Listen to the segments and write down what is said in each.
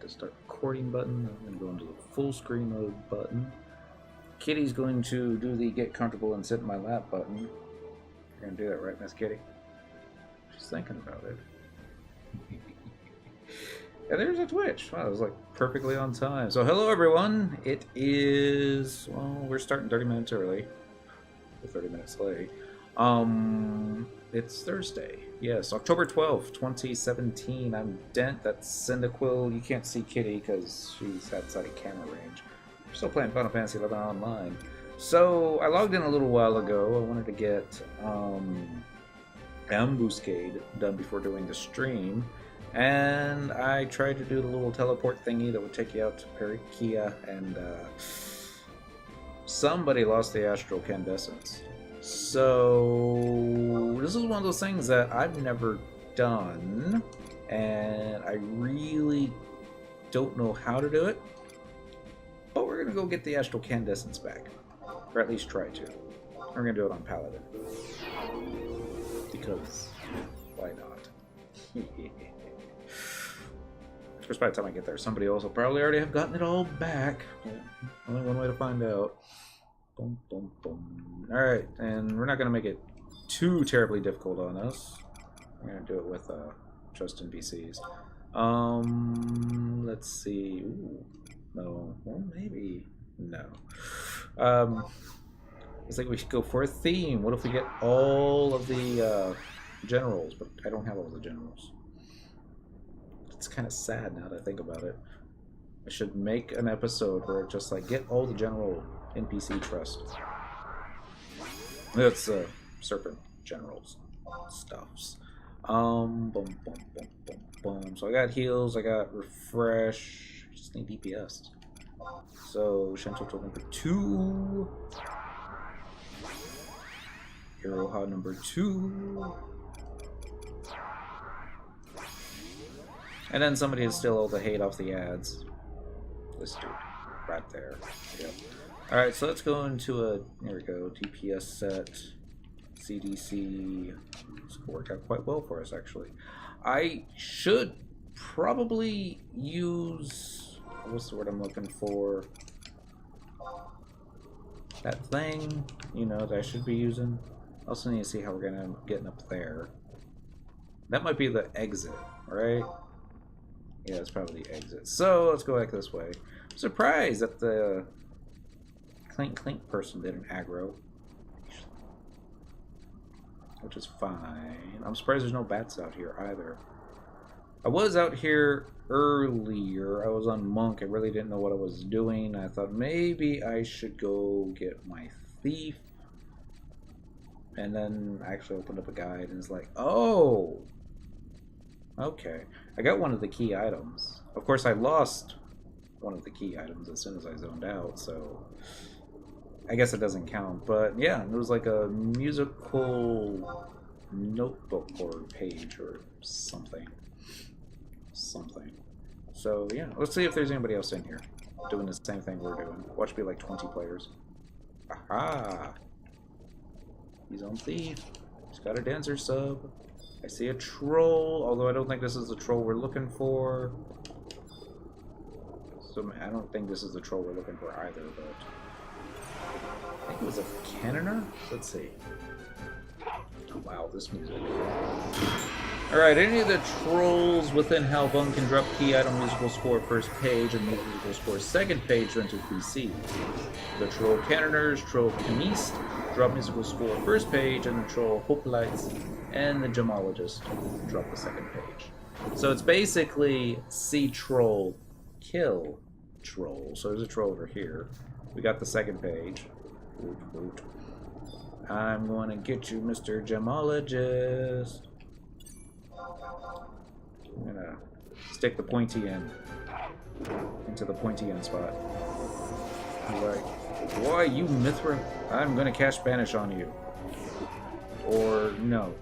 the start recording button. I'm going to go into the full screen mode button. Kitty's going to do the get comfortable and sit in my lap button. You're going to do that, right, Miss Kitty? She's thinking about it. And there's a Twitch. Wow, it was like perfectly on time. So hello everyone. It is, well, we're starting 30 minutes early. We're 30 minutes late. It's Thursday. Yes, October 12th, 2017. I'm Dent. That's Cyndaquil. You can't see Kitty because she's outside of camera range. We're still playing Final Fantasy 11 online. So I logged in a little while ago. I wanted to get Ambuscade done before doing the stream. And I tried to do the little teleport thingy that would take you out to Periquia, and somebody lost the Astral Candy. So this is one of those things that I've never done, and I really don't know how to do it. But we're gonna go get the Astral Candy back, or at least try to. We're gonna do it on Paladin because why not? Of course, by the time I get there, somebody else will probably already have gotten it all back. Only one way to find out. Boom, boom, boom. Alright, and we're not going to make it too terribly difficult on us. We're going to do it with just NPCs. Let's see. Ooh, no. Well, maybe. No. It's like we should go for a theme. What if we get all of the generals? But I don't have all the generals. It's kind of sad now that I think about it. I should make an episode where it just like get all the general NPC trust. That's serpent generals stuffs. Boom, boom, boom, boom, boom. So I got heals, I got refresh. I just need DPS. So Shanto number 2. Iroha number 2. And then somebody to steal all the hate off the ads. This dude, right there. Yep. Alright, so let's go into a, there we go, DPS set, CDC. This worked out quite well for us, actually. I should probably use, what's the word I'm looking for? That thing, you know, that I should be using. I also need to see how we're going to get up there. That might be the exit, right? Yeah, it's probably the exit. So let's go back this way. I'm surprised that the Clink Clink person didn't aggro, which is fine. I'm surprised there's no bats out here either. I was out here earlier. I was on Monk. I really didn't know what I was doing. I thought maybe I should go get my thief. And then I actually opened up a guide and it's like, oh! Okay, I got one of the key items. Of course, I lost one of the key items as soon as I zoned out, so I guess it doesn't count. But yeah, it was like a musical notebook or page or something. So yeah, let's see if there's anybody else in here doing the same thing we're doing. Watch be like 20 players. Aha! He's on thief. He's got a dancer sub. I see a troll, although I don't think this is the troll we're looking for. So I don't think this is the troll we're looking for either, but I think it was a cannoner? Let's see. Oh wow, this music. Alright, any of the trolls within Halbung can drop key item musical score first page and musical score second page to enter PC. The troll cannoners, troll chemist, drop musical score first page, and the troll hoplites and the gemologist drop the second page. So it's basically see troll, kill troll. So there's a troll over here. We got the second page. Woot, woot. I'm going to get you, Mr. Gemologist. I'm going to stick the pointy end into the pointy end spot. He's like, why, you Mithra? I'm going to cast Banish on you. Or no.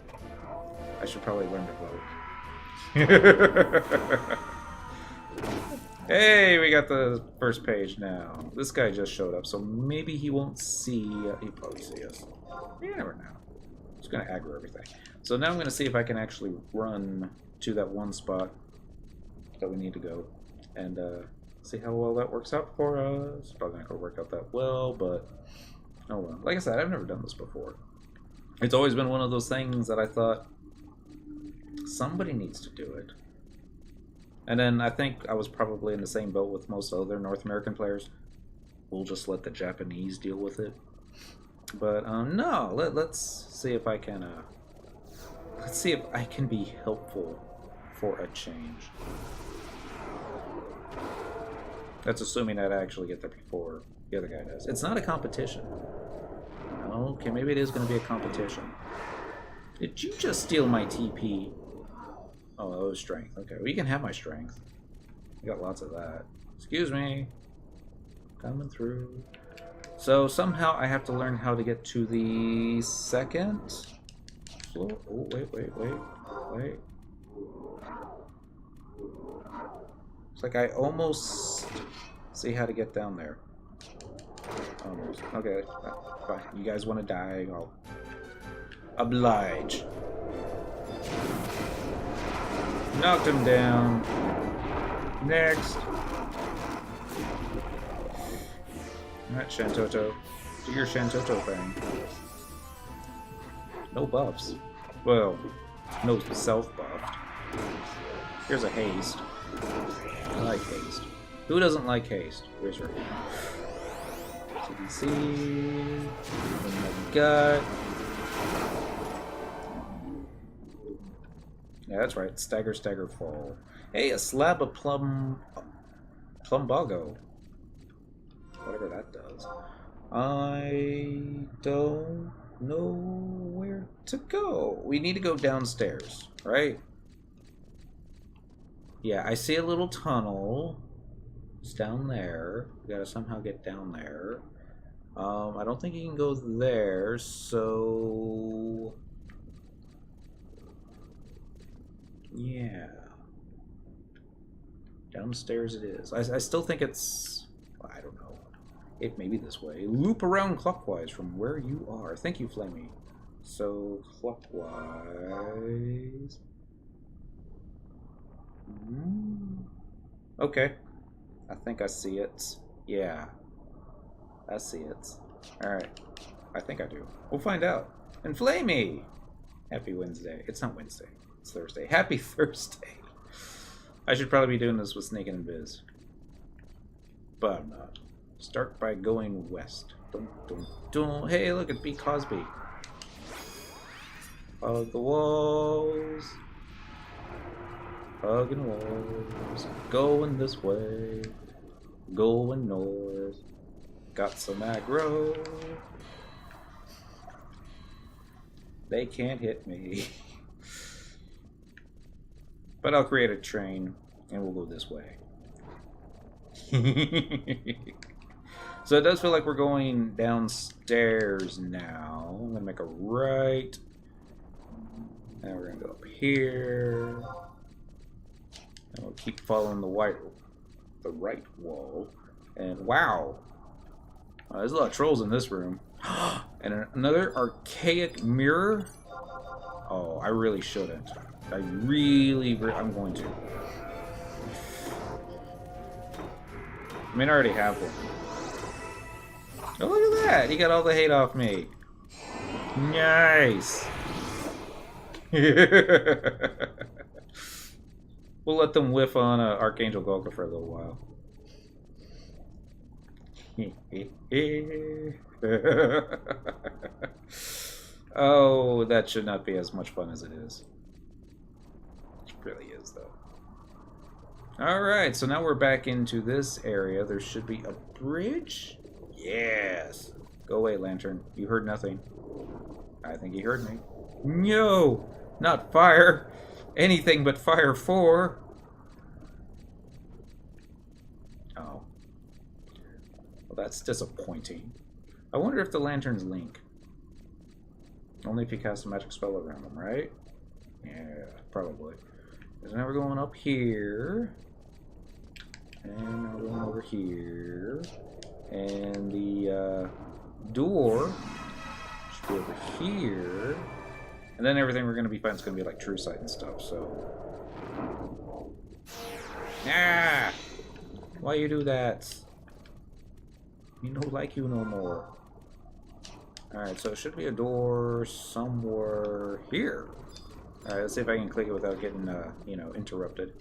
I should probably learn to vote. Hey, we got the first page now. This guy just showed up, so maybe he won't see. He'll probably see us. You never know. Just gonna aggro everything. So now I'm gonna see if I can actually run to that one spot that we need to go. and see how well that works out for us. Probably not going to work out that well, but oh well. Like I said, I've never done this before. It's always been one of those things that I thought somebody needs to do it. And then I think I was probably in the same boat with most other North American players. We'll just let the Japanese deal with it. But no, let's see if I can let's see if I can be helpful for a change. That's assuming that I actually get there before the other guy does. It's not a competition. Okay, maybe it is going to be a competition. Did you just steal my TP? Oh, that was strength. Okay, well, you can have my strength. I got lots of that. Excuse me. Coming through. So somehow I have to learn how to get to the second floor. Oh, wait. It's like I almost see how to get down there. Almost. Okay, fine. You guys want to die? I'll oblige. Knocked him down. Next. Alright, Shantoto. Do your Shantoto thing. No buffs. Well, no self-buffed. Here's a haste. I like haste. Who doesn't like haste? Where's your CDC? Gut. Yeah, that's right. Stagger, stagger, fall. Hey, a slab of plumbago. Whatever that does. I don't know where to go. We need to go downstairs, right? Yeah, I see a little tunnel. It's down there. We gotta somehow get down there. I don't think you can go there, so... yeah. Downstairs it is. I still think it's... I don't know. It may be this way. Loop around clockwise from where you are. Thank you, Flamey. So, clockwise... okay. I think I see it. Yeah. I see it. Alright. I think I do. We'll find out. And Flamey! Happy Wednesday. It's not Wednesday. It's Thursday. Happy Thursday. I should probably be doing this with Snake and Biz. But I'm not. Start by going west. Dun, dun, dun. Hey, look at B. Cosby. Hug the walls. Hugging walls. Going this way. Going north. Got some aggro. They can't hit me. But I'll create a train and we'll go this way. So it does feel like we're going downstairs now. I'm gonna make a right. And we're gonna go up here. And we'll keep following the right wall. And wow. There's a lot of trolls in this room. And another archaic mirror. Oh, I really shouldn't. I'm going to. I mean, I already have one. Oh, look at that! He got all the hate off me. Nice! We'll let them whiff on Archangel Golka for a little while. Oh, that should not be as much fun as it is. It really is, though. Alright, so now we're back into this area. There should be a bridge? Yes! Go away, Lantern. You heard nothing. I think he heard me. No! Not fire! Anything but fire 4! Oh. Well, that's disappointing. I wonder if the lanterns link. Only if you cast a magic spell around them, right? Yeah, probably. So now we're going up here. And now we're going over here. And the door should be over here. And then everything we're going to be finding is going to be like true sight and stuff, so... Ah! Why you do that? Me no like you no more. Alright, so it should be a door somewhere here. Alright, let's see if I can click it without getting, you know, interrupted.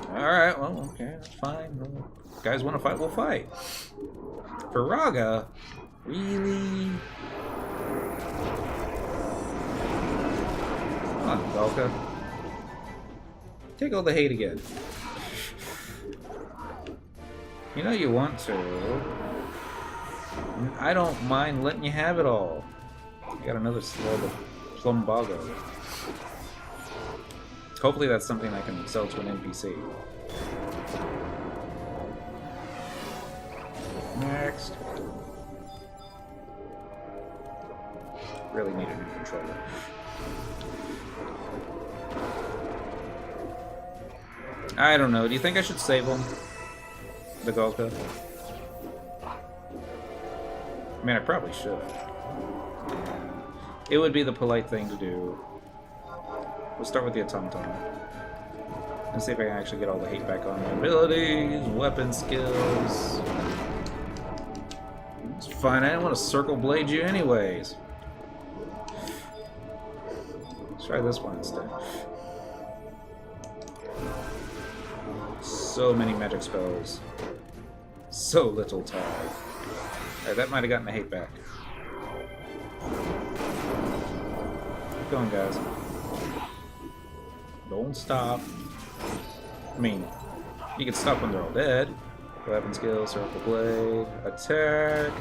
Alright, well, okay, that's fine. No, guys want to fight, we'll fight. Faraga? Really? Come on, Velka. Take all the hate again. You know you want to. I don't mind letting you have it all. I got another Plumbago. Hopefully that's something I can sell to an NPC. Next. Really need a new controller. I don't know. Do you think I should save him? The Golka? I mean, I probably should. It would be the polite thing to do. We'll start with the automaton. And see if I can actually get all the hate back on my abilities, weapon skills. It's fine, I didn't want to circle blade you anyways. Let's try this one instead. So many magic spells. So little time. Alright, that might have gotten the hate back. Keep going, guys. Don't stop. I mean, you can stop when they're all dead. Weapon skill, circle blade, attack.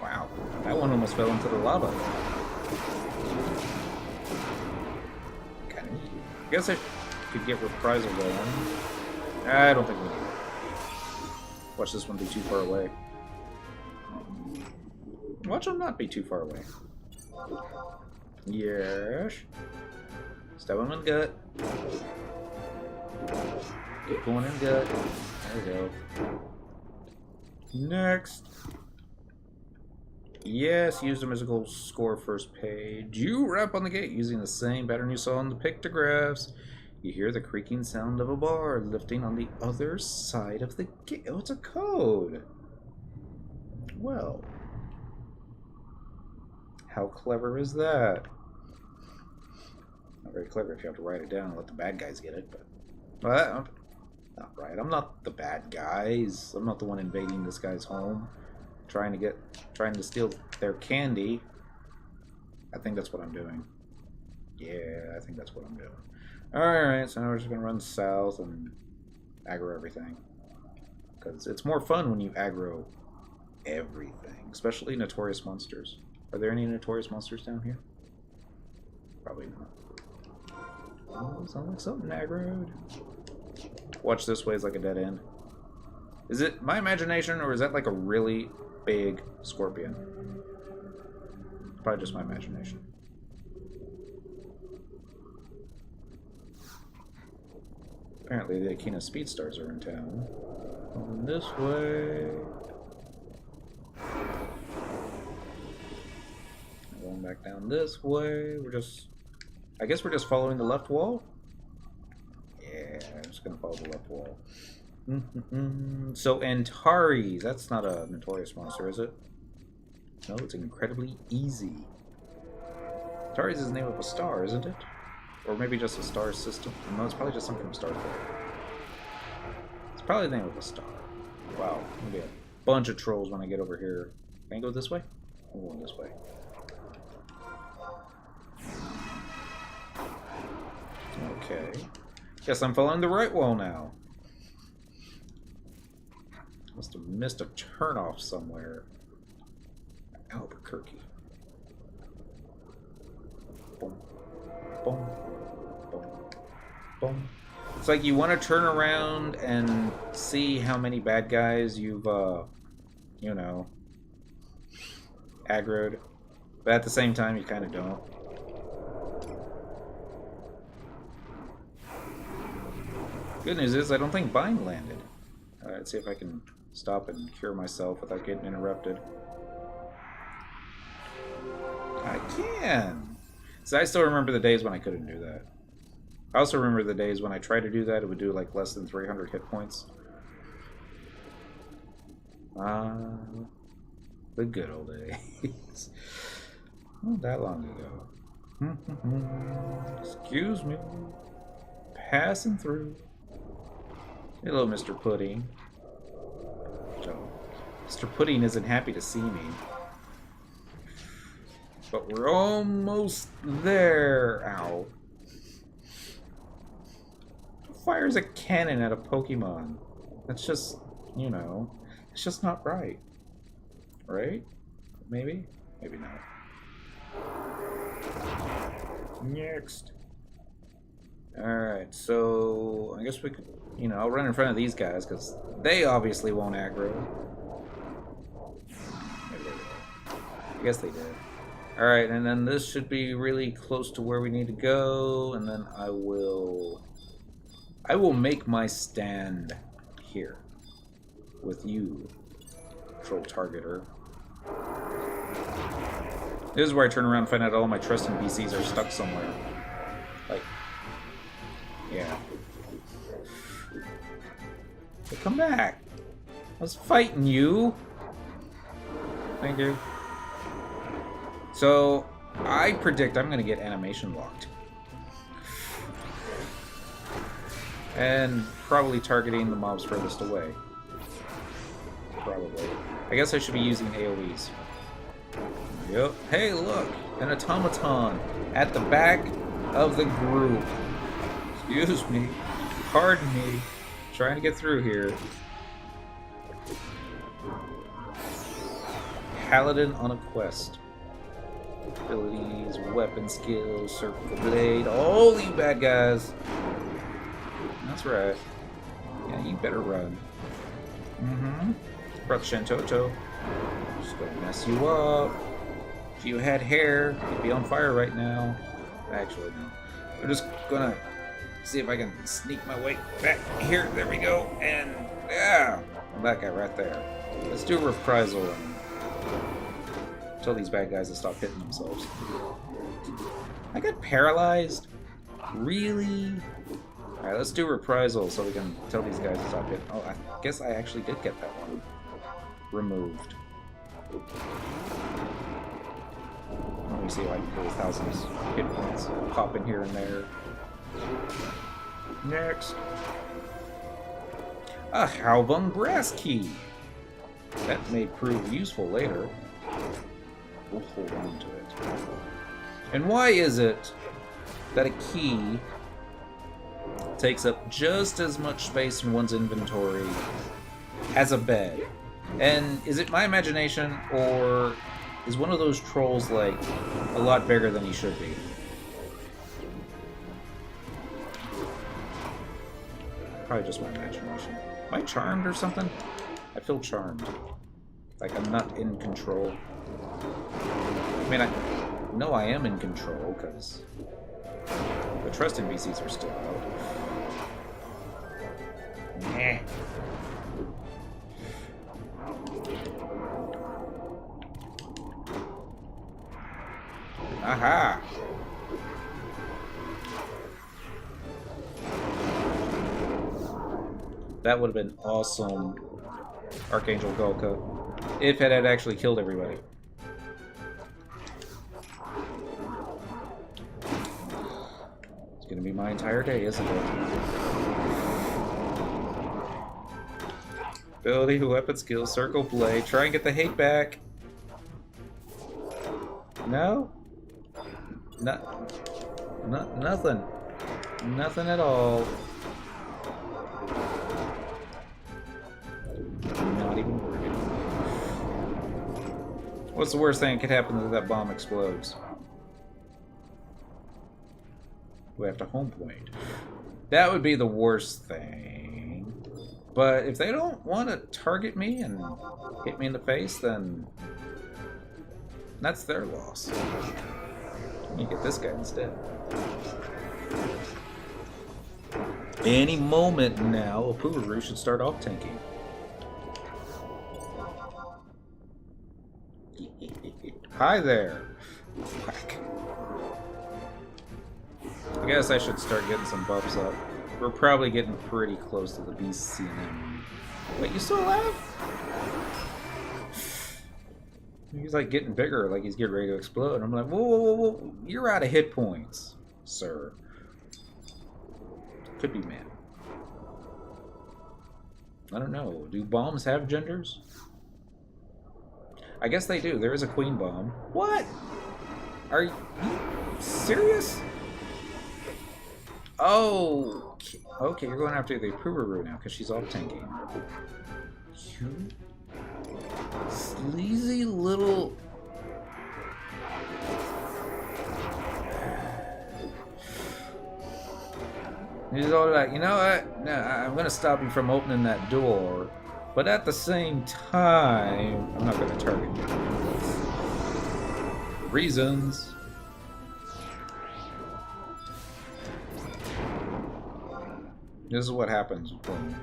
Wow, that one almost fell into the lava. Kinda neat. I guess I could get reprisal going. I don't think we need it. Watch this one be too far away. Watch them not be too far away. Yes. Stab him in the gut. Get going in the gut. There we go. Next. Yes, use the musical score first page. You rap on the gate using the same pattern you saw in the pictographs. You hear the creaking sound of a bar lifting on the other side of the gate. Oh, it's a code. Well. How clever is that? Not very clever if you have to write it down and let the bad guys get it, but... Well, not right. I'm not the bad guys. I'm not the one invading this guy's home. Trying to steal their candy. I think that's what I'm doing. Yeah, I think that's what I'm doing. Alright, so now we're just gonna run south and aggro everything. Because it's more fun when you aggro everything. Especially notorious monsters. Are there any notorious monsters down here? Probably not. Oh, sounds like something aggroed. Watch this way is like a dead end. Is it my imagination or is that like a really big scorpion? Probably just my imagination. Apparently the Akina Speedstars are in town. Going this way. Going back down this way. I guess we're just following the left wall? Yeah, I'm just gonna follow the left wall. So Antares, that's not a notorious monster, is it? No, it's incredibly easy. Antares is the name of a star, isn't it? Or maybe just a star system. No, it's probably just something from Star Trek. It's probably the name of a star. Wow, maybe a bunch of trolls when I get over here. Can I go this way? I'm going this way. Okay. Guess I'm following the right wall now. Must have missed a turnoff somewhere. Albuquerque. Boom. Boom. Boom. Boom. It's like you want to turn around and see how many bad guys you've, you know, aggroed. But at the same time, you kind of don't. Good news is I don't think Bind landed. Alright, let's see if I can stop and cure myself without getting interrupted. I can! So I still remember the days when I couldn't do that. I also remember the days when I tried to do that, it would do like less than 300 hit points. The good old days. Not that long ago. Excuse me. Passing through. Hello, Mr. Pudding. Oh, Mr. Pudding isn't happy to see me. But we're almost there. Ow. Who fires a cannon at a Pokemon? That's just, you know, it's just not right. Right? Maybe? Maybe not. Next. Alright, so I guess we could, you know, I'll run in front of these guys because they obviously won't aggro. Maybe they did. I guess they did. Alright, and then this should be really close to where we need to go, and then I will make my stand here with you, Troll Targeter. This is where I turn around and find out all my trusting BCs are stuck somewhere. Like, yeah. But come back! I was fighting you! Thank you. So, I predict I'm gonna get animation locked. And probably targeting the mobs furthest away. Probably. I guess I should be using AoEs. Yep. Hey, look! An automaton at the back of the group. Excuse me. Pardon me. Trying to get through here. Paladin on a quest. Abilities, weapon skills, circle blade, all you bad guys. That's right. Yeah, you better run. Brought Shantoto. Just gonna mess you up. If you had hair, you'd be on fire right now. Actually, no. I'm just gonna see if I can sneak my way back here. There we go. And yeah, that guy right there. Let's do a reprisal and tell these bad guys to stop hitting themselves. I got paralyzed? Really? Alright, let's do reprisal so we can tell these guys to stop hitting. Oh, I guess I actually did get that one removed. Let me see if I can pull 1,000 hit points. Pop in here and there. Next. A Halbung brass key. That may prove useful later. We'll hold on to it. And why is it that a key takes up just as much space in one's inventory as a bed? And is it my imagination, or is one of those trolls like a lot bigger than he should be? Probably just my imagination. Am I charmed or something? I feel charmed. Like I'm not in control. I mean, I know I am in control, because the trust NPCs are still out. Nah. Aha! That would have been awesome, Archangel Golka, if it had actually killed everybody. It's gonna be my entire day, isn't it? Ability, weapon skill, circle blade, try and get the hate back. No? Nothing. Nothing at all. Not even working. What's the worst thing that could happen if that bomb explodes? We have to home point. That would be the worst thing. But if they don't want to target me and hit me in the face, then that's their loss. You get this guy instead. Any moment now, a Poobaroo should start off tanking. Hi there. Whack. I guess I should start getting some buffs up. We're probably getting pretty close to the BCM. Wait, you still alive? He's like getting bigger, like he's getting ready to explode. I'm like, whoa, whoa, whoa, whoa. You're out of hit points, sir. Could be man. I don't know. Do bombs have genders? I guess they do. There is a queen bomb. What? Are you serious? Oh, okay. You're going after the approver route now because she's off tanking. You sleazy little. He's all like, you know what? No, I'm gonna stop you from opening that door, but at the same time, I'm not gonna target you. Reasons. This is what happens when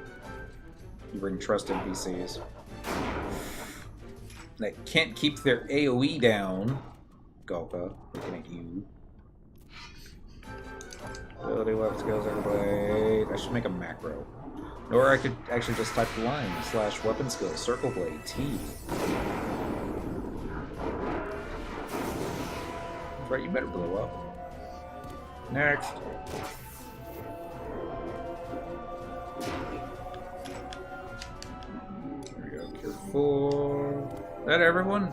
you bring trust NPCs that can't keep their AoE down. Galka, looking at you. Ability, weapon skills, blade. I should make a macro. Or I could actually just type the line / weapon skills, circle blade, T. That's right, you better blow up. Next. There we go, cure 4. That everyone?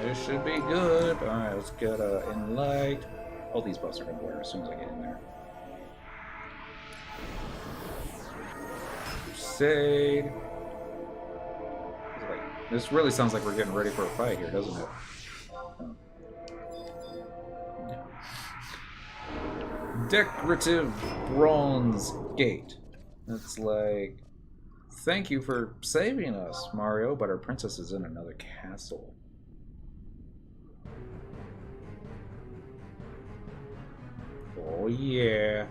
This should be good. Alright, let's get Enlight. All these buffs are going to wear as soon as I get in there. Crusade. This really sounds like we're getting ready for a fight here, doesn't it? Decorative bronze gate. It's like, thank you for saving us, Mario, but our princess is in another castle. Oh yeah.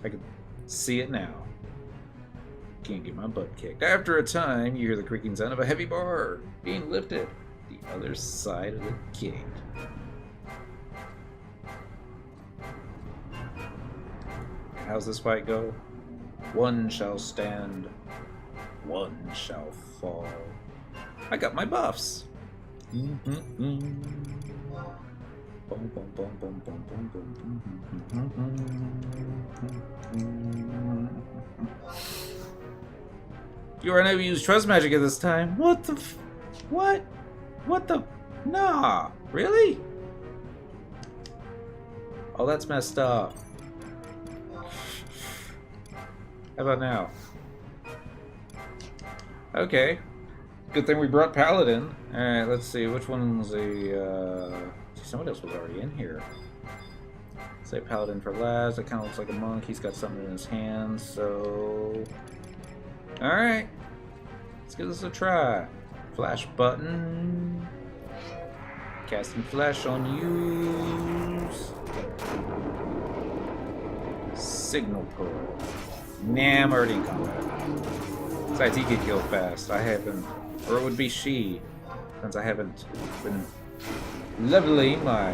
I can see it now. Can't get my butt kicked. After a time, you hear the creaking sound of a heavy bar being lifted the other side of the gate. How's this fight go? One shall stand, one shall fall. I got my buffs. You are unable to use trust magic at this time. What the what? What the? Nah, really? Oh, that's messed up. How about now? Okay. Good thing we brought Paladin. Alright, let's see. Which one's a... somebody else was already in here. Say Paladin for last. That kind of looks like a monk. He's got something in his hand, so... Alright. Let's give this a try. Flash button. Casting flash on use. Signal pearl. Nah, I'm already in combat. Besides, he get killed fast. I haven't, or it would be she, since I haven't been leveling my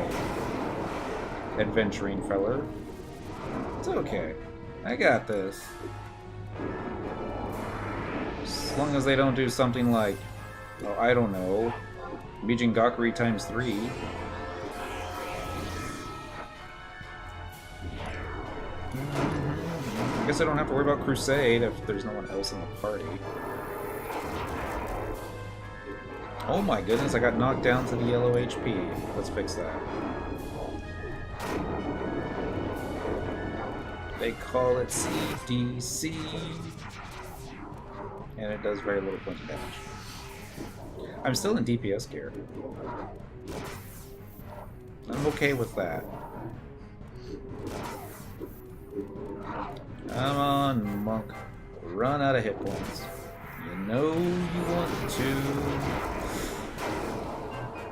adventuring feller. It's okay. I got this. As long as they don't do something like, oh, I don't know, Bijin Gakuri times 3. I guess I don't have to worry about Crusade if there's no one else in the party. Oh my goodness, I got knocked down to the yellow HP. Let's fix that. They call it CDC. And it does very little points of damage. I'm still in DPS gear. I'm okay with that. Come on, monk. Run out of hit points. You know you want to.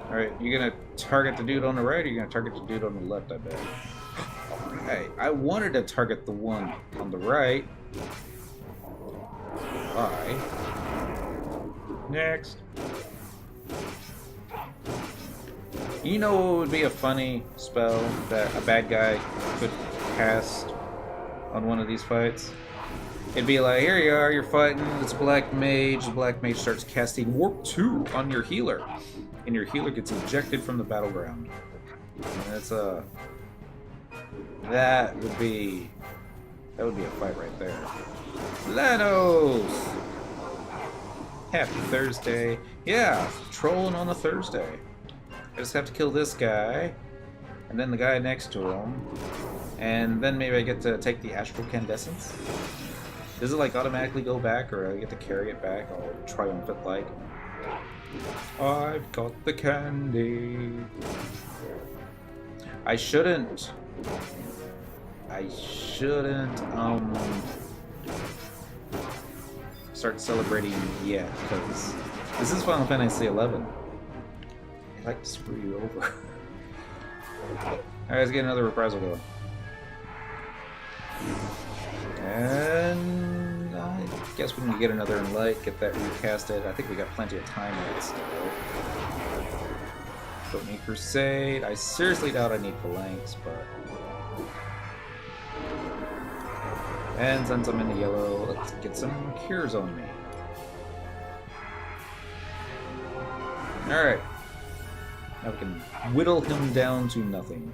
Alright, you gonna target the dude on the right, or you gonna target the dude on the left, I bet? Alright, I wanted to target the one on the right. Bye. You know what would be a funny spell that a bad guy could cast on one of these fights? It'd be like, here you are, you're fighting, it's a black mage, the black mage starts casting Warp 2 on your healer, and your healer gets ejected from the battleground. And that's that would be a fight right there. Lanos! Happy Thursday. Yeah, trolling on a Thursday. I just have to kill this guy, and then the guy next to him, and then maybe I get to take the Astral Candescence. Does it like automatically go back, or I get to carry it back all triumphant like? I've got the candy. I shouldn't start celebrating yet, because this is Final Fantasy XI. I like to screw you over. Alright, let's get another reprisal going. And I guess we can get another Enlight, get that recasted. I think we got plenty of time yet still. Put me Crusade. I seriously doubt I need Phalanx, but... And since I'm in the yellow, let's get some cures on me. Alright. Now we can whittle him down to nothing.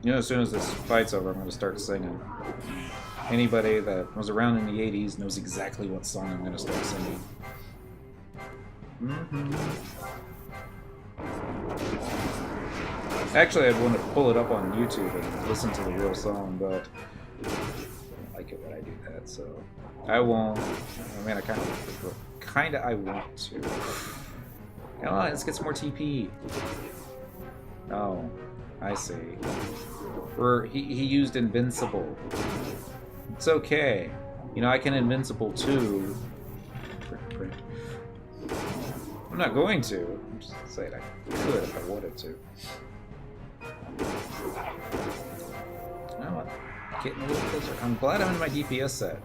You know, as soon as this fight's over, I'm going to start singing. Anybody that was around in the 80s knows exactly what song I'm going to start singing. Actually, I'd want to pull it up on YouTube and listen to the real song, but I don't like it when I do that, so I won't. I mean, I want to. Come on, let's get some more TP. Oh, I see. He used Invincible. It's okay. You know, I can Invincible too. I'm not going to. I'm just saying I could if I wanted to. No, I'm getting a little closer. I'm glad I'm in my DPS set.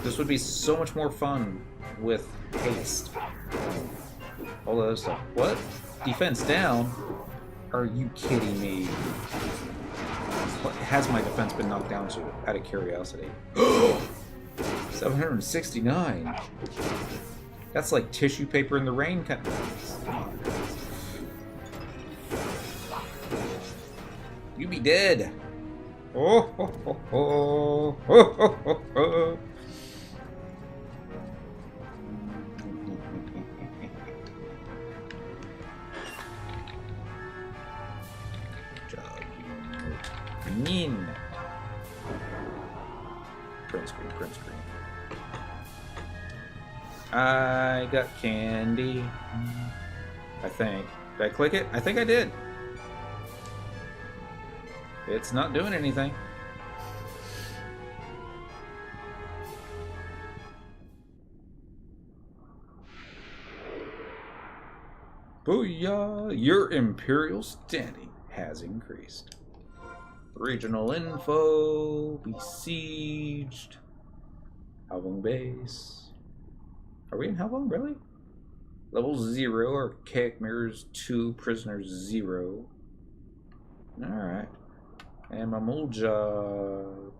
This would be so much more fun with haste. All the other stuff. What? Defense down? Are you kidding me? What has my defense been knocked down to, out of curiosity? 769. That's like tissue paper in the rain kind of things. You be dead. Oh, ho, ho, ho. Oh, ho, ho, ho. Mean. Print screen, print screen. I got candy. I think. Did I click it? I think I did. It's not doing anything. Booyah! Your Imperial standing has increased. Regional info, besieged, Halvong base. Are we in Halvong, really? Level 0, Archaic Mirrors 2, Prisoners 0. Alright. And Mamulja,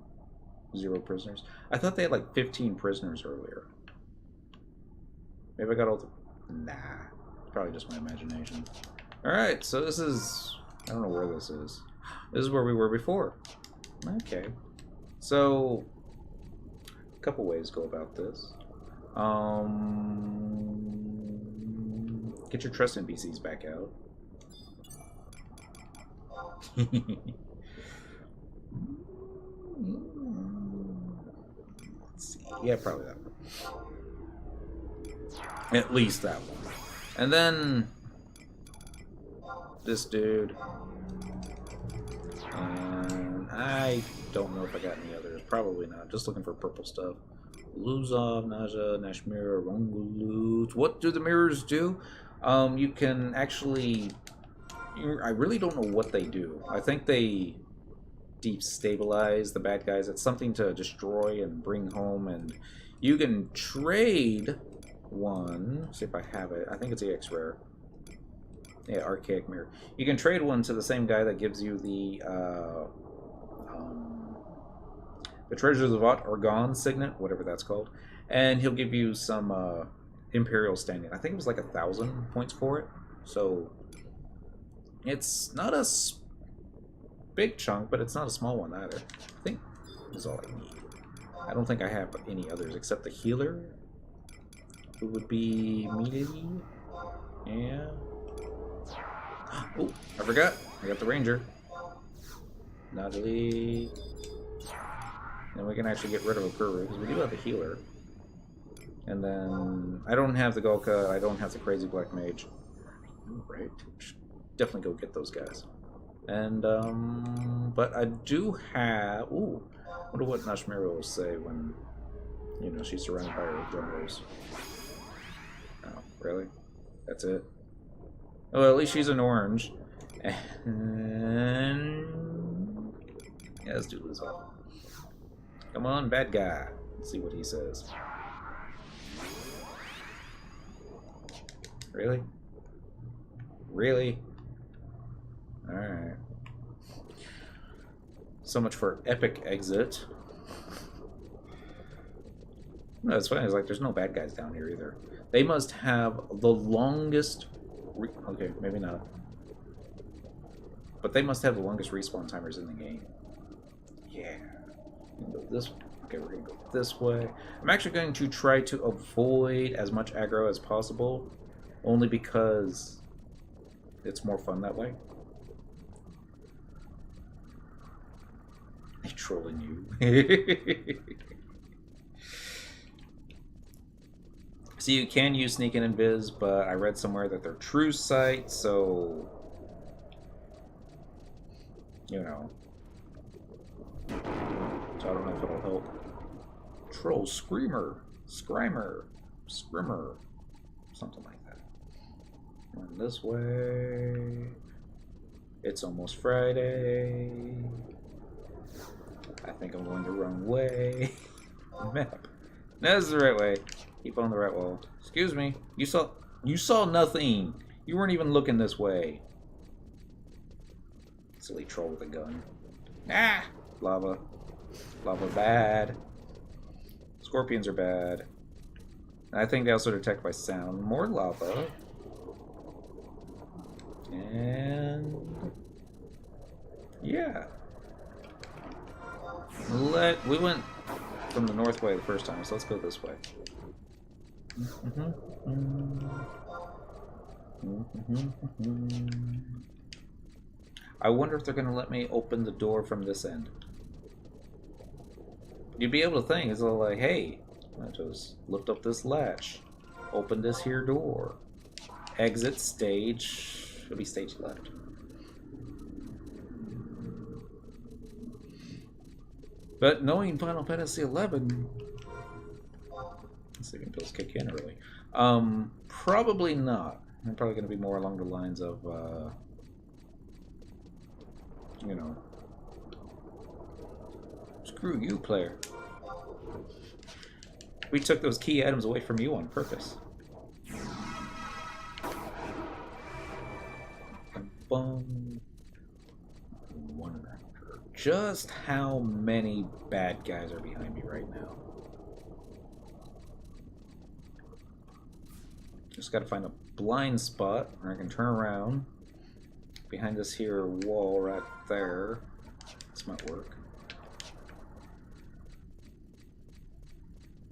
0 prisoners. I thought they had like 15 prisoners earlier. Maybe I got all the... Nah, probably just my imagination. Alright, so this is... I don't know where this is. This is where we were before. Okay. So, a couple ways to go about this. Get your trust NPCs back out. Let's see. Yeah, probably that one. At least that one. And then this dude. I don't know if I got any others. Probably not. Just looking for purple stuff. Luzov, Naja, Nashmir, Rongulut. What do the mirrors do? You can actually... I really don't know what they do. I think they destabilize the bad guys. It's something to destroy and bring home, and you can trade one. See if I have it. I think it's EX Rare. Yeah, Archaic Mirror. You can trade one to the same guy that gives you the Treasures of Orgon Signet, whatever that's called, and he'll give you some Imperial Standing. I think it was like 1,000 points for it. So it's not a big chunk, but it's not a small one either. I think is all I need. I don't think I have any others except the healer, who would be immediately. Yeah. Oh, I forgot. I got the Ranger. Natalie. And we can actually get rid of a Kuru, because we do have a healer. And then I don't have the Golka, I don't have the Crazy Black Mage. Right. Definitely go get those guys. And but I do have I wonder what Nashmira will say when, you know, she's surrounded by her drummers. Oh, really? That's it? Well, at least she's an orange. And yeah, let's do this all. Come on, bad guy. Let's see what he says. Really? Really? Alright. So much for epic exit. No, it's funny. It's like there's no bad guys down here either. They must have the longest... okay, maybe not. But they must have the longest respawn timers in the game. Yeah. Go this way. Okay, we're gonna go this way. I'm actually going to try to avoid as much aggro as possible, only because it's more fun that way. They're trolling you. So you can use sneak and invis, but I read somewhere that they're true sight, so you know. So I don't know if it'll help. Troll Screamer. Scrimmer. Scrimmer. Something like that. Run this way. It's almost Friday. I think I'm going the wrong way. Map. No, this is the right way. Keep on the right wall. Excuse me. You saw nothing. You weren't even looking this way. Silly troll with a gun. Ah! Lava. Lava bad. Scorpions are bad. I think they also detect by sound. More lava. And yeah. We went from the north way the first time, so let's go this way. I wonder if they're going to let me open the door from this end. You'd be able to think, it's all like, hey, I just lift up this latch, open this here door, exit stage, it'll be stage left. But knowing Final Fantasy XI, let's see if those kick in early. Probably not. I'm probably going to be more along the lines of, you know, screw you, player. We took those key items away from you on purpose. Boom. Wonder just how many bad guys are behind me right now. Just gotta find a blind spot where I can turn around. Behind this here wall right there. This might work.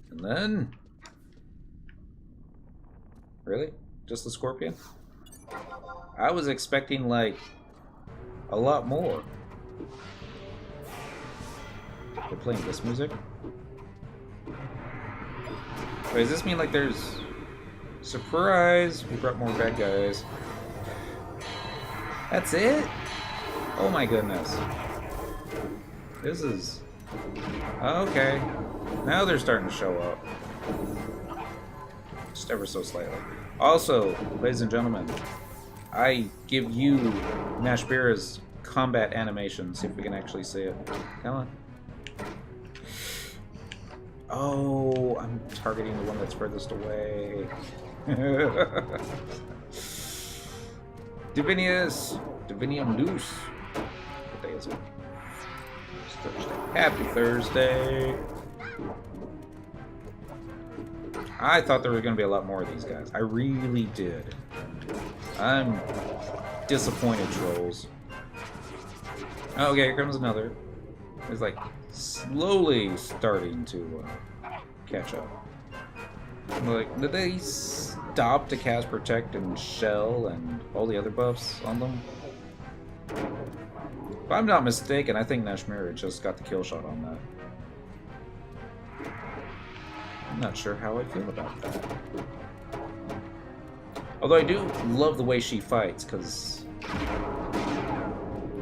And then... Really? Just the scorpion? I was expecting, like, a lot more. They're playing this music? Wait, does this mean, like, there's... Surprise! We brought more bad guys. That's it? Oh my goodness. This is... Okay. Now they're starting to show up. Just ever so slightly. Also, ladies and gentlemen, I give you Nashbira's combat animation. See if we can actually see it. Come on. Oh, I'm targeting the one that's furthest away. Divinium Loose. What day is it? It's Thursday. Happy Thursday. I thought there were going to be a lot more of these guys. I really did. I'm disappointed, trolls. Oh, okay, here comes another. It's like slowly starting to catch up. Like, did they stop to cast Protect and Shell and all the other buffs on them? If I'm not mistaken, I think Nashmira just got the kill shot on that. I'm not sure how I feel about that. Although I do love the way she fights, because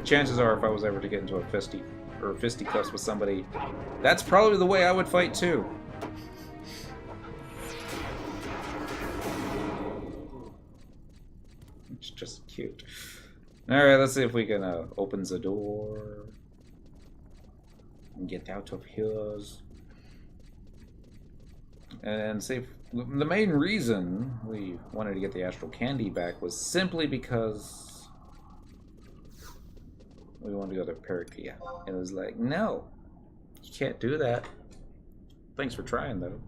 chances are if I was ever to get into a fisticuffs with somebody, that's probably the way I would fight too. It's just cute. Alright, let's see if we can open the door and get out of here. And see if the main reason we wanted to get the Astral Candy back was simply because we wanted to go to Periquia. And it was like, no, you can't do that. Thanks for trying, though.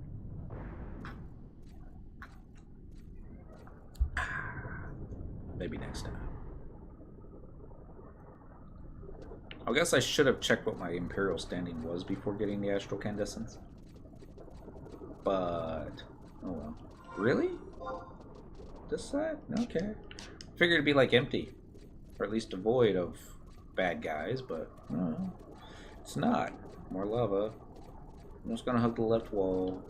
Maybe next time. I guess I should have checked what my Imperial standing was before getting the Astral Candescence. But, oh well. Really? This side? Okay. Figured it'd be like empty. Or at least devoid of bad guys, but no. It's not. More lava. I'm just gonna hug the left wall.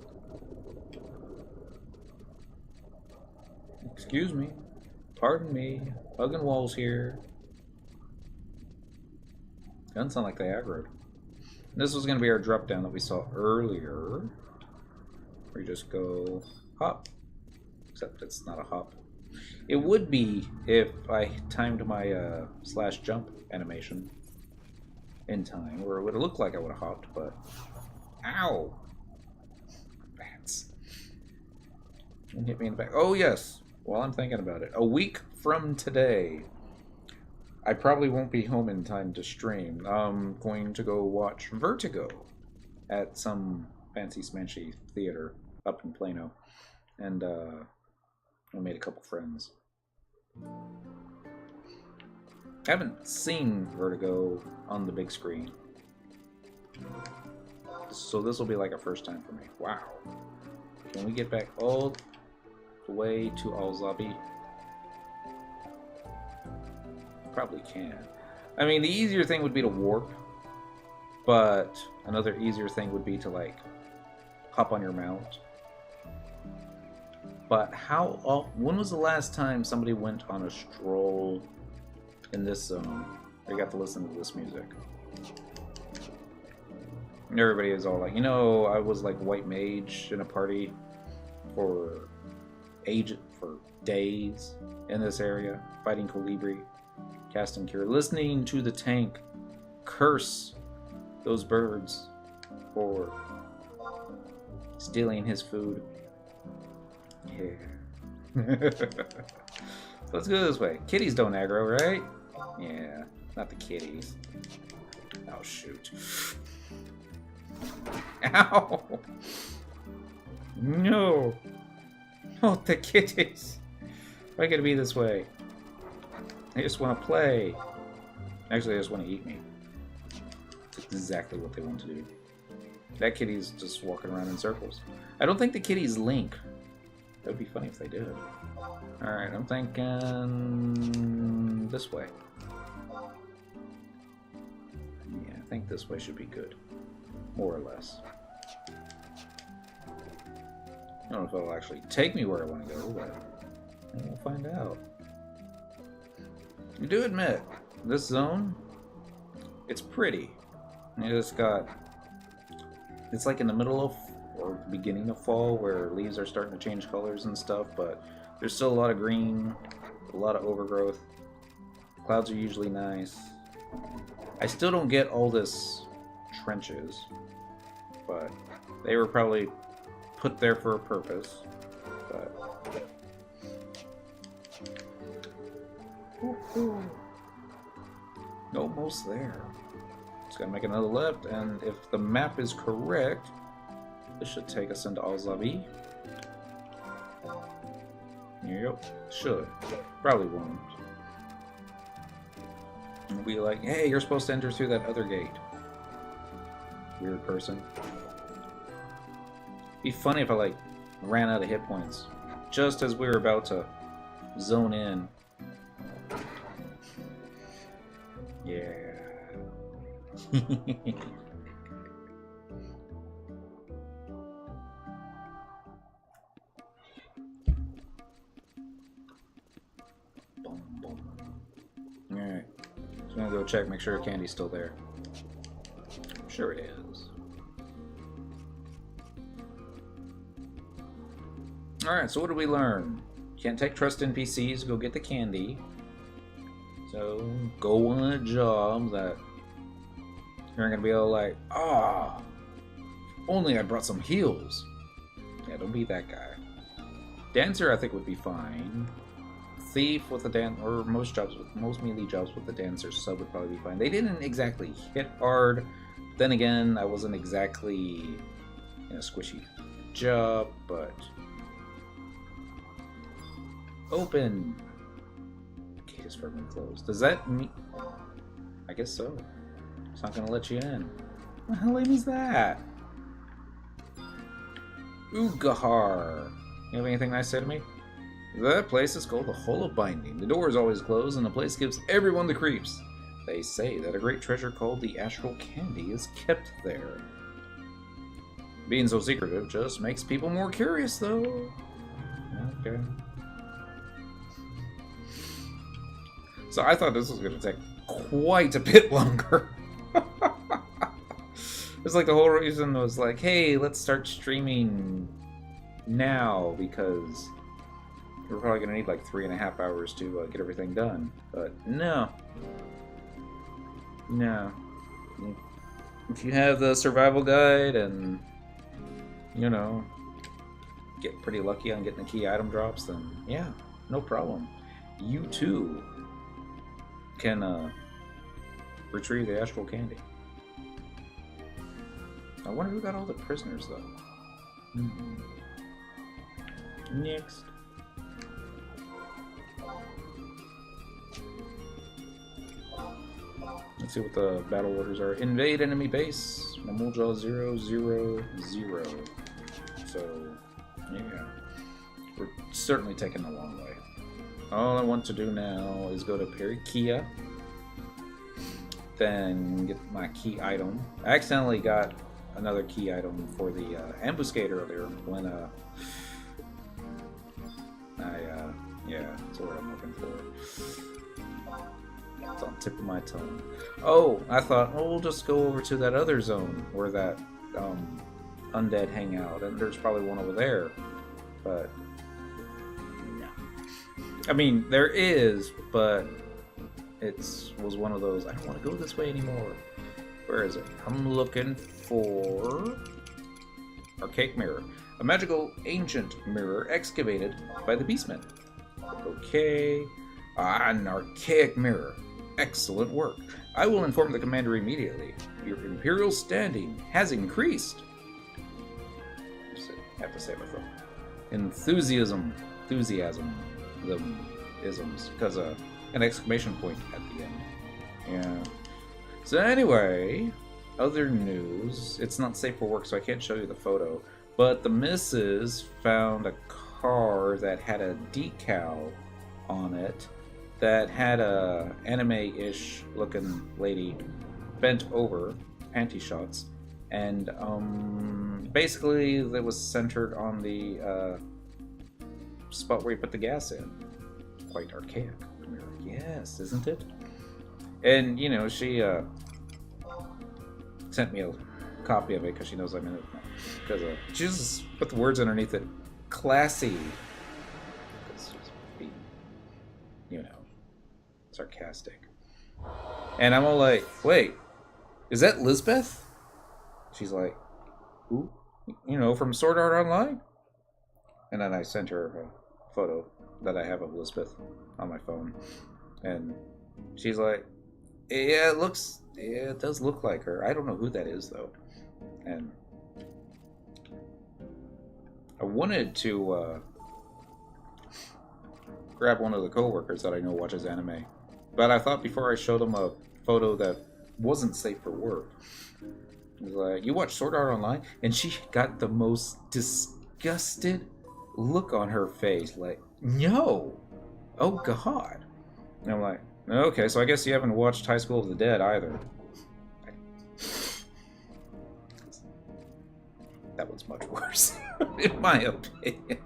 Excuse me. Pardon me. Hugging walls here. Doesn't sound like they aggroed. This was gonna be our drop down that we saw earlier. Where you just go hop. Except it's not a hop. It would be if I timed my slash jump animation in time, where it would have looked like I would have hopped, but ow! Bats. Don't hit me in the back. Oh yes, while I'm thinking about it. A week from today, I probably won't be home in time to stream. I'm going to go watch Vertigo at some fancy smanchy theater up in Plano, and I made a couple friends. I haven't seen Vertigo on the big screen, so this will be like a first time for me. Wow. Can we get back all the way to Alzabi? Probably can. I mean, the easier thing would be to warp, but another easier thing would be to like hop on your mount. But when was the last time somebody went on a stroll in this zone? They got to listen to this music. And everybody is all like, you know, I was like white mage in a party for days in this area, fighting Colibri, casting Cure, listening to the tank curse those birds for stealing his food. Yeah. Let's go this way. Kitties don't aggro, right? Yeah, not the kitties. Oh, shoot. Ow! No! Oh, the kitties! Why gotta be this way? They just want to play. Actually, they just want to eat me. That's exactly what they want to do. That kitty's just walking around in circles. I don't think the kitties link. That would be funny if they did. Alright, I'm thinking this way. Yeah, I think this way should be good. More or less. I don't know if it'll actually take me where I want to go, but we'll find out. I do admit, this zone, it's pretty. It's like in the middle of, or beginning of fall, where leaves are starting to change colors and stuff, but there's still a lot of green, a lot of overgrowth. Clouds are usually nice. I still don't get all this trenches, but they were probably put there for a purpose. But almost there. Just gotta make another left, and if the map is correct, this should take us into Al-Zabi. Here you go. Should. Probably won't. And be like, hey, you're supposed to enter through that other gate. Weird person. Be funny if I, like, ran out of hit points just as we were about to zone in. Yeah. Boom, boom. Alright. Just gonna go check, make sure Candy's still there. I'm sure it is. Alright, so what did we learn? Can't take trust NPCs, go get the candy. So, go on a job that you're not gonna be able to, like, ah, only I brought some heals. Yeah, don't be that guy. Dancer, I think, would be fine. Thief with the or most melee jobs with the dancer sub would probably be fine. They didn't exactly hit hard. Then again, I wasn't exactly in a squishy job, but open. Gate is firmly closed. Does that mean? I guess so. It's not gonna let you in. What the hell name is that? Ugahar. You have anything nice to say to me? That place is called the Hall of Binding. The door is always closed, and the place gives everyone the creeps. They say that a great treasure called the Astral Candy is kept there. Being so secretive just makes people more curious, though. Okay. So I thought this was going to take quite a bit longer. It's like the whole reason was like, hey, let's start streaming now, because we're probably going to need like 3.5 hours to get everything done. But no. No. If you have the survival guide and, you know, get pretty lucky on getting the key item drops, then yeah, no problem. You too can retrieve the Astral Candy. I wonder who got all the prisoners, though. Next. Let's see what the battle orders are. Invade enemy base. Mamuljaw 000. So, yeah. We're certainly taking the long way. All I want to do now is go to Periquia. Then get my key item. I accidentally got another key item for the Ambuscade earlier when yeah, that's what I'm looking for. It's on the tip of my tongue. Oh, I thought, oh, we'll just go over to that other zone where that undead hang out, and there's probably one over there. But no. I mean, there is, but was one of those, I don't want to go this way anymore. Where is it? I'm looking for Archaic Mirror. A magical ancient mirror excavated by the Beastmen. Okay. An archaic mirror. Excellent work. I will inform the commander immediately. Your imperial standing has increased. I have to say my thought. Enthusiasm, the isms, because an exclamation point at the end. Yeah. So anyway, other news. It's not safe for work, so I can't show you the photo. But the missus found a car that had a decal on it that had a anime-ish looking lady bent over, panty shots, and basically it was centered on the spot where you put the gas in. Quite archaic. Yes, isn't it? And you know, she sent me a copy of it because she knows I'm in it. Because she just put the words underneath it, classy. It's just being, you know, sarcastic. And I'm all like, wait, is that Lisbeth? She's like, who? You know, from Sword Art Online? And then I sent her a photo that I have of Lisbeth on my phone. And she's like, yeah, it does look like her. I don't know who that is, though. And I wanted to grab one of the coworkers that I know watches anime. But I thought before I showed him a photo that wasn't safe for work, I was like, you watch Sword Art Online? And she got the most disgusted look on her face. Like, no. Oh, God. And I'm like, okay, so I guess you haven't watched High School of the Dead either. That was much worse, in my opinion.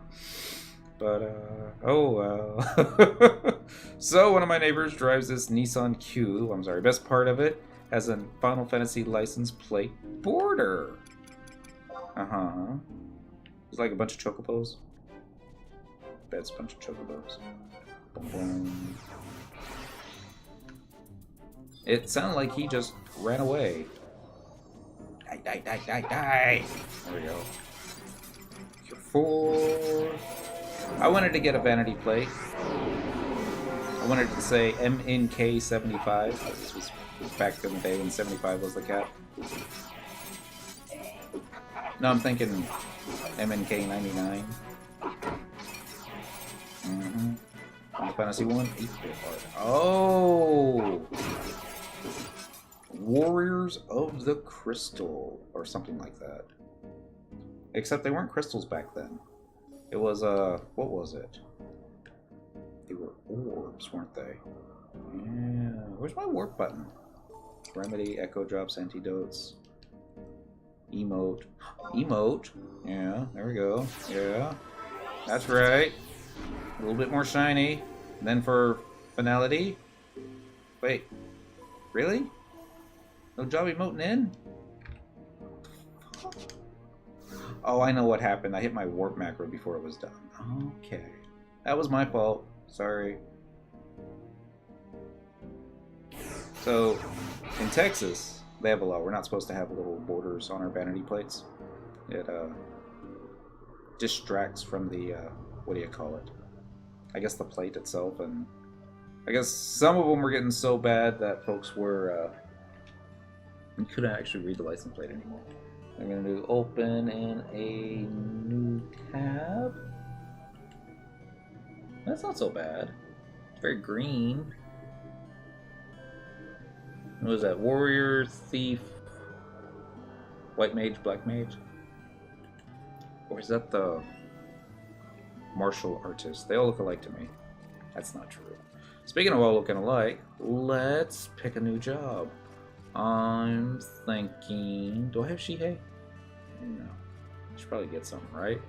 But, oh well. So, one of my neighbors drives this Nissan Q. I'm sorry, best part of it has a Final Fantasy license plate border. Uh-huh. It's like a bunch of chocobos. Bet it's a bunch of chocobos. Boom, boom. It sounded like he just ran away. Die, die, die, die, die! There we go. Cure 4. I wanted to get a vanity plate. I wanted to say MNK75. This was back in the day when 75 was the cap. No, I'm thinking MNK99. Mm-hmm. Final Fantasy 1, 8-bit art. Oh! Warriors of the Crystal, or something like that. Except they weren't crystals back then. It was, what was it? They were orbs, weren't they? Yeah. Where's my warp button? Remedy, Echo Drops, Antidotes. Emote. Emote. Yeah, there we go. Yeah. That's right. A little bit more shiny. And then for finality. Wait. Really? No job emoting in? Oh, I know what happened. I hit my warp macro before it was done. Okay. That was my fault. Sorry. So, in Texas, they have a law. We're not supposed to have little borders on our vanity plates. It distracts from the, what do you call it? I guess the plate itself. And I guess some of them were getting so bad that folks were, you couldn't actually read the license plate anymore. I'm going to do open in a new tab. That's not so bad. It's very green. What was that? Warrior, Thief, White Mage, Black Mage? Or is that the Martial Artist? They all look alike to me. That's not true. Speaking of all looking alike, let's pick a new job. I'm thinking... Do I have Shihei? No. I should probably get some, right?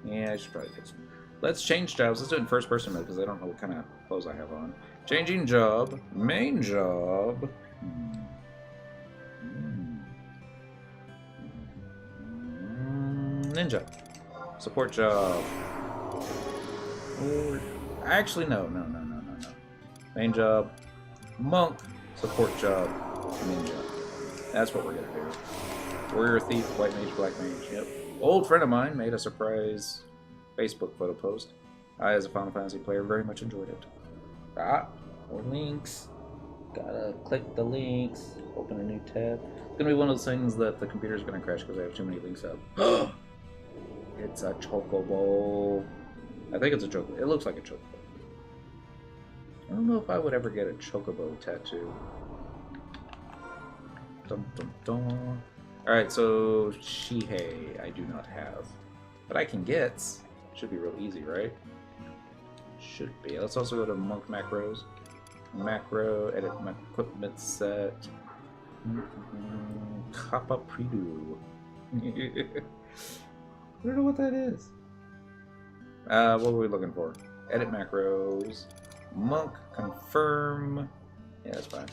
Yeah, I should probably get some. Let's change jobs. Let's do it in first person mode because I don't know what kind of clothes I have on. Changing job. Main job. Ninja. Support job. Or... Actually, no. Main job. Monk. Support job. Ninja. That's what we're gonna do. Warrior, Thief, White Mage, Black Mage. Yep. Old friend of mine made a surprise Facebook photo post. I, as a Final Fantasy player, very much enjoyed it. More links. Gotta click the links. Open a new tab. It's gonna be one of those things that the computer's gonna crash because I have too many links up. It's a chocobo. I think it's a chocobo. It looks like a chocobo. I don't know if I would ever get a chocobo tattoo. Dun, dun, dun. Alright, so Shihei I do not have. But I can get. Should be real easy, right? Should be. Let's also go to Monk Macros. Macro, edit my equipment set. Kappa Predu. I don't know what that is. What were we looking for? Edit macros. Monk, confirm. Yeah, that's fine.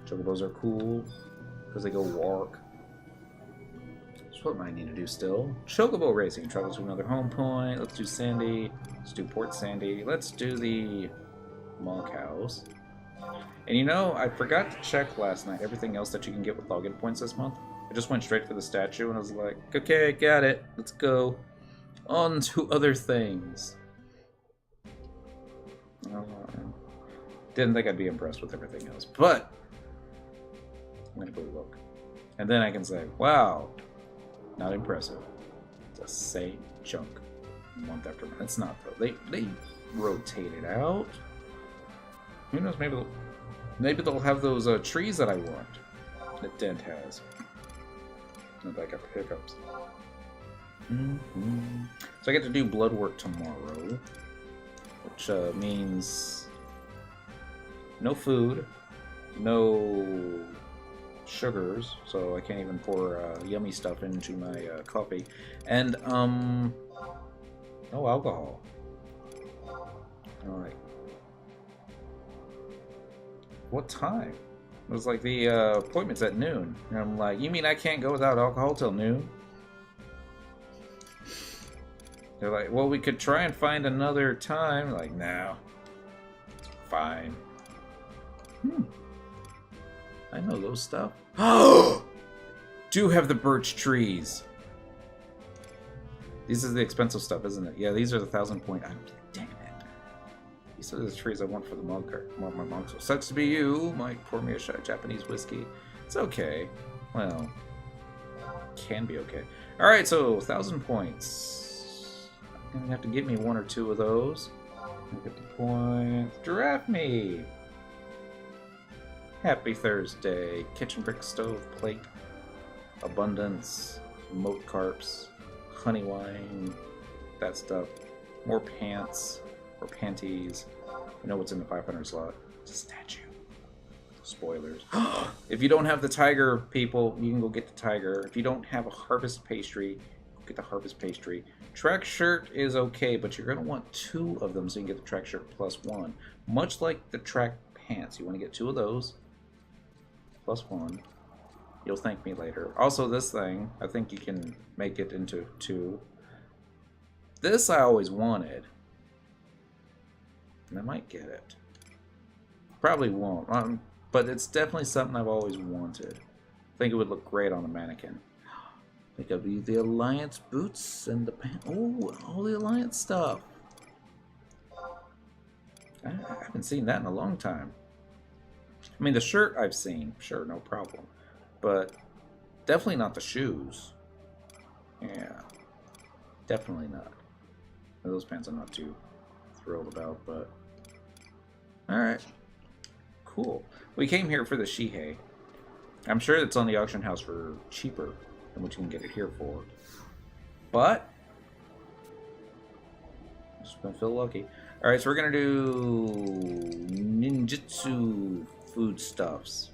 Chocobos are cool because they go walk. That's what I need to do still. Chocobo racing. Travel to another home point. Let's do Sandy. Let's do Port Sandy. Let's do the Monk House. And you know, I forgot to check last night everything else that you can get with login points this month. I just went straight for the statue and I was like, okay, got it. Let's go on to other things. Didn't think I'd be impressed with everything else, but I'm gonna go look. And then I can say, wow, not impressive. It's the same chunk month after month. It's not though. They rotate it out. Who knows, maybe they'll have those trees that I want that Dent has. And I got the hiccups. So I get to do blood work tomorrow, which means no food, no sugars, so I can't even pour yummy stuff into my coffee, and no alcohol. Alright. What time? It was like the appointment's at noon. And I'm like, you mean I can't go without alcohol till noon? They're like, well, we could try and find another time. Like, no. It's fine. I know those stuff. Oh! Do have the birch trees. These are the expensive stuff, isn't it? Yeah, these are the 1,000 point items. Damn it. These are the trees I want for the mug cart. My mug. So sucks to be you. Mike, pour me a shot of Japanese whiskey. It's okay. Well, can be okay. Alright, so 1,000 points. I'm gonna have to give me one or two of those. 50 points. Giraffe me! Happy Thursday. Kitchen brick stove plate. Abundance. Moat carps. Honey wine. That stuff. More pants. Or panties. You know what's in the 500 slot? It's a statue. Spoilers. If you don't have the tiger, people, you can go get the tiger. If you don't have a harvest pastry, get the harvest pastry. Track shirt is okay, but you're going to want 2 of them so you can get the track shirt plus 1. Much like the track pants. You want to get 2 of those plus 1. You'll thank me later. Also, this thing, I think you can make it into 2. This I always wanted. And I might get it. Probably won't. But it's definitely something I've always wanted. I think it would look great on a mannequin. I think it'd be the Alliance boots and the pants. Oh, all the Alliance stuff. I haven't seen that in a long time. I mean, the shirt I've seen. Sure, no problem. But definitely not the shoes. Yeah. Definitely not. Those pants I'm not too thrilled about, but... Alright. Cool. We came here for the Shihei. I'm sure it's on the auction house for cheaper than what you can get it here for. But... just gonna feel lucky. Alright, so we're gonna do... ninjutsu foodstuffs.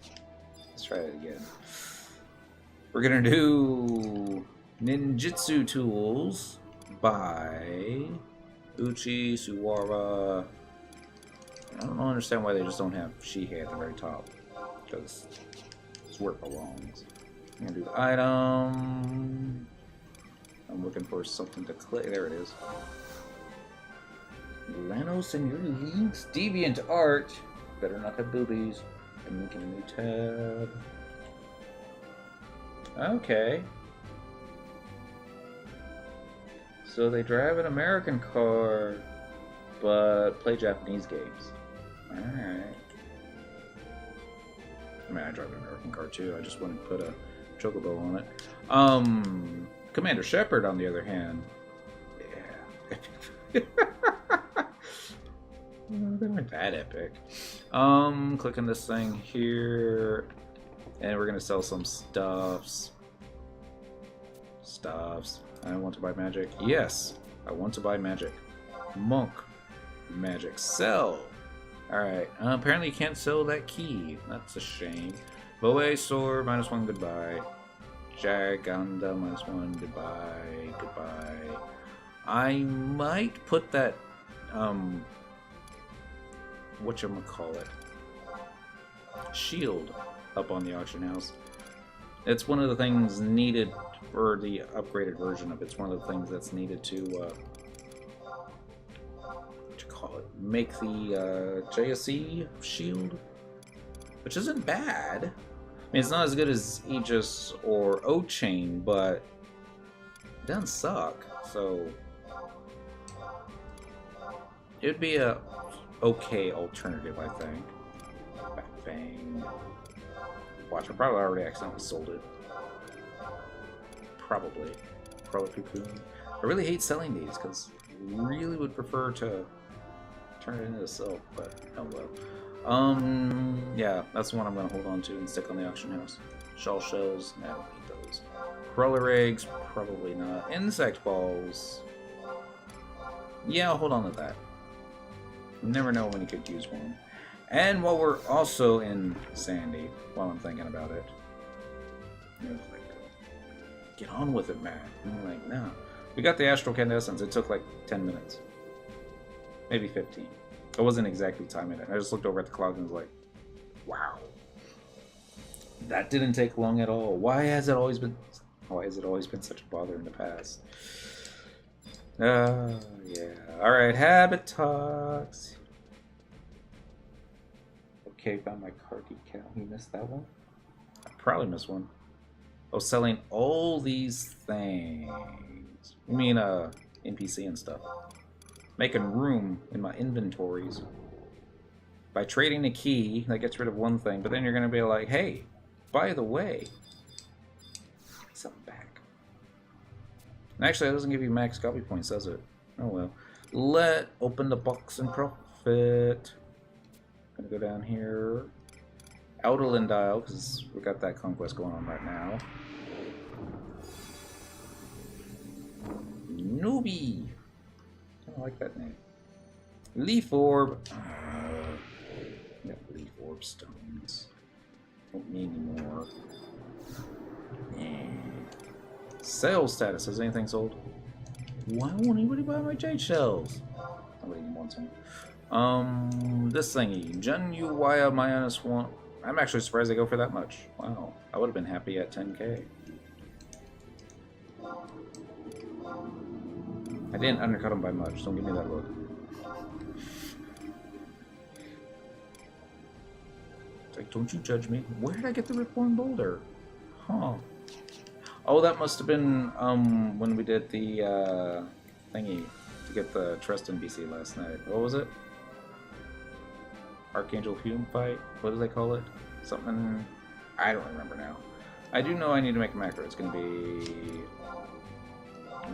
Let's try it again. We're gonna do... ninjutsu tools by Uchi Suwara. I don't understand why they just don't have Shihei at the very top, because it's where it belongs. I'm gonna do the item. I'm looking for something to click. There it is. Lanos and your leagues. Deviant art. Better not have boobies. I'm making a new tab. Okay. So they drive an American car, but play Japanese games. Alright. I mean, I drive an American car too. I just wouldn't put a chocobo on it. Commander Shepard, on the other hand. Yeah. They weren't that epic. Clicking this thing here. And we're gonna sell some stuffs. I want to buy magic. Yes, I want to buy magic. Monk. Magic. Sell. Alright. Apparently you can't sell that key. That's a shame. Boe sword, -1, goodbye. Jaganda, -1, goodbye. Goodbye. I might put that, whatchamacallit, shield up on the auction house. It's one of the things needed for the upgraded version of it. It's one of the things that's needed to, make the JSE shield which isn't bad. I mean, it's not as good as Aegis or O-Chain, but it doesn't suck. So it would be a okay alternative, I think. Bang. Watch, I probably already accidentally sold it. Probably. Cocoon. I really hate selling these because I really would prefer to turn it into silk, but oh well. Yeah, that's the one I'm gonna hold on to and stick on the auction house. Shell shells, no, I don't need those. Crawler eggs, probably not. Insect balls. Yeah, I'll hold on to that. You never know when you could use one. And while we're also in Sandy, while I'm thinking about it, you know, like, get on with it, man. And I'm like, no. We got the Astral Candy essence. It took like 10 minutes. Maybe 15. I wasn't exactly timing it. I just looked over at the clock and was like, wow. That didn't take long at all. Why has it always been such a bother in the past? Yeah. Alright, habit talks. Okay, found my card decal. You missed that one? I probably missed one. Oh, selling all these things. You mean, NPC and stuff. Making room in my inventories. By trading a key, that gets rid of one thing, but then you're going to be like, hey, by the way, something back. And actually, it doesn't give you max copy points, does it? Oh well. Open the box and profit. Gonna go down here. Outerland Dial, because we got that conquest going on right now. Newbie! I don't like that name. Leaf Orb. Got Leaf Orb stones. Don't need any more. Sales status. Has anything sold? Why won't anybody buy my jade shells? Nobody wants them. This thingy. Gen Uwaya -1. I'm actually surprised they go for that much. Wow. I would have been happy at 10k. I didn't undercut them by much. Don't give me that look. It's like, don't you judge me. Where did I get the Ripborn Boulder? Huh. Oh, that must have been when we did the thingy to get the Trust NPC last night. What was it? Archangel Fume fight? What do they call it? Something... I don't remember now. I do know I need to make a macro. It's going to be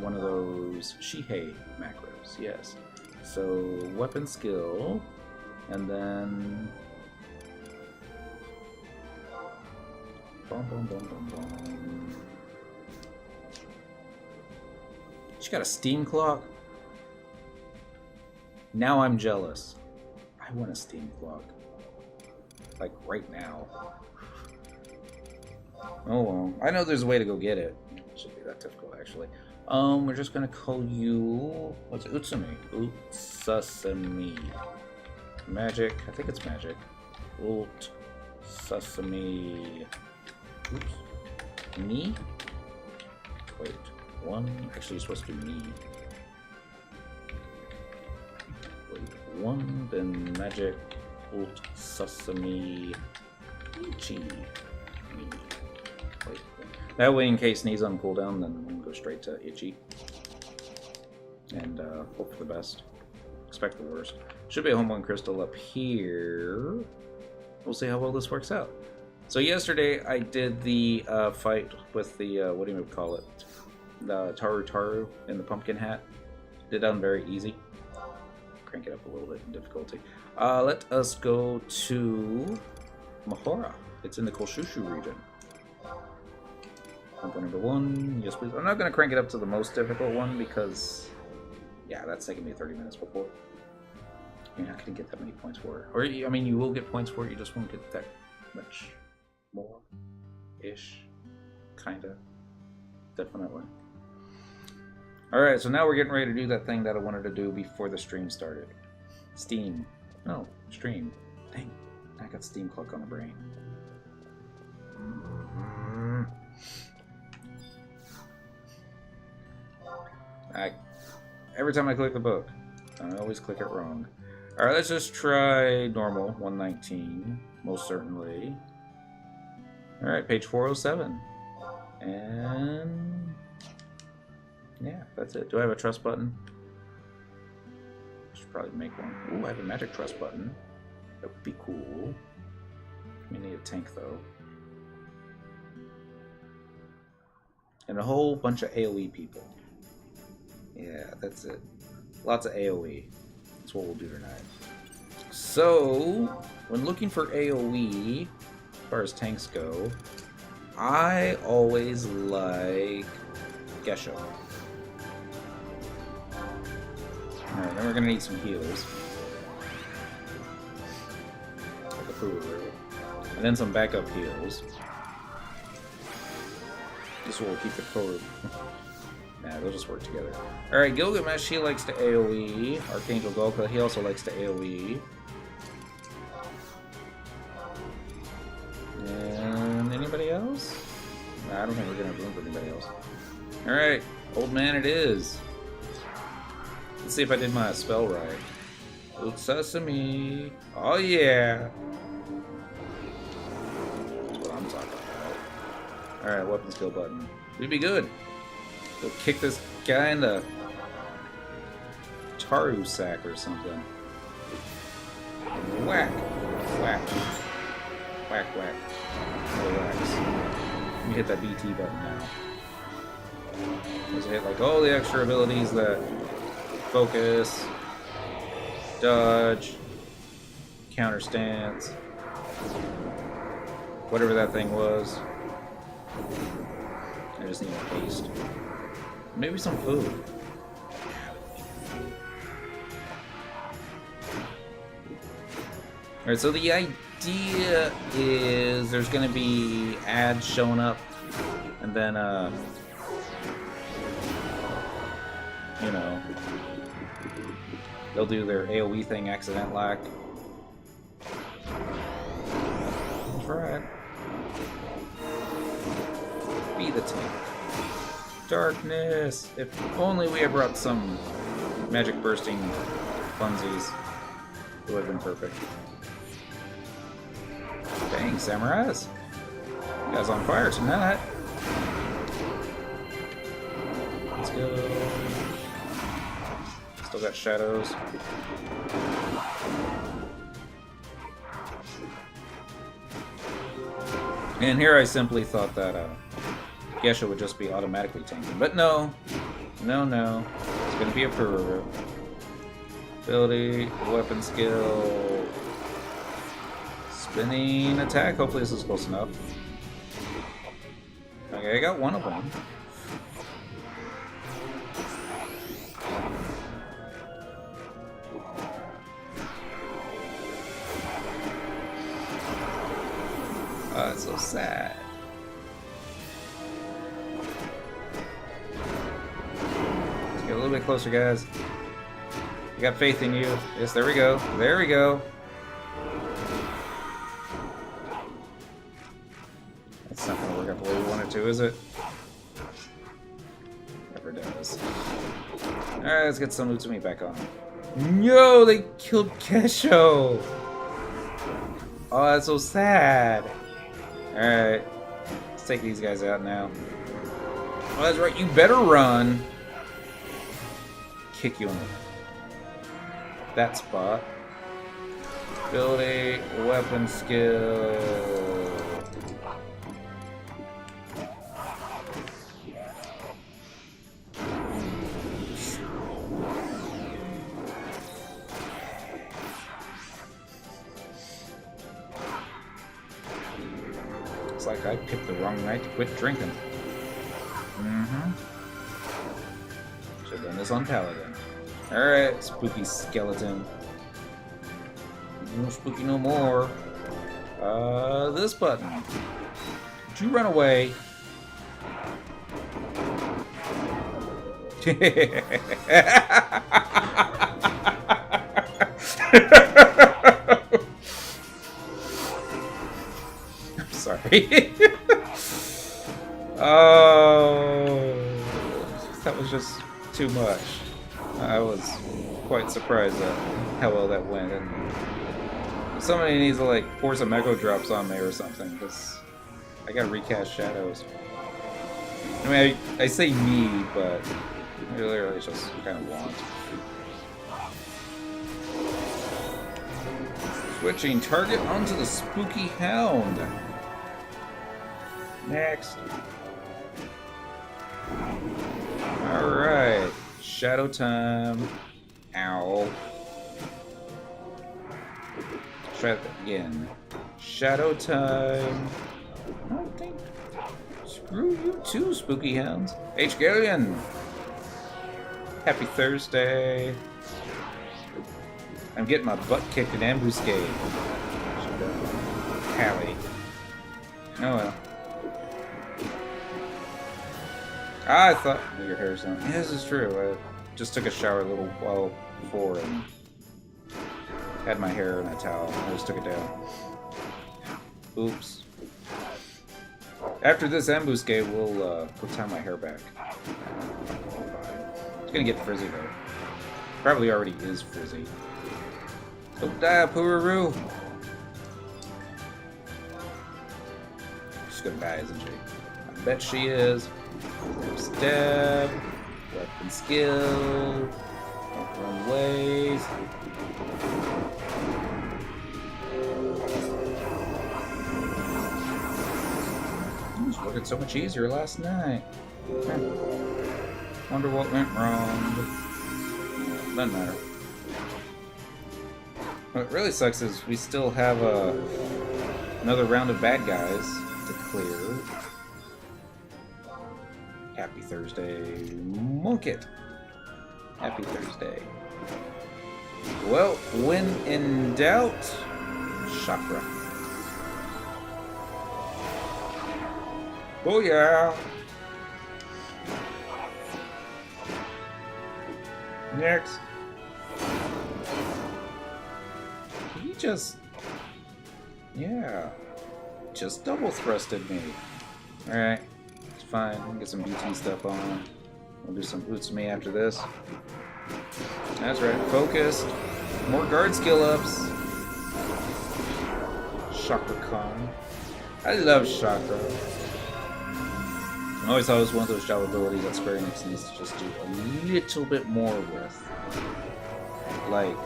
one of those Shihei macros, yes. So, weapon skill, and then... Boom, boom, boom, boom, boom. She got a steam clock? Now I'm jealous. I want a steam clock. Like, right now. Oh well. I know there's a way to go get it. It shouldn't be that difficult, actually. We're just gonna call you... What's it? Utsumi. Utsasami. Magic. I think it's magic. Utsasami. Oops. Me? Wait. One. Actually, you're supposed to do me. Wait. One, then magic. Utsasami. Ichi. Me. Wait. That way, in case knees on cooldown, then we can go straight to Ichi. And hope for the best. Expect the worst. Should be a Homeborn Crystal up here. We'll see how well this works out. So yesterday, I did the fight with the, what do you call it? The Taru in the pumpkin hat. Did done very easy. Crank it up a little bit in difficulty. Let us go to Mahora. It's in the Kolshushu region. Number 1, yes please. I'm not going to crank it up to the most difficult one because, yeah, that's taken me 30 minutes before. You're not going to get that many points for it. Or, I mean, you will get points for it, you just won't get that much more-ish. Kinda. Definitely. Alright, so now we're getting ready to do that thing that I wanted to do before the stream started. Steam. No, stream. Dang, I got Steam Clock on the brain. Every time I click the book, I always click it wrong. Alright, let's just try normal, 119, most certainly. Alright, page 407. And... yeah, that's it. Do I have a trust button? I should probably make one. Ooh, I have a magic trust button. That would be cool. We need a tank, though. And a whole bunch of AoE people. Yeah, that's it. Lots of AoE. That's what we'll do tonight. So, when looking for AoE, as far as tanks go, I always like Gesho. Alright, then we're gonna need some heals. Like a Furu. And then some backup heals. This will keep it forward. Nah, they'll just work together. Alright, Gilgamesh, he likes to AoE. Archangel Golka, he also likes to AoE. And anybody else? Nah, I don't think we're gonna have room for anybody else. Alright, old man it is. Let's see if I did my spell right. Old Sesame. Oh yeah! That's what I'm talking about. Alright, weapon skill button. We'd be good. Go kick this guy in the Taru sack or something. Whack! Whack. Whack, whack. Relax. Let me hit that BT button now. Let's hit like all the extra abilities that focus, dodge, counter stance, whatever that thing was. I just need a paste. Maybe some food. Alright, so the idea is there's gonna be ads showing up, and then, you know, they'll do their AoE thing accident-like. That's right. Be the tank. Darkness! If only we had brought some magic bursting funsies. It would have been perfect. Dang, samurais! You guys on fire tonight. Let's go. Still got shadows. And here I simply thought that Gesha would just be automatically tanking. But no. No, no. It's going to be a Furu. Ability, weapon skill, spinning attack. Hopefully this is close enough. Okay, I got one of them. Oh, it's so sad. Let's get a little bit closer, guys. I got faith in you. Yes, there we go. There we go. That's not going to work out the way we want it to, is it? Never does. Alright, let's get some Utsumi back on. No, they killed Kesho! Oh, that's so sad. Alright. Let's take these guys out now. Oh, that's right. You better run. Kick you in that spot. Ability, weapon skill. Looks like I picked the wrong night to quit drinking. Should've done this on Paladin. Alright, spooky skeleton. No spooky no more. This button. Did you run away? I'm sorry. Oh, that was just too much. I was quite surprised at how well that went. And somebody needs to like pour some echo drops on me or something, because I gotta recast shadows. I mean, I say me, but I literally just kind of want. Switching target onto the Spooky Hound. Next. Alright. Shadow time. Ow. Try that again. Shadow time. I don't think. Screw you too, Spooky Hounds. H. Galleon. Happy Thursday. I'm getting my butt kicked in Ambuscade. Hallie. Oh well. I thought your hair's done. Yeah, this is true. I just took a shower a little while before and had my hair in a towel. I just took it down. Oops. After this Ambuscade, we'll tie my hair back. It's gonna get frizzy though. Probably already is frizzy. Don't die, Pururu! She's gonna die, isn't she? I bet she is. Stab. Weapon skill. Run ways. It was working so much easier last night. Wonder what went wrong. Doesn't matter. What really sucks is we still have another round of bad guys to clear. Happy Thursday, Monket. Happy Thursday. Well, when in doubt, chakra. Oh yeah. Next. He just, yeah, just double thrusted me. All right. Fine, we'll get some BT stuff on. We'll do some Utsumi after this. That's right, focused. More guard skill ups. Chakra Con. I love Chakra. I always thought it was one of those job abilities that Square Enix needs to just do a little bit more with. Like,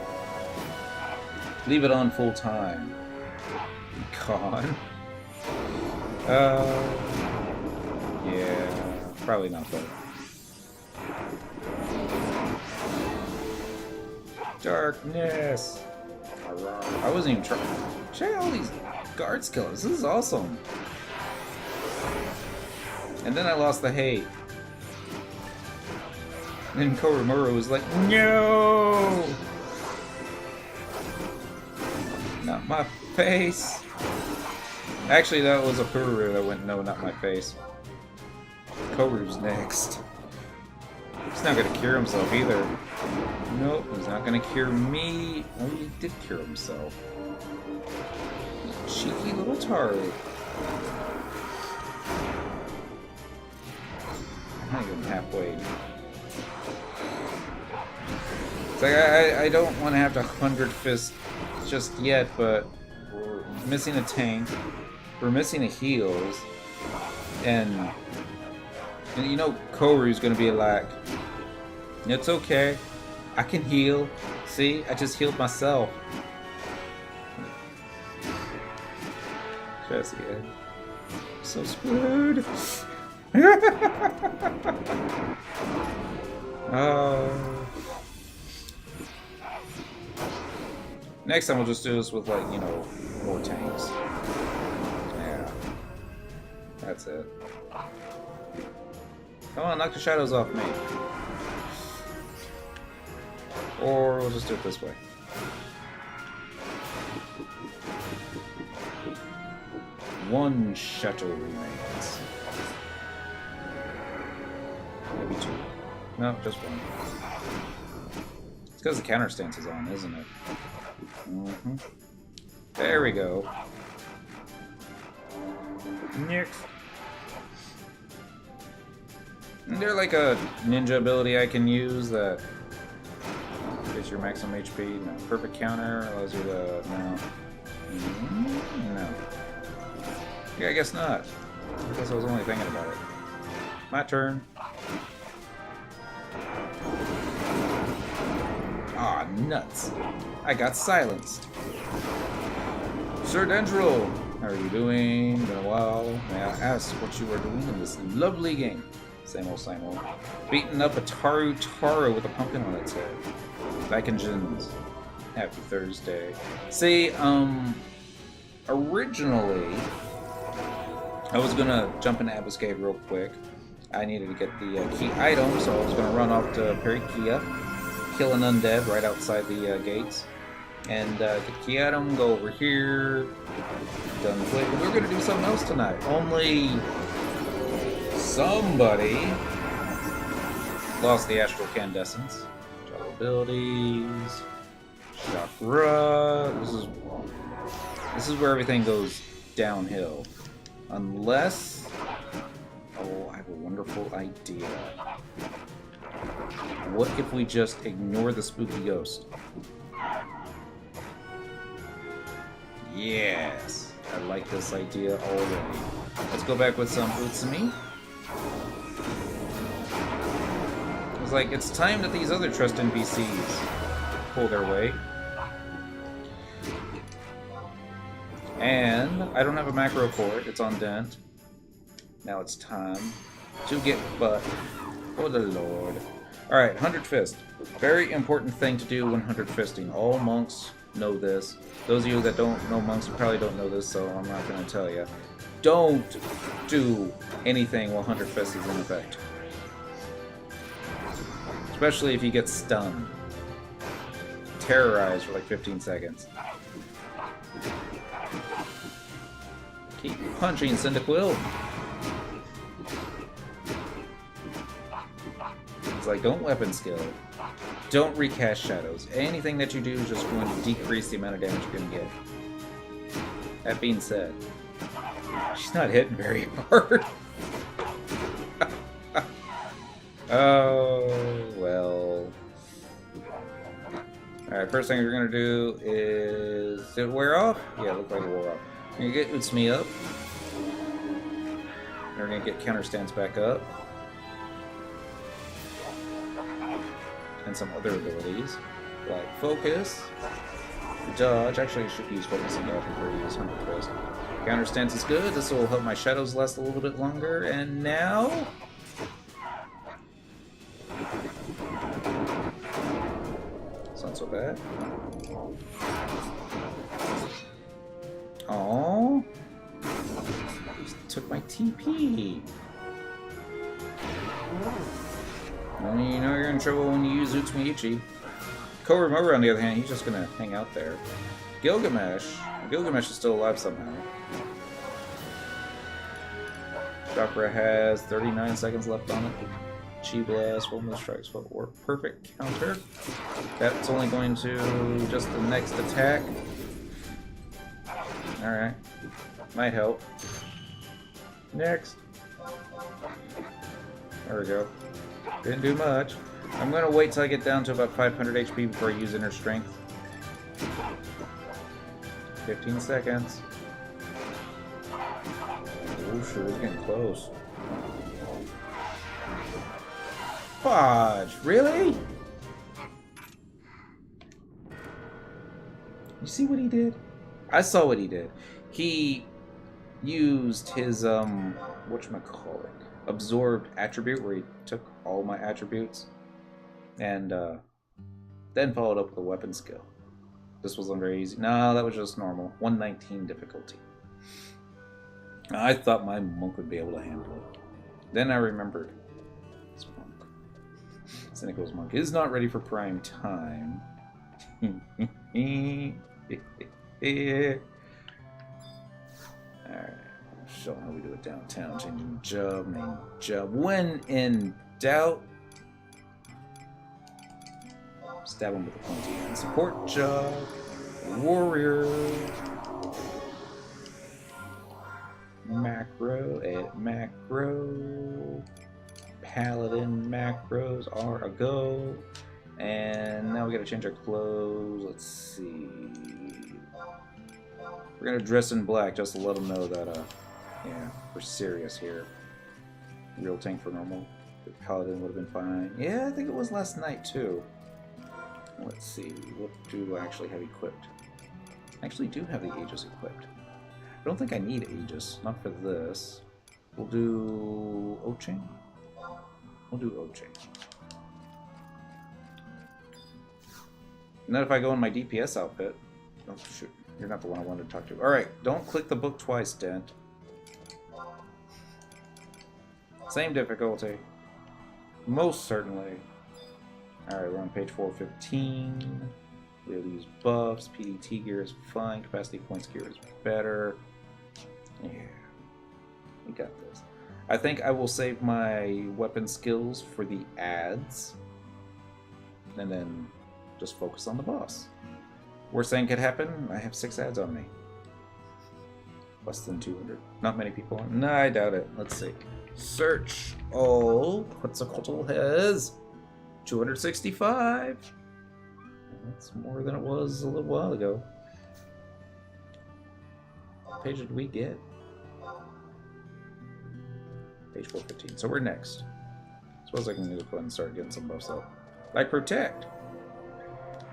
leave it on full time. Con. Yeah, probably not though. Darkness! I wasn't even trying. Check out all these guard skills. This is awesome. And then I lost the hate. And then Koromuro was like, no! Not my face. Actually, that was a Pururu that went, no, not my face. Koru's next. He's not gonna cure himself either. Nope, he's not gonna cure me. Oh, he did cure himself. Cheeky little tard. I'm not even halfway. It's like, I don't want to have to 100 fist just yet, but we're missing a tank. We're missing a heals. And you know Koru's gonna be like, it's okay, I can heal. See, I just healed myself. Just again. So screwed. Next time we'll just do this with, like, you know, more tanks. Yeah. That's it. Come on, knock the shadows off me. Or we'll just do it this way. One shadow remains. Maybe two. No, just one. It's because the counter stance is on, isn't it? Mm-hmm. There we go. Next. Is there like a ninja ability I can use that increase your maximum HP. No. Perfect counter allows you to... No. No. Yeah, I guess not. I guess I was only thinking about it. My turn. Aw, nuts. I got silenced. Sir Dendril, how are you doing? Been a while. May I ask what you are doing in this lovely game? Same old, same old. Beating up a Taru with a pumpkin on its head. Back in Jins. Happy Thursday. See, originally, I was gonna jump into Ambuscade real quick. I needed to get the key item, so I was gonna run off to Periquia, kill an undead right outside the gates, and get the key item, go over here, done quick. And we're gonna do something else tonight. Only somebody lost the Astral Candescence. Job abilities, chakra. This is where everything goes downhill. Unless... Oh, I have a wonderful idea. What if we just ignore the spooky ghost? Yes! I like this idea already. Let's go back with some Utsumi. It's like, it's time that these other trust NPCs pull their weight. And I don't have a macro for it, it's on Dent. Now it's time to get butt. Oh the lord. Alright, 100 Fist. Very important thing to do when 100 Fisting. All monks know this. Those of you that don't know monks probably don't know this, so I'm not going to tell you. Don't do anything while 100 Fist is in effect. Especially if you get stunned. Terrorized for like 15 seconds. Keep punching, Cyndaquil. It's like, don't weapon skill. Don't recast shadows. Anything that you do is just going to decrease the amount of damage you're going to get. That being said, she's not hitting very hard. Oh, well. Alright, first thing we're going to do is... Did it wear off? Yeah, it looked like it wore off. We're going to get Utsumi up. We're going to get counter stance back up. And some other abilities, like focus, dodge. Actually, I should use focus and dodge before I use 100 Fist. Counter stance is good. This will help my shadows last a little bit longer. And now... It's not so bad. Oh, took my TP. Well, you know you're in trouble when you use Utsumi. Korimoru, on the other hand, he's just gonna hang out there. Gilgamesh is still alive somehow. Chakra has 39 seconds left on it. Chi Blast, 1 more strikes, footwork, perfect counter. That's only going to just the next attack. Alright. Might help. Next. There we go. Didn't do much. I'm going to wait till I get down to about 500 HP before I use Inner Strength. 15 seconds. Oh, sure, it's getting close. Fudge, really? You see what he did? I saw what he did. He used his, whatchamacallit, absorbed attribute, where he took all my attributes, and then followed up with a weapon skill. This wasn't very easy. No, that was just normal. 119 difficulty. I thought my monk would be able to handle it. Then I remembered. This monk. Cynical's monk is not ready for prime time. Alright. Show how we do it downtown. Changing job, name job. When in doubt, stab him with a pointy hand. Support job. Warrior. Macro. Edit macro. Paladin macros are a go. And now we gotta change our clothes. Let's see. We're gonna dress in black just to let them know that, yeah, we're serious here. Real tank for normal. The paladin would have been fine. Yeah, I think it was last night too. Let's see. What do I actually have equipped? I actually do have the Aegis equipped. I don't think I need Aegis. Not for this. We'll do Oching. We'll do Oching. And then if I go in my DPS outfit... Oh, shoot. You're not the one I wanted to talk to. Alright, don't click the book twice, Dent. Same difficulty. Most certainly. Alright, we're on page 415. We have these buffs. PDT gear is fine. Capacity points gear is better. Yeah. We got this. I think I will save my weapon skills for the ads. And then just focus on the boss. Worst thing could happen, I have 6 ads on me. Less than 200. Not many people. No, I doubt it. Let's see. Search all. Quetzalcoatl has 265. That's more than it was a little while ago. What page did we get? Page 415. So we're next. Suppose I can go ahead and start getting some buffs up. Like Protect.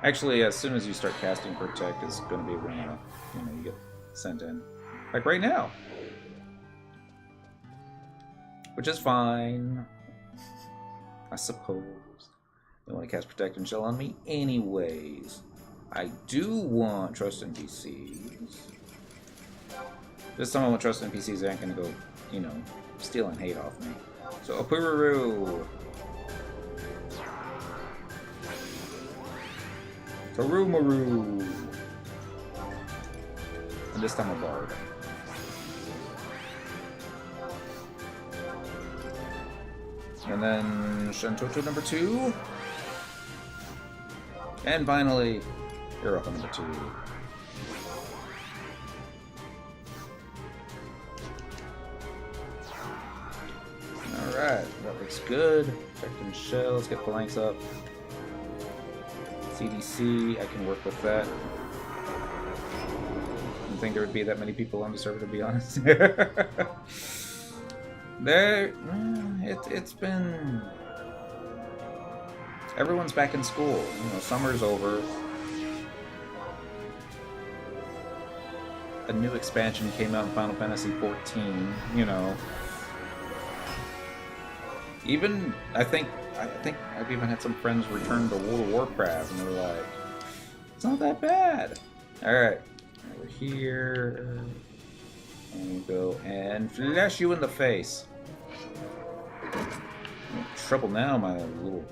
Actually, as soon as you start casting Protect, it's going to be when you get sent in. Like right now. Which is fine. I suppose. They want to cast Protect and Shell on me anyways. I do want Trust NPCs. This time I want Trust NPCs that ain't going to go, stealing hate off me. So, Opururu. Tarumaru. And this time a bard. And then Shantoto number 2. And finally, Hiroko number 2. Alright, that looks good. Protect and Shell, let's get Phalanx up. CDC, I can work with that. Didn't think there would be that many people on the server, to be honest. It's been... Everyone's back in school. Summer's over. A new expansion came out in Final Fantasy XIV, Even, I think I've even had some friends return to World of Warcraft, and they're like, it's not that bad. Alright, over here. And we go and flash you in the face. I'm in trouble now, my little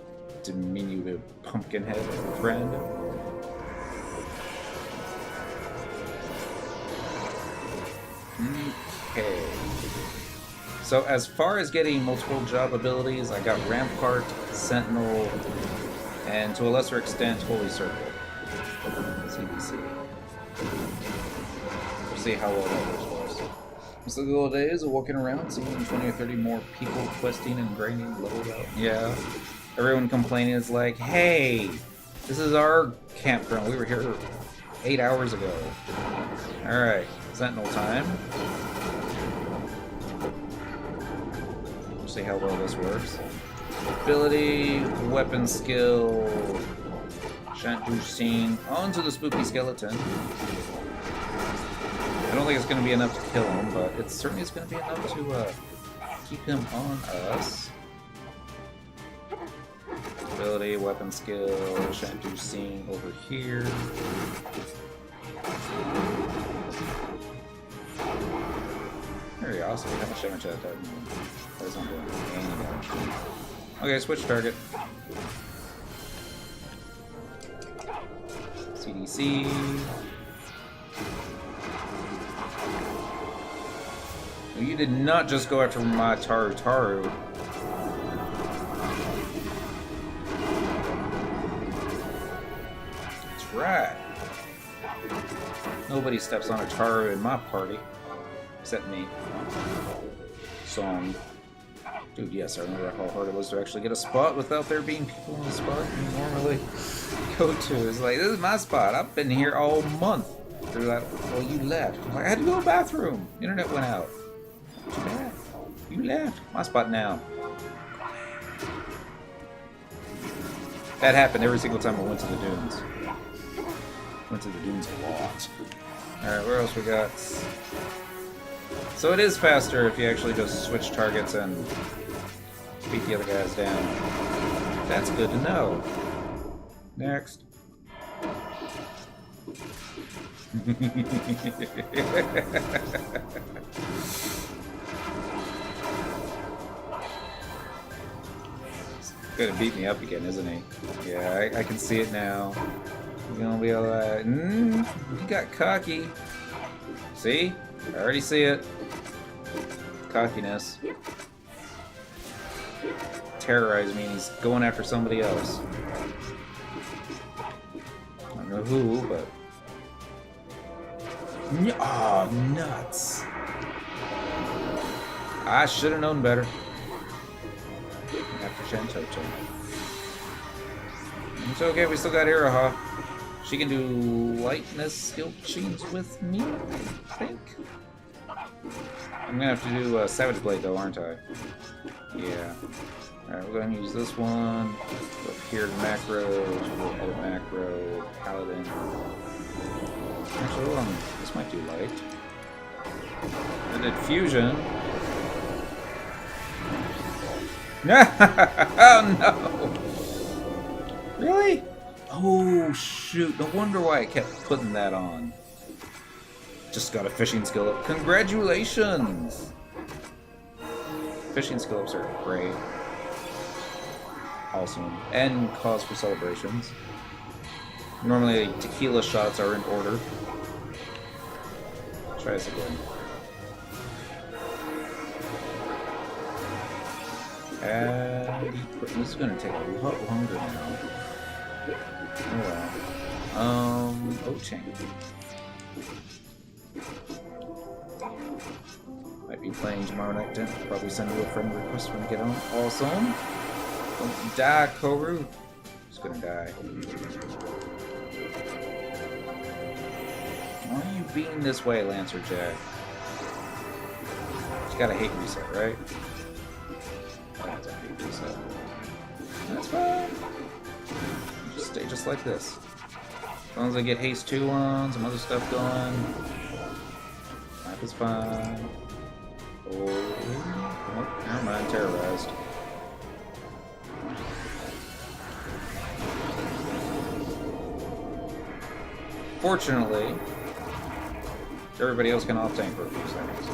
diminutive pumpkin-head friend. Okay. So as far as getting multiple job abilities, I got Rampart, Sentinel, and to a lesser extent, Holy Circle. CDC. We'll see how well that goes for us. It's the good old days of walking around, seeing 20 or 30 more people questing and grinding levels out. Yeah. Everyone complaining is like, hey, this is our campground. We were here 8 hours ago. Alright, Sentinel time. See how well this works. Ability, weapon skill, Shan't do scene, onto the spooky skeleton. I don't think it's going to be enough to kill him, but it certainly is going to be enough to keep him on us. Ability, weapon skill, Shan't do scene over here. Very awesome. How much damage that does? That's not doing any damage. Okay, switch target. CDC. Well, you did not just go after my Taru. That's right. Nobody steps on a Taru in my party. Except me. Song. Dude, yes, I remember how hard it was to actually get a spot without there being people in the spot you normally go to. It's like, this is my spot. I've been here all month. They're like, well, you left. I'm like, I had to go to the bathroom. Internet went out. You left. You left. My spot now. That happened every single time I went to the dunes. Went to the dunes a lot. Alright, where else we got? So it is faster if you actually just switch targets and beat the other guys down. That's good to know. Next. He's gonna beat me up again, isn't he? Yeah, I can see it now. He's gonna be alright. He got cocky. See? I already see it. Cockiness. Terrorize me, he's going after somebody else. I don't know who, but... Oh, nuts! I should have known better. After Shantoto. It's okay, we still got Iraha. She can do lightness skill chains with me, I think. I'm gonna have to do Savage Blade though, aren't I? Yeah. Alright, we're gonna use this one. Go up here to macros, we'll edit macro, Paladin. Actually, hold on. This might do light. I did fusion. Oh no! Really? Oh shoot, no wonder why I kept putting that on. Just got a fishing skill up. Congratulations! Fishing skill ups are great. Awesome. And cause for celebrations. Normally tequila shots are in order. Try this again. This is gonna take a lot longer now. Oh well. O-Chain. Might be playing tomorrow night then. Probably send you a friend request when you get on. Awesome. Don't die, Koru. Just gonna die. Why are you being this way, Lancer Jack? You got a hate reset, right? That's a hate reset. That's fine. Just stay just like this. As long as I get haste 2 on, some other stuff going. Map is fine. Oh, never mind, terrorized. Fortunately, everybody else can off tank for a few seconds.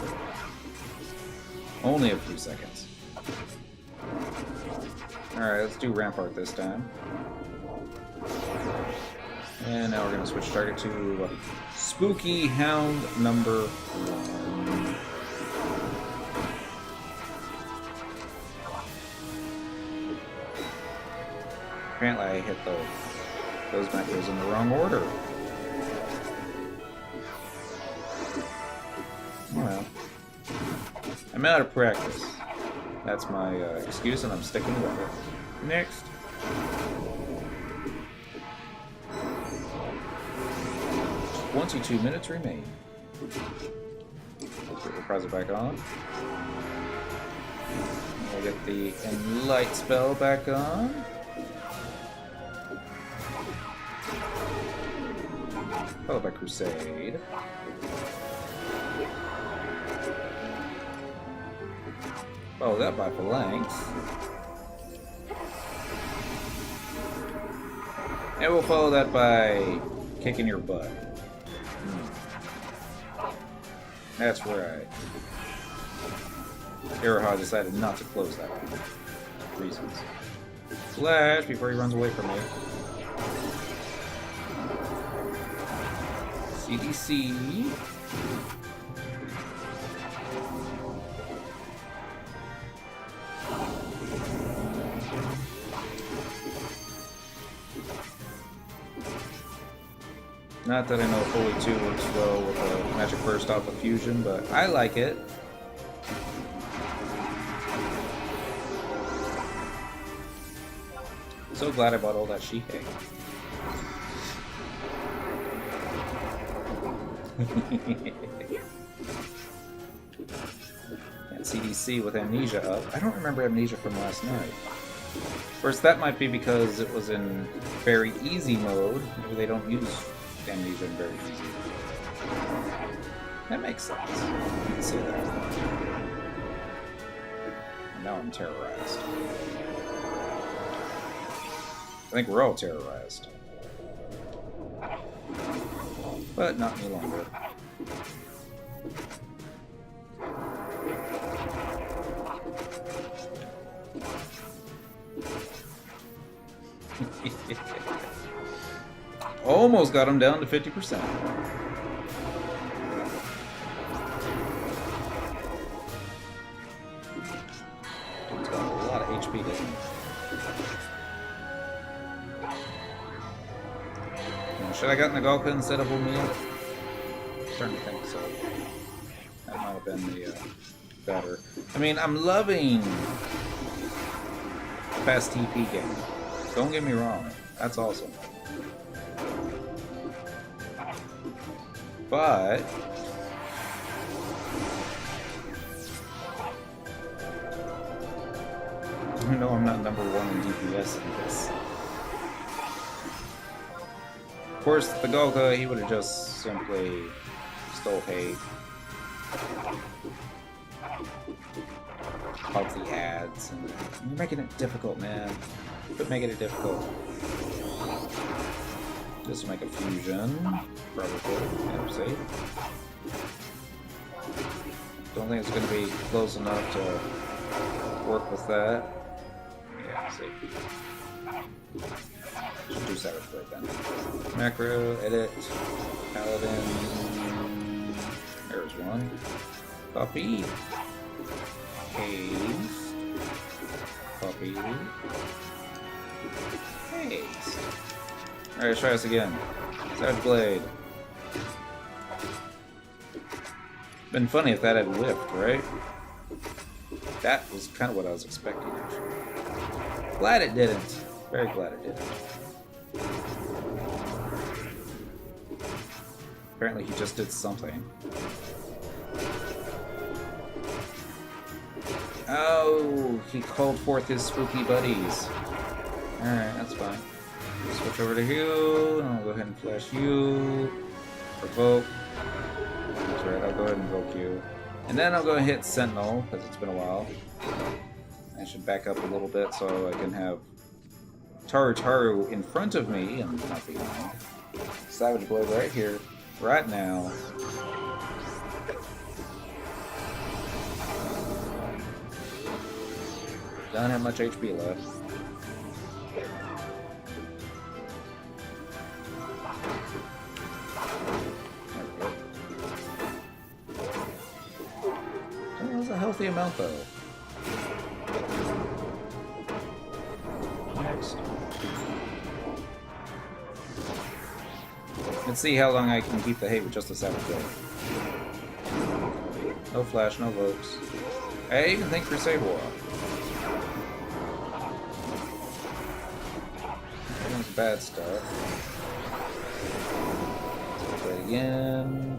Only a few seconds. Alright, let's do Rampart this time. And now we're going to switch target to Spooky Hound number 1. Apparently I hit those macros in the wrong order. Well, I'm out of practice. That's my excuse, and I'm sticking with it. Next. 22 minutes remain. Let's get the Reprisal back on. We'll get the Enlight spell back on. Followed by Crusade. Follow that by Phalanx. And we'll follow that by kicking your butt. That's right. Iraha decided not to close that one. Reasons. Flash before he runs away from me. CDC. Not that I know fully 2 works well with a Magic Burst off of Fusion, but I like it. so glad I bought all that Shike. And CDC with Amnesia up. I don't remember Amnesia from last night. Of course, that might be because it was in very easy mode. Maybe they don't use Amnesia in very easy. That makes sense. You can see that. And now I'm terrorized. I think we're all terrorized. But not any longer. Almost got him down to 50%. Dude's got a lot of HP, doesn't he? Should I have gotten the Galka instead of O'Meal? I'm starting to think so. That might have been the better. I mean, I'm loving fast TP game. Don't get me wrong. That's awesome. But no, I'm not number one in DPS in this. Of course, the Galka, he would have just simply stole hate. Help the ads. And you're making it difficult, man. Quit making it difficult. Just make a fusion. Probably. Yeah, see? Don't think it's going to be close enough to work with that. Yeah, see. Should do Savage Blade then. Macro, edit, Paladin. There's one. Copy. Paste. Copy. Paste. Alright, let's try this again. Savage Blade. Been funny if that had whiffed, right? That was kind of what I was expecting, actually. Glad it didn't. Very glad it didn't. Apparently he just did something. Oh, he called forth his spooky buddies. Alright, that's fine. We'll switch over to you, and I'll go ahead and flash you. Provoke. That's right, I'll go ahead and invoke you. And then I'll go and hit Sentinel, because it's been a while. I should back up a little bit so I can have Taru in front of me and not behind. Savage Blade right here, right now. Don't have much HP left. That was a healthy amount though. Next. Let's see how long I can keep the hate with just a Savage Blade. No flash, no vokes. I even think Crusade War. That's bad stuff. Let's play it again.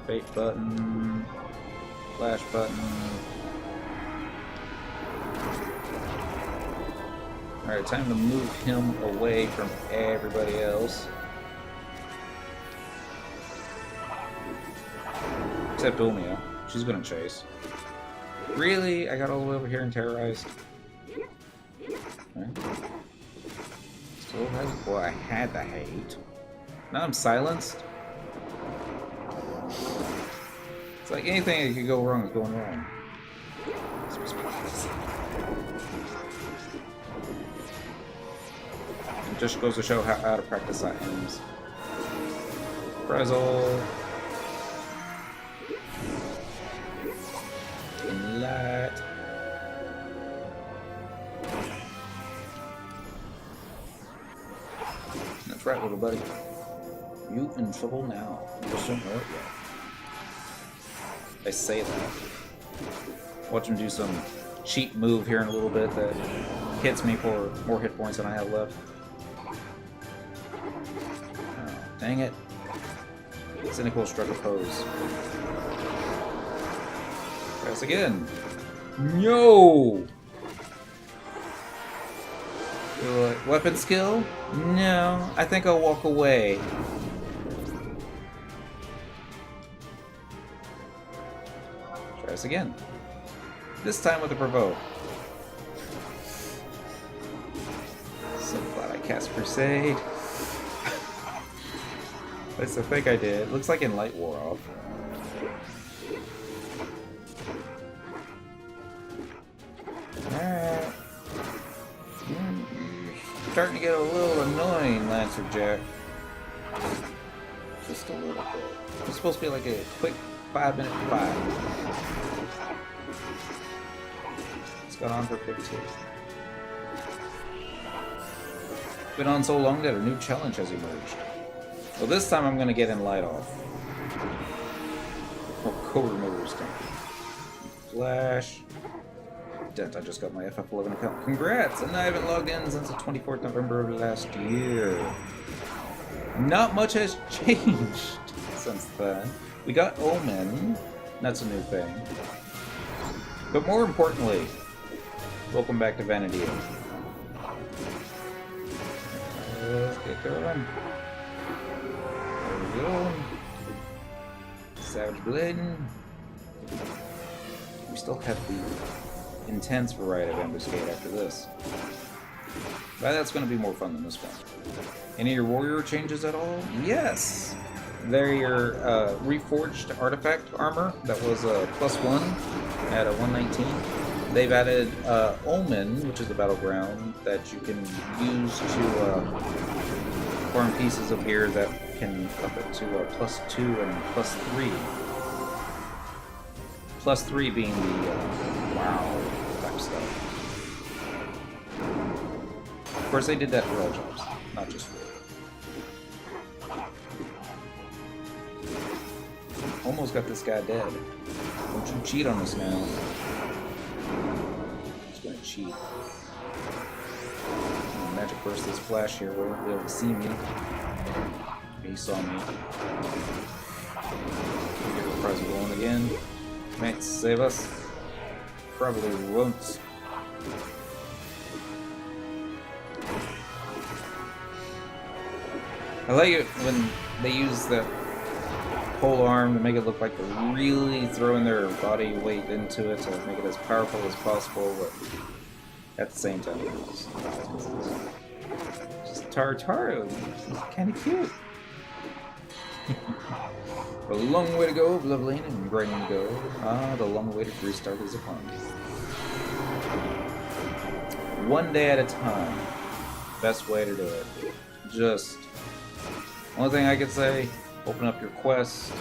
Fate button. Flash button. Alright, time to move him away from everybody else. Except Omia. She's gonna chase. Really? I got all the way over here and terrorized? Right. Still has... Boy, I had the hate. Now I'm silenced? It's like anything that could go wrong is going wrong. It just goes to show how out of practice I am. Frizzle. Light. That's right, little buddy. You in trouble now. Just don't know it yet. They say that. Watch him do some cheap move here in a little bit that hits me for more hit points than I have left. Oh, dang it. Cynical struggle pose. Press again. No! Weapon skill? No. I think I'll walk away. Try this again. This time with a provoke. So glad I cast Crusade. At least I think I did. Looks like Enlight wore off. Alright. Starting to get a little annoying, Lancer Jack. Just a little bit. It's supposed to be like a quick 5-minute fight. It's gone on for 15. Been on so long that a new challenge has emerged. Well, this time I'm going to get Enlight off. Oh, Code Remover's coming. Flash. Dent, I just got my FF11 account. Congrats! And I haven't logged in since the 24th November of last year. Not much has changed since then. We got Omen. That's a new thing. But more importantly, welcome back to Vana'versary. Let's get going. There we go. Savage Blading. We still have the intense variety of Ambuscade after this. But that's going to be more fun than this one. Any of your warrior changes at all? Yes! They're your reforged artifact armor that was +1 at a 119. They've added Omen, which is the battleground that you can use to form pieces of gear that can up it to +2 and +3. +3 being the wow type stuff. Of course, they did that for all jobs, not just for. Almost got this guy dead. Don't you cheat on us now. Just gonna cheat. Magic burst this flash here, won't be able to see me. He saw me. Probably rolling again. Might save us. Probably won't. I like it when they use the pole arm to make it look like they're really throwing their body weight into it to make it as powerful as possible, but at the same time, just Tartaro. He's kind of cute. A long way to go of leveling and grinding to go. Ah, the long-awaited restart is upon me. One day at a time. Best way to do it. Just only thing I could say, open up your quest.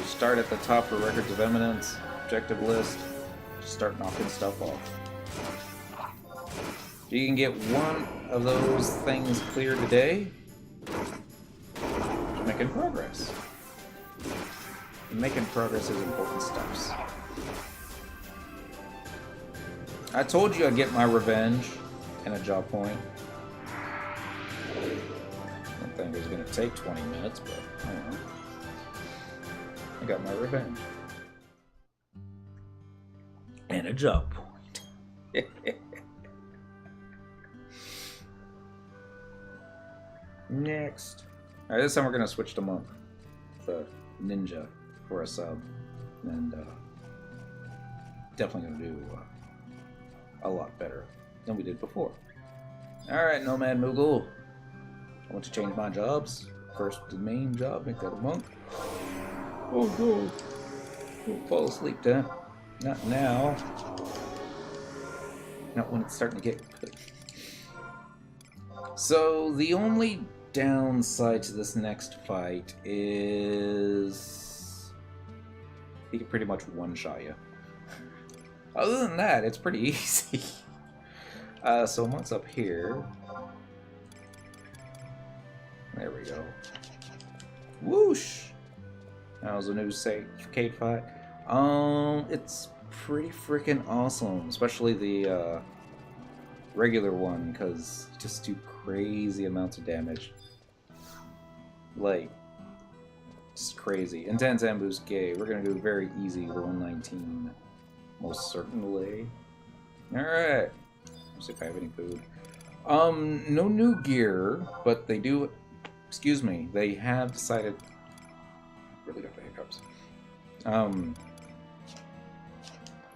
Start at the top for Records of Eminence, objective list. Just start knocking stuff off. If you can get one of those things clear today, you're making progress. And making progress is important steps. I told you I'd get my revenge and a job point. I didn't think it was going to take 20 minutes, but I don't know. I got my revenge. And a job point. Next. Alright, this time we're going to switch to Monk. The ninja for a sub. And definitely going to do a lot better than we did before. Alright, Nomad Moogle. I want to change my jobs. First, the main job, make that a monk. Oh, no. Don't fall asleep, Dan. Not now. Not when it's starting to get good. So, the only downside to this next fight is he can pretty much one-shot you. Other than that, it's pretty easy. So once up here, there we go. Whoosh! That was a new Cade fight. It's pretty freaking awesome, especially the regular one, because just do crazy amounts of damage. Like, just crazy. Intense Ambuscade. We're gonna do very easy 119, most certainly. Alright. See if I have any food. No new gear, but they do. Excuse me. They have decided. Really got the hiccups.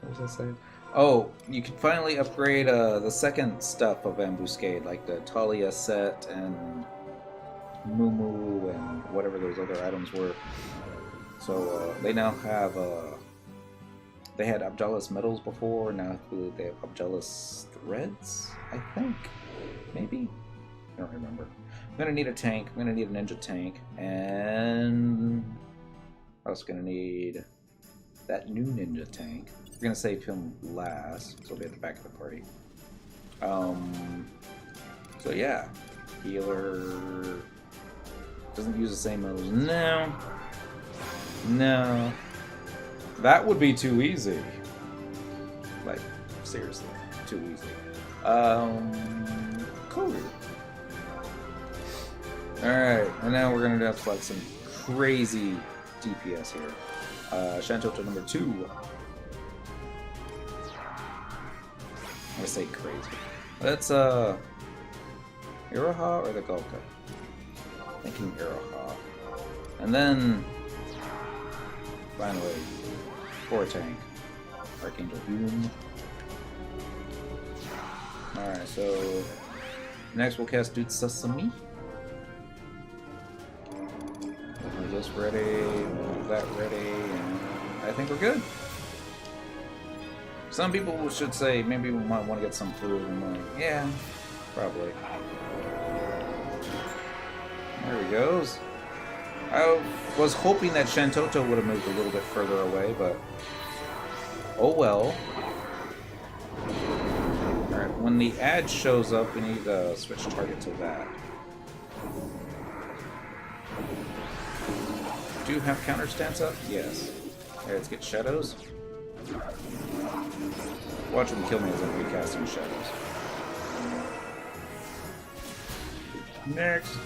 What was I saying? Oh, you can finally upgrade the second stuff of Ambuscade, like the Talia set and Moo and whatever those other items were. So they now have they had Abjallis metals before, now they have Abjallis threads, I think? Maybe? I don't remember. I'm gonna need a tank, I'm gonna need a ninja tank, and I was gonna need that new ninja tank. We're gonna save him last, so he'll be at the back of the party. So yeah, healer doesn't use the same moves. No, that would be too easy. Like seriously, too easy. Cool. All right, and now we're gonna have like some crazy DPS here. Shantoto number 2. I say crazy. That's Iroha or the Golka? Thinking Iroha. And then finally, for tank, Archangel Doom. Alright, so next we'll cast Dude Sesame. We're just ready, that ready, and I think we're good. Some people should say maybe we might want to get some food, and I'm like, yeah, probably. There he goes. I was hoping that Shantoto would have moved a little bit further away, but oh well. Alright, when the ad shows up, we need to switch target to that. Do you have counter stance up? Yes. Alright, let's get shadows. Watch him kill me as I'm recasting shadows. Next.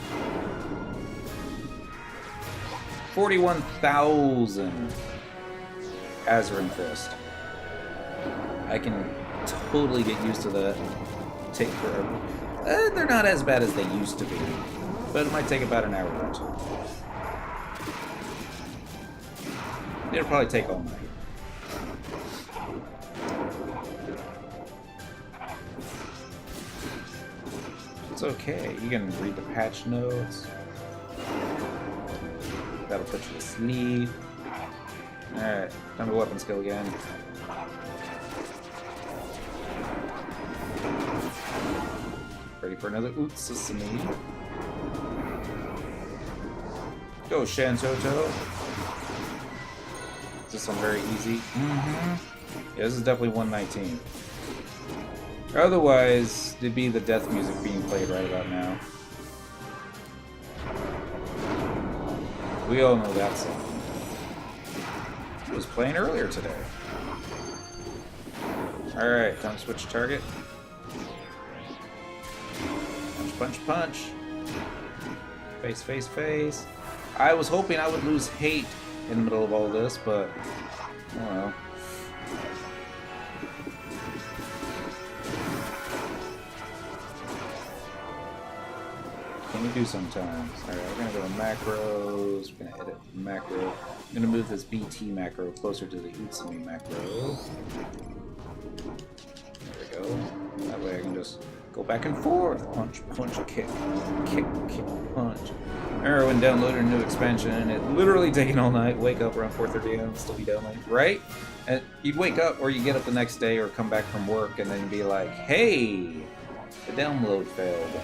41,000 Azarin Fist. I can totally get used to that. Take forever. They're not as bad as they used to be, but it might take about an hour or two. It'll probably take all night. It's okay. You can read the patch notes. That'll put you to sleep. Alright, time to weapon skill again. Ready for another Sesame. Go, Shantoto. Is this one very easy? Yeah, this is definitely 119. Otherwise, it'd be the death music being played right about now. We all know that song. It was playing earlier today. Alright, time to switch target. Punch, punch, punch. Face, face, face. I was hoping I would lose hate in the middle of all this, but oh well. Can we do sometimes? Alright, we're gonna go to macros, we're gonna edit macro. I'm gonna move this BT macro closer to the Utsumi macro. There we go. That way I can just go back and forth. Punch, punch, kick, kick, kick, punch. Remember when downloading a new expansion and it literally taking all night, wake up around 4:30 a.m. and still be downloading, right? And you'd wake up or you get up the next day or come back from work and then be like, hey, the download failed.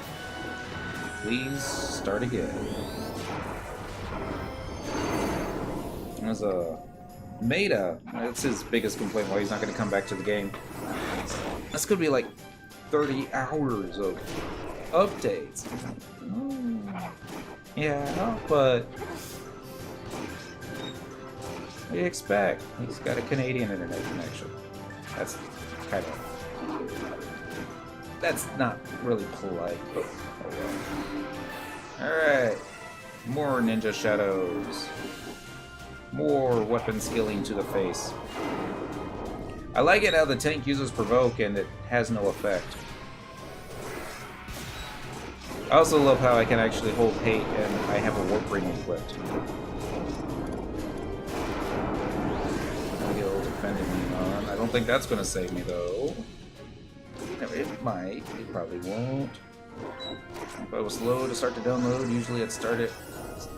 Please start again. There's a Maida. That's his biggest complaint why he's not going to come back to the game. That's going to be like 30 hours of updates. Yeah, but do you expect? He's got a Canadian internet connection. That's kind of... That's not really polite, but oh well. Alright. More ninja shadows. More weapon skilling to the face. I like it how the tank uses provoke and it has no effect. I also love how I can actually hold hate and I have a warp ring equipped. He'll defend me on. I don't think that's going to save me though. It might. It probably won't. If I was slow to start to download, usually it started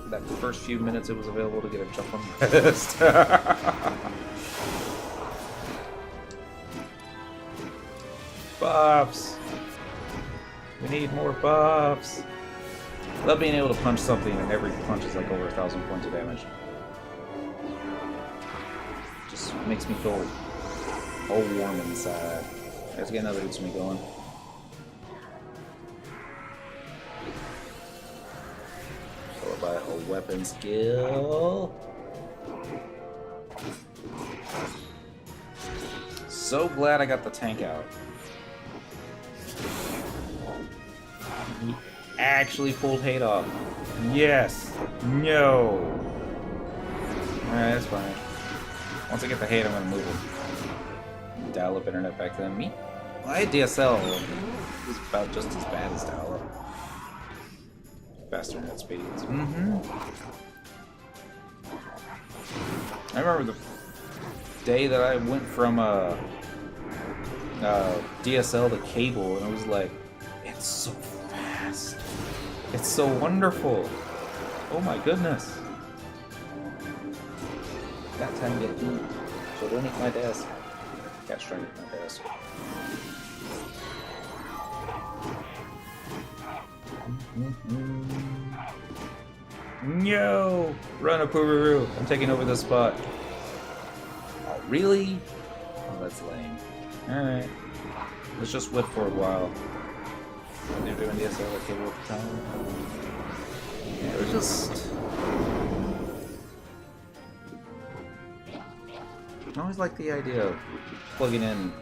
that first few minutes it was available to get a jump on rest. Buffs! We need more buffs! Love being able to punch something and every punch is like over 1,000 points of damage. Just makes me feel all warm inside. Let's get another Utsumi going. Followed by a weapon skill. So glad I got the tank out. He actually pulled hate off. Yes. No. Alright, that's fine. Once I get the hate, I'm gonna move him. Dial up internet back then. Me? Well, I had DSL. It was about just as bad as dial up. Faster net speeds. I remember the day that I went from DSL to cable, and it was like, it's so fast. It's so wonderful. Oh my goodness. That time to eat. So don't eat my desk. Cat's trying to eat my desk. No! Run a Pururu! I'm taking over this spot. Oh, really? Oh, that's lame. Alright. Let's just whip for a while. They're doing DSL at cable at the time. Yeah, it was just... I always like the idea of plugging in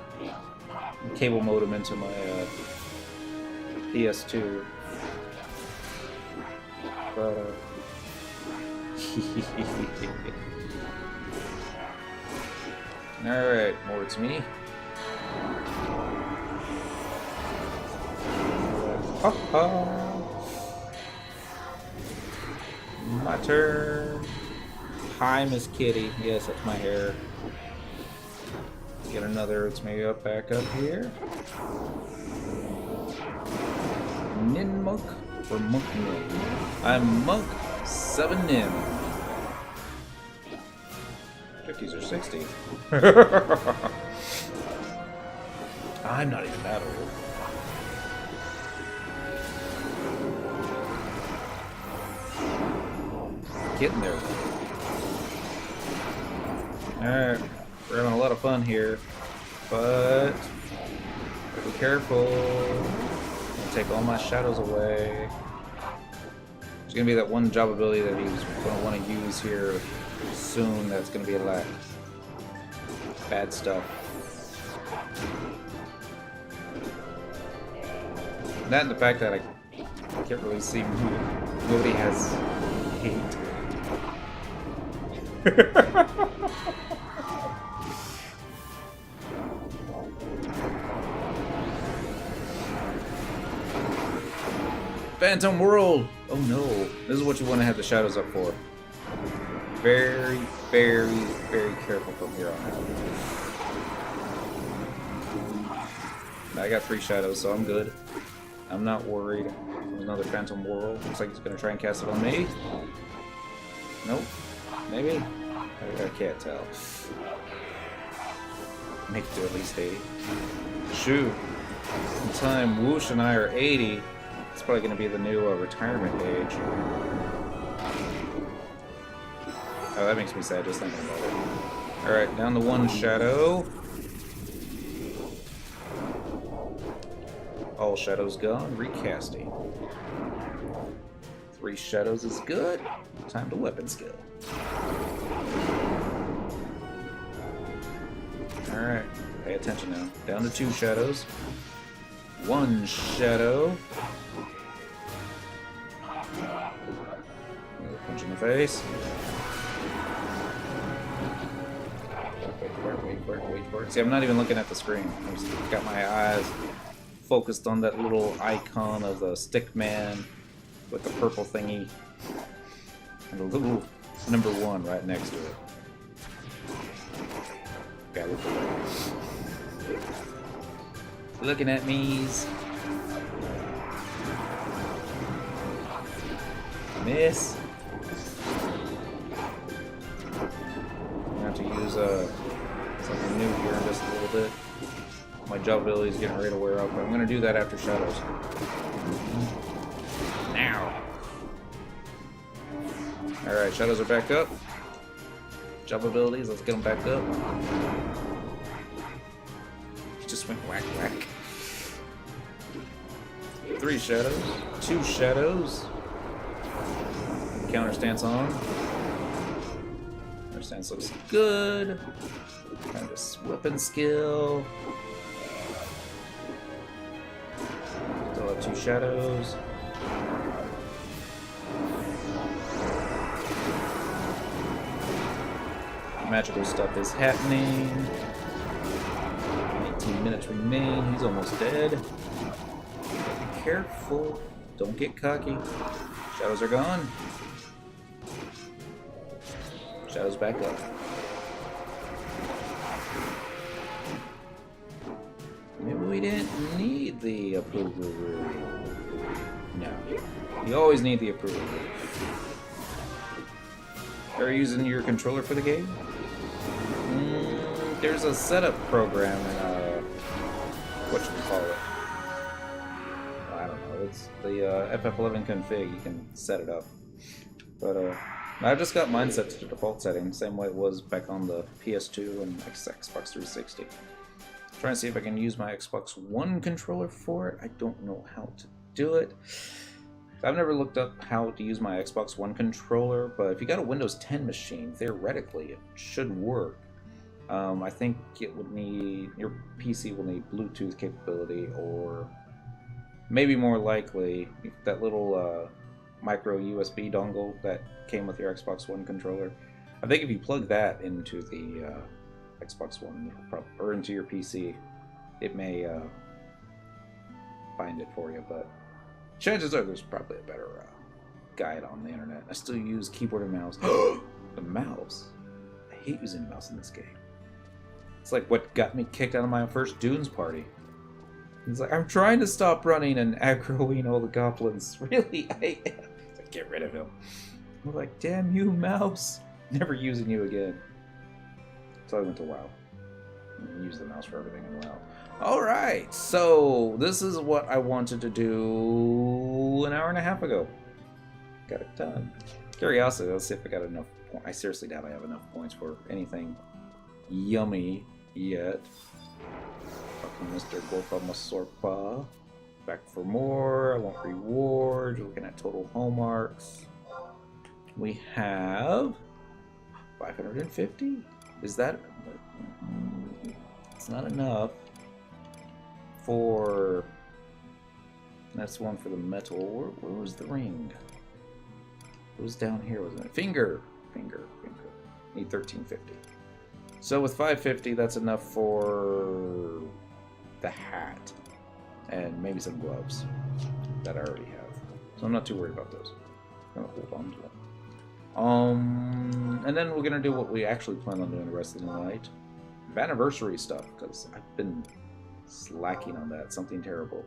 cable modem into my PS2. But, alright, more it's me. My turn. Hi, Miss Kitty. Yes, that's my hair. Get another, it's maybe up back up here. Nin Monk or Monk Nin? I'm Monk 7 Nin. 50s or 60s. I'm not even that old. Getting there. Alright. We're having a lot of fun here, but be careful. I'll take all my shadows away. There's gonna be that one job ability that he's gonna want to use here soon. That's gonna be a lot bad stuff. That and the fact that I can't really see nobody has hate. Phantom World! Oh no. This is what you want to have the shadows up for. Very, very, very careful from here on out. I got 3 shadows, so I'm good. I'm not worried. There's another Phantom World. Looks like he's going to try and cast it on me. Nope. Maybe? I can't tell. Make it to at least 80. Shoot. In time, Whoosh and I are 80. It's probably going to be the new retirement age. Oh, that makes me sad just thinking about it. Alright, down to 1 shadow. All shadows gone, recasting. 3 shadows is good. Time to weapon skill. Alright, pay attention now. Down to 2 shadows. 1 shadow. Punch in the face. Wait for it. See, I'm not even looking at the screen. I've just got my eyes focused on that little icon of the stick man with the purple thingy. And a little number 1 right next to it. Gotta look away. Looking at me's. Miss. I'm gonna have to use something new here in just a little bit. My job ability is getting ready to wear out, but I'm gonna do that after shadows. Now. Alright, shadows are back up. Job abilities, let's get them back up. Just went whack whack. 3 shadows, 2 shadows. Counter stance on. Counter stance looks good. Kind of weapon skill. Still have 2 shadows. Magical stuff is happening. 18 minutes remain. He's almost dead. Be careful. Don't get cocky. Shadows are gone. Shadows back up. Maybe we didn't need the approval room. No. You always need the approval room. Are you using your controller for the game? There's a setup program in, whatchamacallit. I don't know, it's the FF11 config, you can set it up. But I've just got mine set to the default setting, same way it was back on the PS2 and Xbox 360. Trying to see if I can use my Xbox One controller for it. I don't know how to do it. I've never looked up how to use my Xbox One controller, but if you got a Windows 10 machine, theoretically it should work. I think it would need, your PC will need Bluetooth capability, or maybe more likely that little micro USB dongle that came with your Xbox One controller. I think if you plug that into the Xbox One or into your PC, it may find it for you, but chances are there's probably a better guide on the internet. I still use keyboard and mouse. The mouse? I hate using the mouse in this game. It's like what got me kicked out of my first Dunes party. It's like, I'm trying to stop running and aggroing all the goblins. Really? Like, get rid of him. I'm like, damn you, mouse. Never using you again. So I went to WoW. Use the mouse for everything in WoW. Alright, so this is what I wanted to do an hour and a half ago. Got it done. Curiosity, let's see if I got enough points. I seriously doubt I have enough points for anything yummy yet. Fucking Mr. Gorpa Masorpa. Back for more. I want rewards. We're looking at total hallmarks. We have 550. Is that? It's not enough for. That's one for the metal. Where was the ring? It was down here, wasn't it? Finger. Need 1350. So with 550, that's enough for the hat and maybe some gloves that I already have. So I'm not too worried about those. I'm gonna hold on to them. And then we're gonna do what we actually plan on doing the rest of the night. Vana'versary stuff, because I've been slacking on that. Something terrible.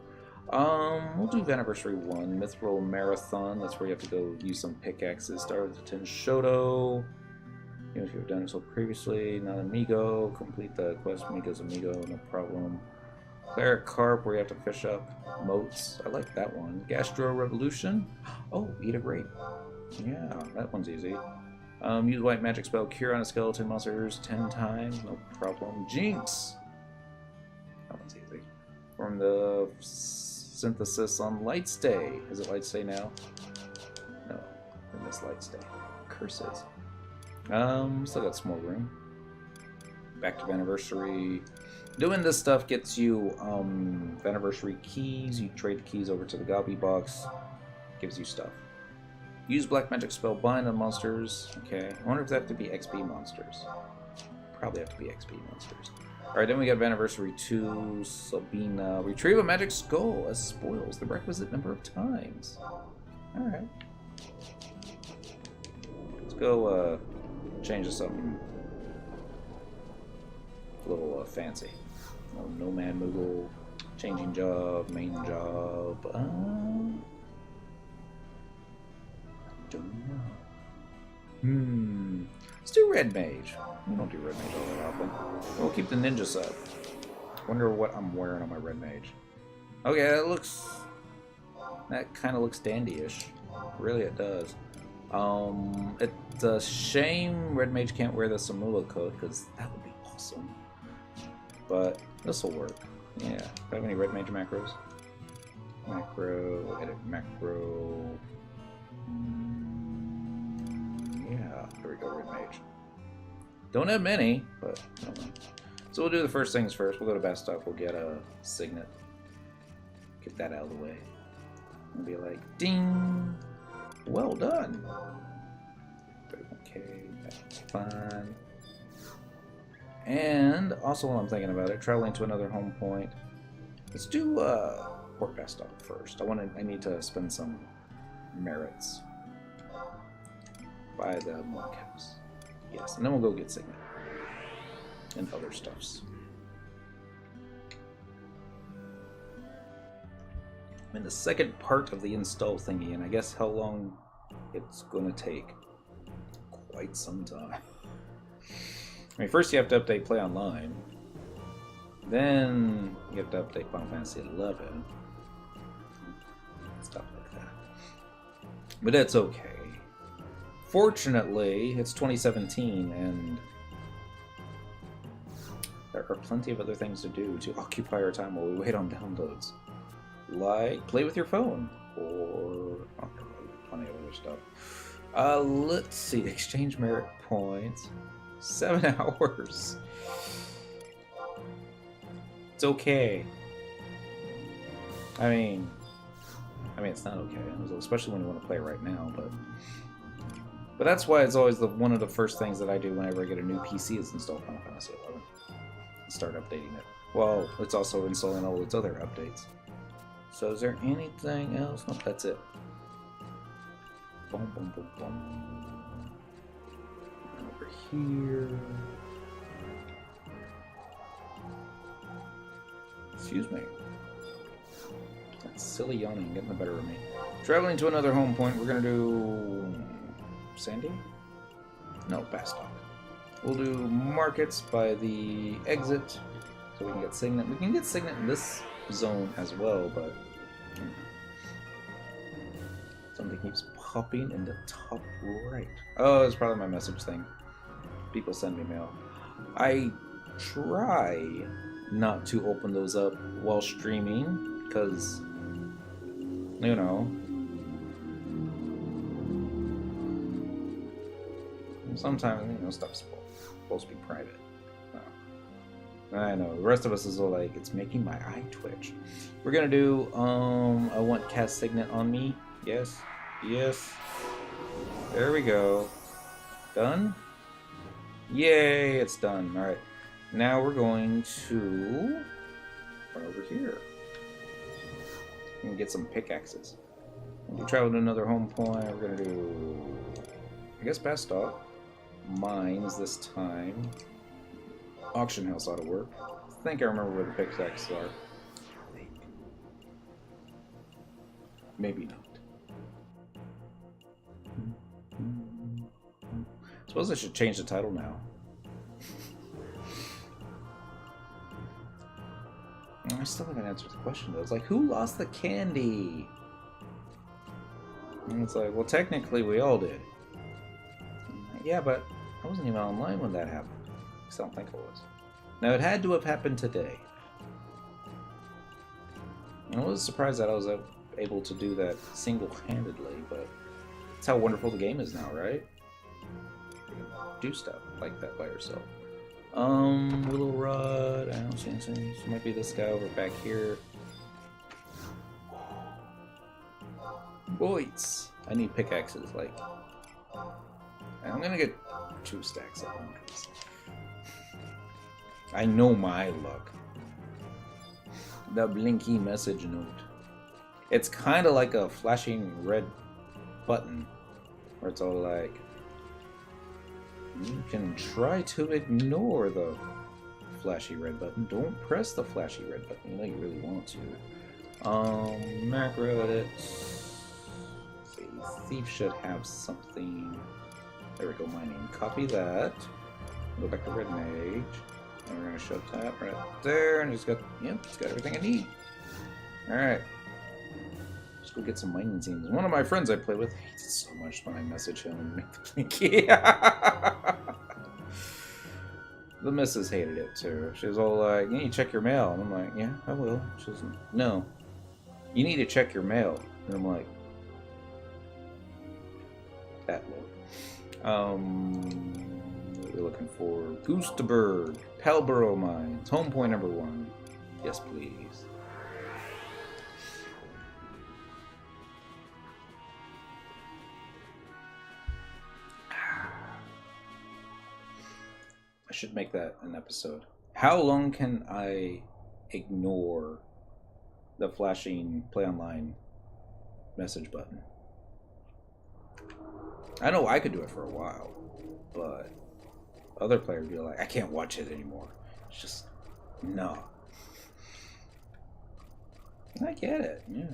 We'll do Vana'versary 1, Mithril Marathon. That's where you have to go use some pickaxes. Start with the 10 Shoto. Even if you've done it so previously, not amigo. Complete the quest, Amigo's Amigo, no problem. Cleric Carp, where you have to fish up moats. I like that one. Gastro Revolution. Oh, eat a grape. Yeah, that one's easy. Use white magic spell, cure on a skeleton monsters 10 times, no problem. Jinx. That one's easy. From the synthesis on Lightstay. Is it Lightstay now? No, I miss Lightstay. Curses. Still got some more room. Back to Vana'versary. Doing this stuff gets you Vana'versary keys. You trade the keys over to the Gobby box. Gives you stuff. Use black magic spell bind on monsters. Okay. I wonder if they have to be XP monsters. Probably have to be XP monsters. Alright, then we got Vana'versary 2, Sabina. Retrieve a magic skull as spoils the requisite number of times. Alright. Let's go change to something a little fancy. Nomad Moogle, changing job, main job. Don't know. Let's do Red Mage. We don't do Red Mage all that often. We'll keep the ninja sub. Wonder what I'm wearing on my Red Mage. Okay, that kind of looks dandy-ish. Really, it does. It's a shame Red Mage can't wear the Samula coat, because that would be awesome. But this will work. Yeah. Do I have any Red Mage macros? Macro, edit macro. Yeah, there we go, Red Mage. Don't have many, but I don't know. So we'll do the first things first. We'll go to best stuff. We'll get a signet. Get that out of the way. And be like, ding! Well done! Okay, that's fine. And also, while I'm thinking about it, traveling to another home point. Let's do Port Best Stuff first. I need to spend some merits. By the monk house. Yes, and then we'll go get Signet. And other stuffs. I'm in the second part of the install thingy, and I guess how long it's gonna take. Quite some time. I mean, first you have to update Play Online. Then you have to update Final Fantasy XI. Stuff like that. But that's okay. Fortunately, it's 2017, and there are plenty of other things to do to occupy our time while we wait on downloads. Like, play with your phone, or plenty of other stuff. Let's see, exchange merit points. 7 hours. It's okay. I mean, it's not okay, especially when you want to play right now, but that's why it's always one of the first things that I do whenever I get a new PC is install Final Fantasy XI. And start updating it. Well, it's also installing all its other updates. So is there anything else? No, that's it. Boom, boom, boom, boom. Over here. Excuse me. That silly yawning getting the better of me. Traveling to another home point, we're gonna do Sandy? No, Bastock. We'll do markets by the exit, so we can get Signet. We can get Signet in this zone as well, but something keeps popping in the top right. Oh, it's probably my message thing. People send me mail. I try not to open those up while streaming, because, you know, sometimes, stuff's supposed to be private. I know, the rest of us is all like, it's making my eye twitch. We're gonna do, I want cast Signet on me. Yes, yes. There we go. Done? Yay, it's done. Alright. Now we're going to run over here and get some pickaxes. When we travel to another home point, we're gonna do, I guess, Bastock. Mines this time. Auction house ought to work. I think I remember where the pickaxes are. Maybe not. Suppose I should change the title now. I still haven't answered the question though. It's like, who lost the candy? And it's like, well, technically we all did. Yeah, but I wasn't even online when that happened. I don't think it was. Now, it had to have happened today. I was surprised that I was able to do that single-handedly, but that's how wonderful the game is now, right? You can do stuff like that by yourself. Willow Rod. I don't see anything. So it might be this guy over back here. Boys, I need pickaxes. Like, I'm gonna get 2 stacks of them because I know my luck. The blinky message note. It's kind of like a flashing red button, where it's all like, you can try to ignore the flashy red button. Don't press the flashy red button. You know you really want to. Macro edits. Thief should have something. There we go, mining. Copy that. Go back to Red Mage. And we're gonna shove that right there, and it's got everything I need. Alright. Let's go get some mining teams. One of my friends I play with hates it so much when I message him and make the Periquia. The missus hated it too. She was all like, you need to check your mail. And I'm like, yeah, I will. She was like, no. You need to check your mail. And I'm like, that low. What are we looking for? Goosteberg, Palborough Mines, home point number 1. Yes, please. I should make that an episode. How long can I ignore the flashing play online message button? I know I could do it for a while, but other players would be like, I can't watch it anymore. It's just, no. I get it, yeah.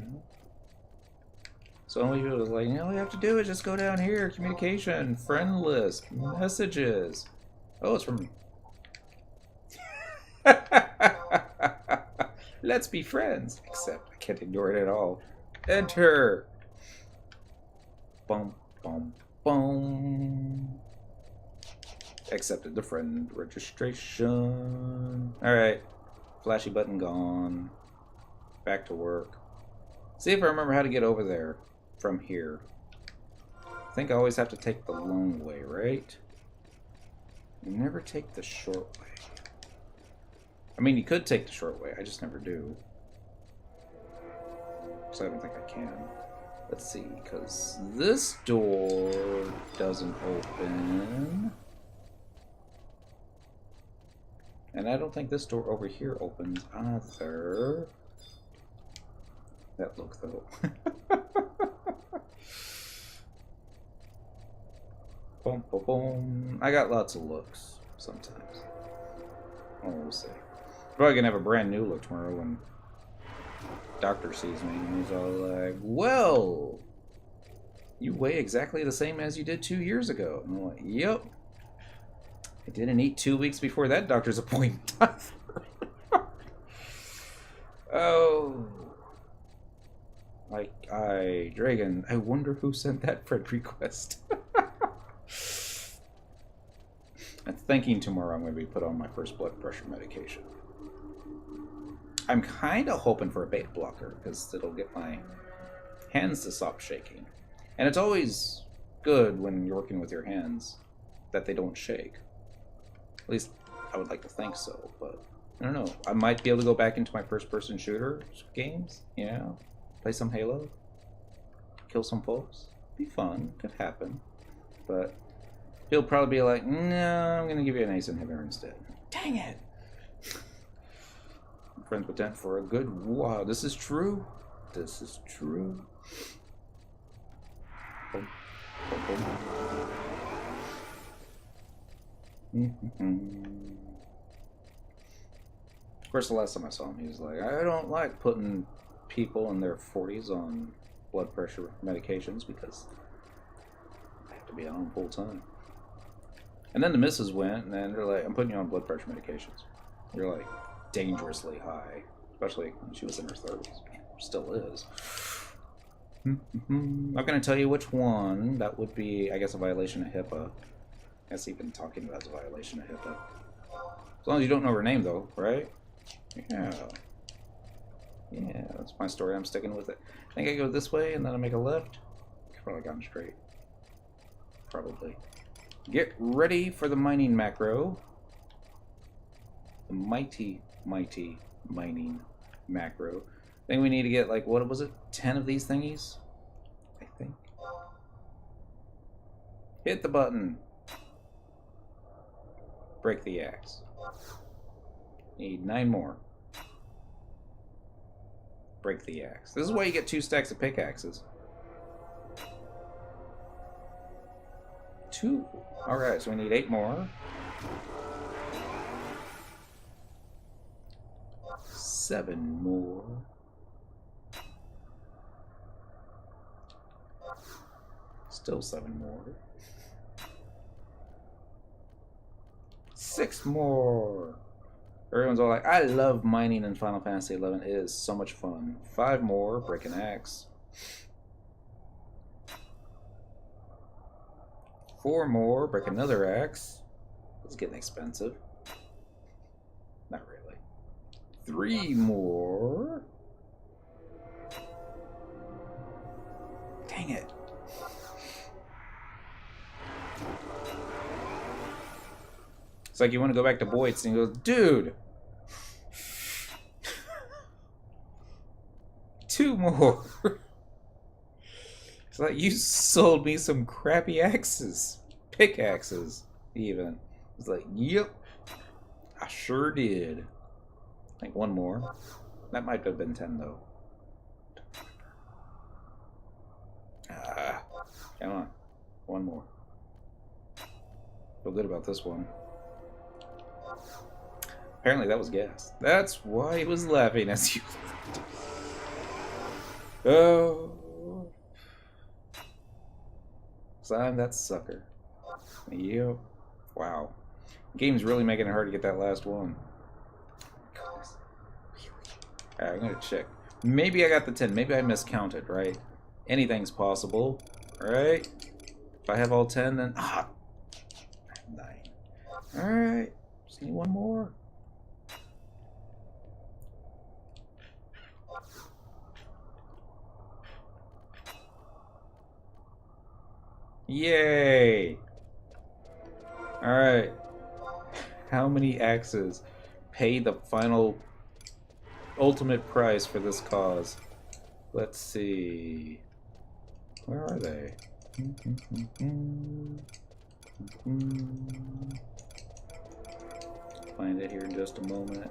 So only people was like, all you have to do is just go down here, communication, friend list, messages. Oh, it's from... Let's be friends. Except I can't ignore it at all. Enter. Boom, boom, boom. Accepted the friend registration. Alright. Flashy button gone. Back to work. See if I remember how to get over there from here. I think I always have to take the long way, right? You never take the short way. I mean, you could take the short way. I just never do. So I don't think I can. Let's see, because this door doesn't open. And I don't think this door over here opens either. That look, though. Boom, boom, boom. I got lots of looks sometimes. Oh, we'll see. Probably gonna have a brand new look tomorrow when Doctor sees me and he's all like, well, you weigh exactly the same as you did 2 years ago. And I'm like, yep. I didn't eat 2 weeks before that doctor's appointment. Oh. Dragon, I wonder who sent that friend request. I'm thinking tomorrow I'm going to be put on my first blood pressure medication. I'm kind of hoping for a beta blocker because it'll get my hands to stop shaking. And it's always good when you're working with your hands that they don't shake. At least I would like to think so, but I don't know. I might be able to go back into my first-person shooter games, you know? Play some Halo. Kill some folks. Be fun. Could happen. But he'll probably be like, no, I'm going to give you an ACE inhibitor instead. Dang it! I'm friends with that for a good... Wow, this is true? This is true. Boom. Boom, boom. Of course, the last time I saw him, he was like, I don't like putting people in their 40s on blood pressure medications because I have to be on full time. And then the missus went, and then they're like, I'm putting you on blood pressure medications. You're like dangerously high, especially when she was in her 30s. Still is. I'm not going to tell you which one. That would be, I guess, a violation of HIPAA. I guess even talking about is a violation of HIPAA. As long as you don't know her name, though, right? Yeah. Yeah, that's my story. I'm sticking with it. I think I go this way, and then I make a left. I've probably gone straight. Probably. Get ready for the mining macro. the mighty mining macro. I think we need to get, like, what was it? 10 of these thingies? I think. Hit the button. Break the axe. Need 9 more. Break the axe. This is why you get 2 stacks of pickaxes. 2. Alright, so we need 8 more. 7 more. Still 7 more. 6 more. Everyone's all like, I love mining in Final Fantasy XI. It is so much fun. 5 more. Break an axe. 4 more. Break another axe. It's getting expensive. Not really. 3 more. Dang it. It's like you want to go back to Boyd's and he goes, dude! 2 more! It's like, you sold me some crappy axes. Pickaxes, even. It's like, yep, I sure did. I think 1 more. That might have been 10, though. Come on. 1 more. Feel good about this one. Apparently that was gas. That's why he was laughing as you left. Oh. So I'm that sucker. Yep. Wow. Game's really making it hard to get that last one. Goodness. Really? Alright, I'm gonna check. Maybe I got the 10. Maybe I miscounted, right? Anything's possible. Alright? If I have all 10, then... Ah! I have 9. Alright. Just need 1 more. Yay! Alright. How many axes pay the final ultimate price for this cause? Let's see. Where are they? Find it here in just a moment.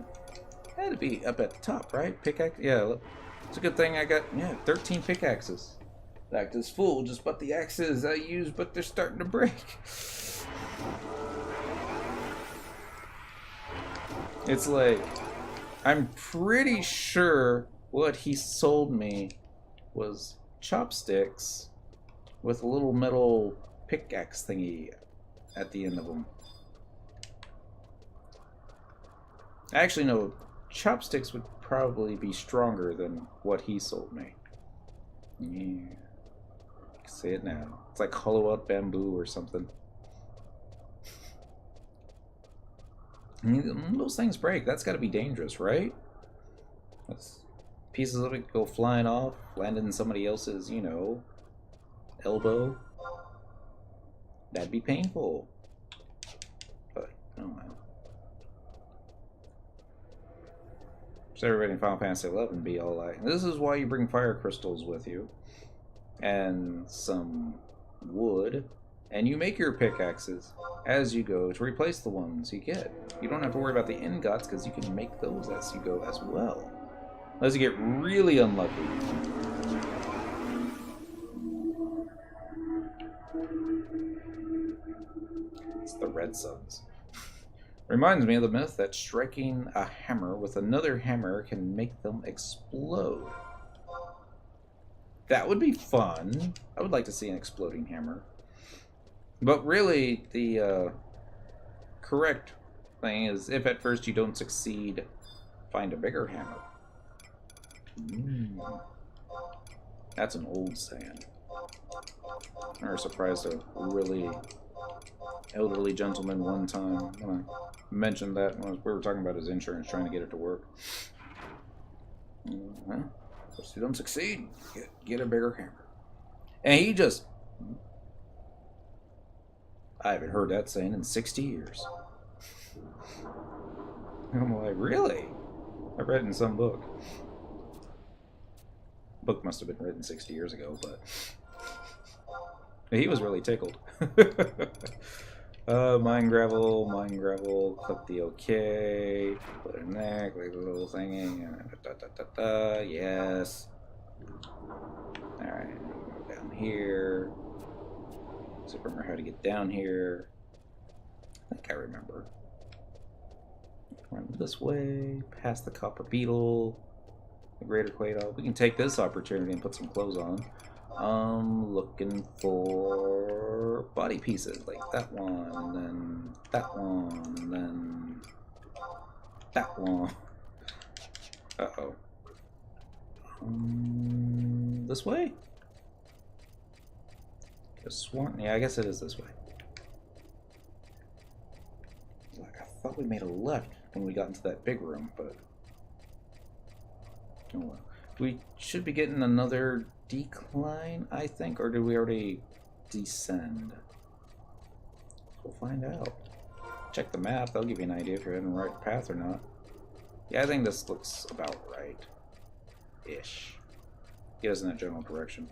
That'd be up at the top, right? Pickaxe? Yeah, look. It's a good thing I got, 13 pickaxes. Act is full, just but the axes I use, but they're starting to break. It's like, I'm pretty sure what he sold me was chopsticks with a little metal pickaxe thingy at the end of them. Actually, no, chopsticks would probably be stronger than what he sold me. Yeah. See it now. It's like hollow out bamboo or something. I mean, those things break. That's got to be dangerous, right? That's, pieces of it go flying off, land in somebody else's, elbow. That'd be painful. But, oh well. So everybody in Final Fantasy XI be all like, this is why you bring fire crystals with you. And some wood, and you make your pickaxes as you go to replace the ones you get. You don't have to worry about the ingots because you can make those as you go as well. Unless you get really unlucky. It's the red suns. Reminds me of the myth that striking a hammer with another hammer can make them explode. That would be fun. I would like to see an exploding hammer. But really, the correct thing is, if at first you don't succeed, find a bigger hammer. That's an old saying. I remember surprised a really elderly gentleman one time when I mentioned that when we were talking about his insurance, trying to get it to work. If you don't succeed, get a bigger hammer. And he just... I haven't heard that saying in 60 years. I'm like, really? I read it in some book. Book must have been written 60 years ago, but he was really tickled. Mine gravel, click the OK, put it in there, click the little thingy, yes. Alright, go down here. So remember how to get down here. I think I remember. Run this way, past the copper beetle, the greater Quato. We can take this opportunity and put some clothes on. Looking for body pieces, like that one, and then that one, and then that one. Uh-oh. This way? Sworn? Yeah, I guess it is this way. Like, I thought we made a left when we got into that big room, but oh well. We should be getting another decline, I think, or did we already descend? We'll find out. Check the map, that'll give you an idea if you're in the right path or not. Yeah, I think this looks about right. Ish. Get us in that general direction.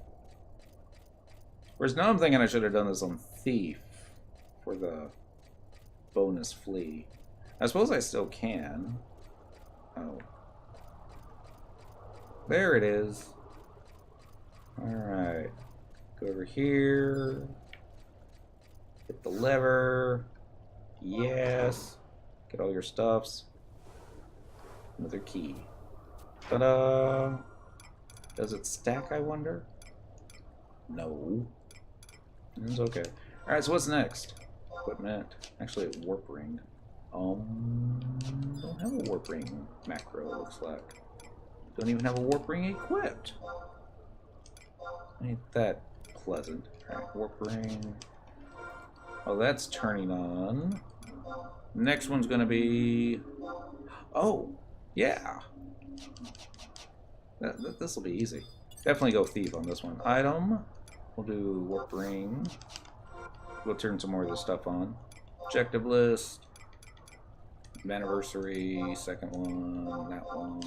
Whereas now I'm thinking I should have done this on Thief for the bonus flea. I suppose I still can. Oh. There it is. Alright. Go over here. Hit the lever. Yes. Get all your stuffs. Another key. Ta-da! Does it stack, I wonder? No. It's okay. Alright, so what's next? Equipment. Actually, a warp ring. Don't have a warp ring macro, it looks like. Don't even have a warp ring equipped. Ain't that pleasant. Alright, warp ring. Oh, that's turning on. Next one's gonna be... Oh, yeah. This will be easy. Definitely go thief on this one. Item. We'll do warp ring. We'll turn some more of this stuff on. Objective list. Vana'versary. Second one. That one.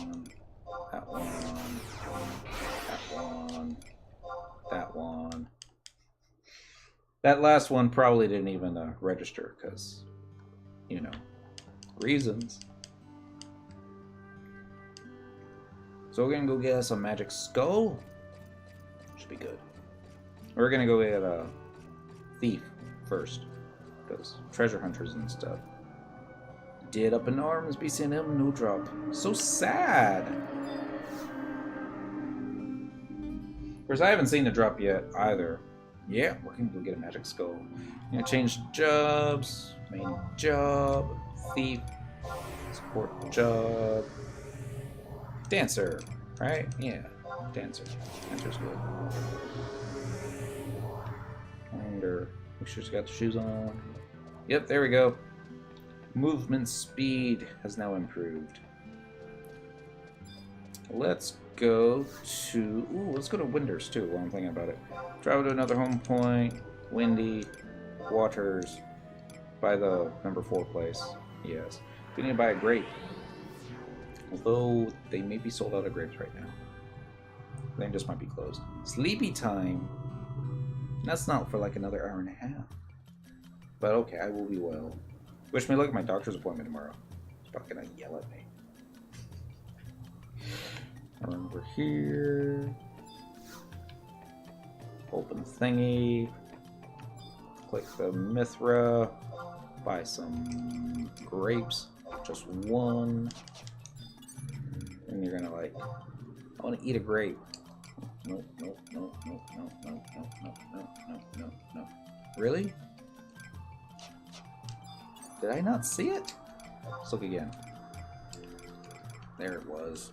That one. That one. That one. That last one probably didn't even register because, you know, reasons. So we're gonna go get us a magic skull. Should be good. We're gonna go get a thief first, because treasure hunters and stuff. Dead up in arms, be seeing him, no drop. So sad. Of course, I haven't seen the drop yet either. Yeah, we're gonna go get a magic skull. I'm gonna change jobs. Main job, thief, support job. Dancer, right? Yeah, dancer. Dancer's good. Wonder, make sure she's got the shoes on. Yep, there we go. Movement speed has now improved. Let's go to... Ooh, let's go to Winders too while I'm thinking about it. Travel to another home point. Windy. Waters. By the number 4 place. Yes. We need to buy a grape. Although they may be sold out of grapes right now. They just might be closed. Sleepy time. That's not for like another hour and a half. But okay, I will be well. Wish me luck at my doctor's appointment tomorrow. He's probably gonna yell at me. Run over here. Open thingy. Click the Mithra. Buy some grapes. Just one. And you're gonna like, I want to eat a grape. Nope, nope, nope, nope, nope, nope, nope, nope, nope, nope, nope, nope. Really? Did I not see it? Let's look again. There it was.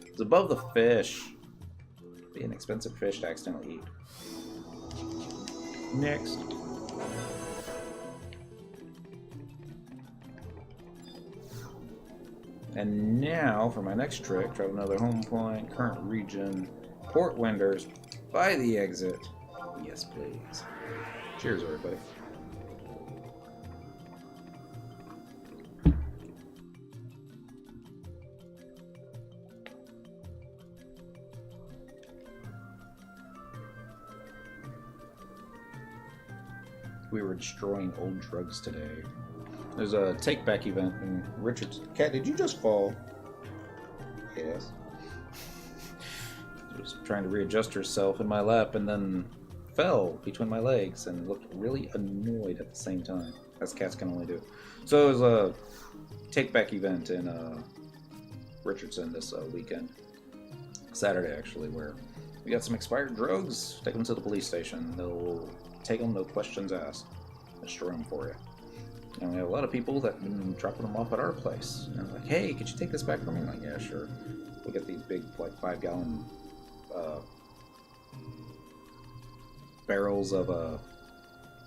It's above the fish. Be an expensive fish to accidentally eat. Next. And now, for my next trick, travel another home point, current region, Port Winders, by the exit. Yes, please. Cheers, everybody. . we were destroying old drugs today. There's a take-back event in Richard's... Cat, did you just fall? Yes. She was trying to readjust herself in my lap and then fell between my legs and looked really annoyed at the same time, as cats can only do. So it was a take-back event in Richardson this weekend. Saturday, actually, where we got some expired drugs. Take them to the police station. They'll take them, no questions asked. Destroy them for you. And we have a lot of people that have been dropping them off at our place. And they're like, hey, could you take this back for me? I'm like, yeah, sure. We get these big, like, 5-gallon barrels of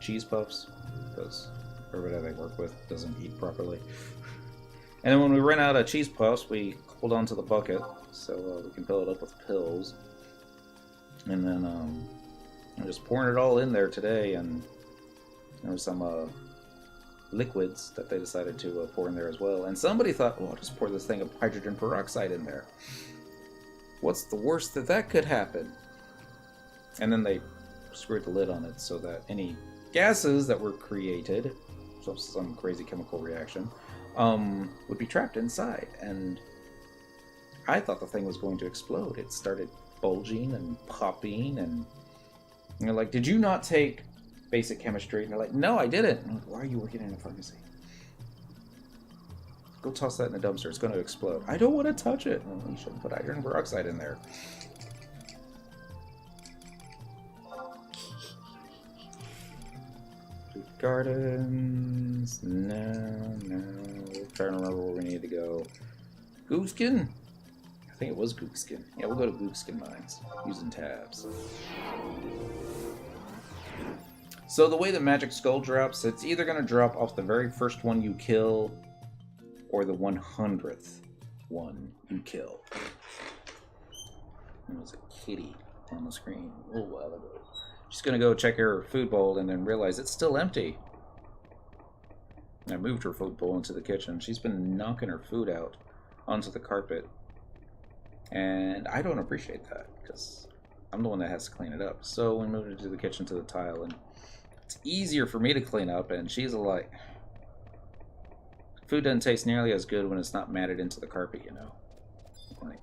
cheese puffs, because everybody they work with doesn't eat properly. And then when we run out of cheese puffs, we hold on to the bucket so we can fill it up with pills. And then I'm just pouring it all in there today, and there was some liquids that they decided to pour in there as well. And somebody thought, well, I'll just pour this thing of hydrogen peroxide in there. What's the worst that could happen? And then they screwed the lid on it so that any gases that were created, so some crazy chemical reaction, would be trapped inside. And I thought the thing was going to explode. It started bulging and popping, and they're like, did you not take basic chemistry? And they're like, no, I didn't. I'm like, why are you working in a pharmacy? Go toss that in the dumpster. It's going to explode. I don't want to touch it. Well, you shouldn't put hydrogen peroxide in there. Gardens. No. We're trying to remember where we need to go. Gookskin? I think it was Gookskin. Yeah, we'll go to Gookskin Mines using tabs. So the way the Magic Skull drops, it's either going to drop off the very first one you kill or the 100th one you kill. There was a kitty on the screen a little while ago. She's going to go check her food bowl and then realize it's still empty. I moved her food bowl into the kitchen. She's been knocking her food out onto the carpet. And I don't appreciate that, because I'm the one that has to clean it up. So we moved it to the kitchen to the tile, and it's easier for me to clean up, and she's like, food doesn't taste nearly as good when it's not matted into the carpet, you know. Like,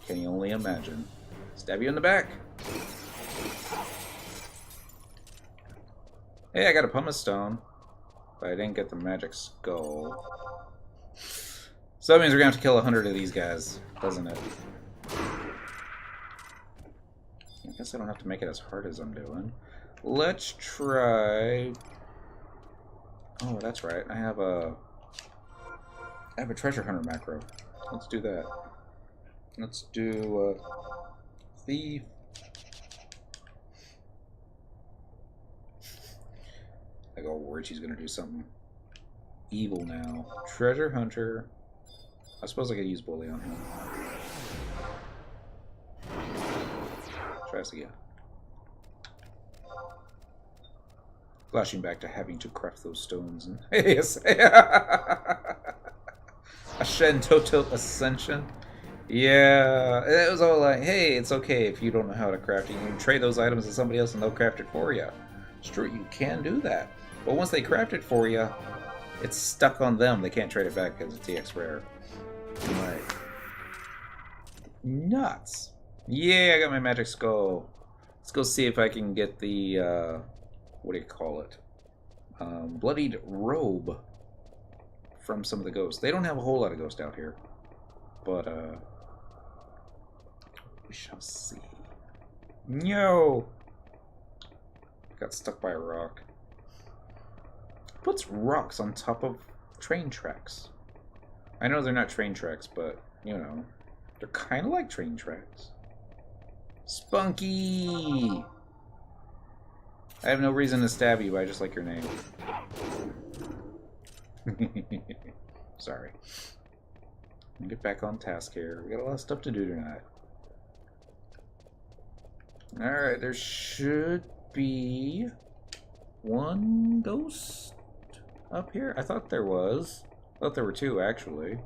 can you only imagine? Stab you in the back. Hey, I got a pumice stone, but I didn't get the magic skull. So that means we're going to have to kill 100 of these guys, doesn't it? I guess I don't have to make it as hard as I'm doing. Let's try... Oh, that's right. I have a treasure hunter macro. Let's do that. Let's do thief. I got worried she's gonna do something evil now. Treasure hunter. I suppose I could use bully on him. Try this again. Flashing back to having to craft those stones and yes. Ashen Toto Ascension. Yeah, it was all like, hey, it's okay if you don't know how to craft it. You can trade those items to somebody else and they'll craft it for you. It's true, you can do that. But once they craft it for you, it's stuck on them. They can't trade it back because it's EX rare. Right. Nuts. Yeah, I got my magic skull. Let's go see if I can get the, what do you call it? Bloodied robe from some of the ghosts. They don't have a whole lot of ghosts out here. But, we shall see. No! Got stuck by a rock. Puts rocks on top of train tracks. I know they're not train tracks, but, you know, they're kind of like train tracks. Spunky! I have no reason to stab you, I just like your name. Sorry. Get back on task here. We got a lot of stuff to do tonight. Alright, there should be one ghost up here. I thought there was. I thought there were two, actually.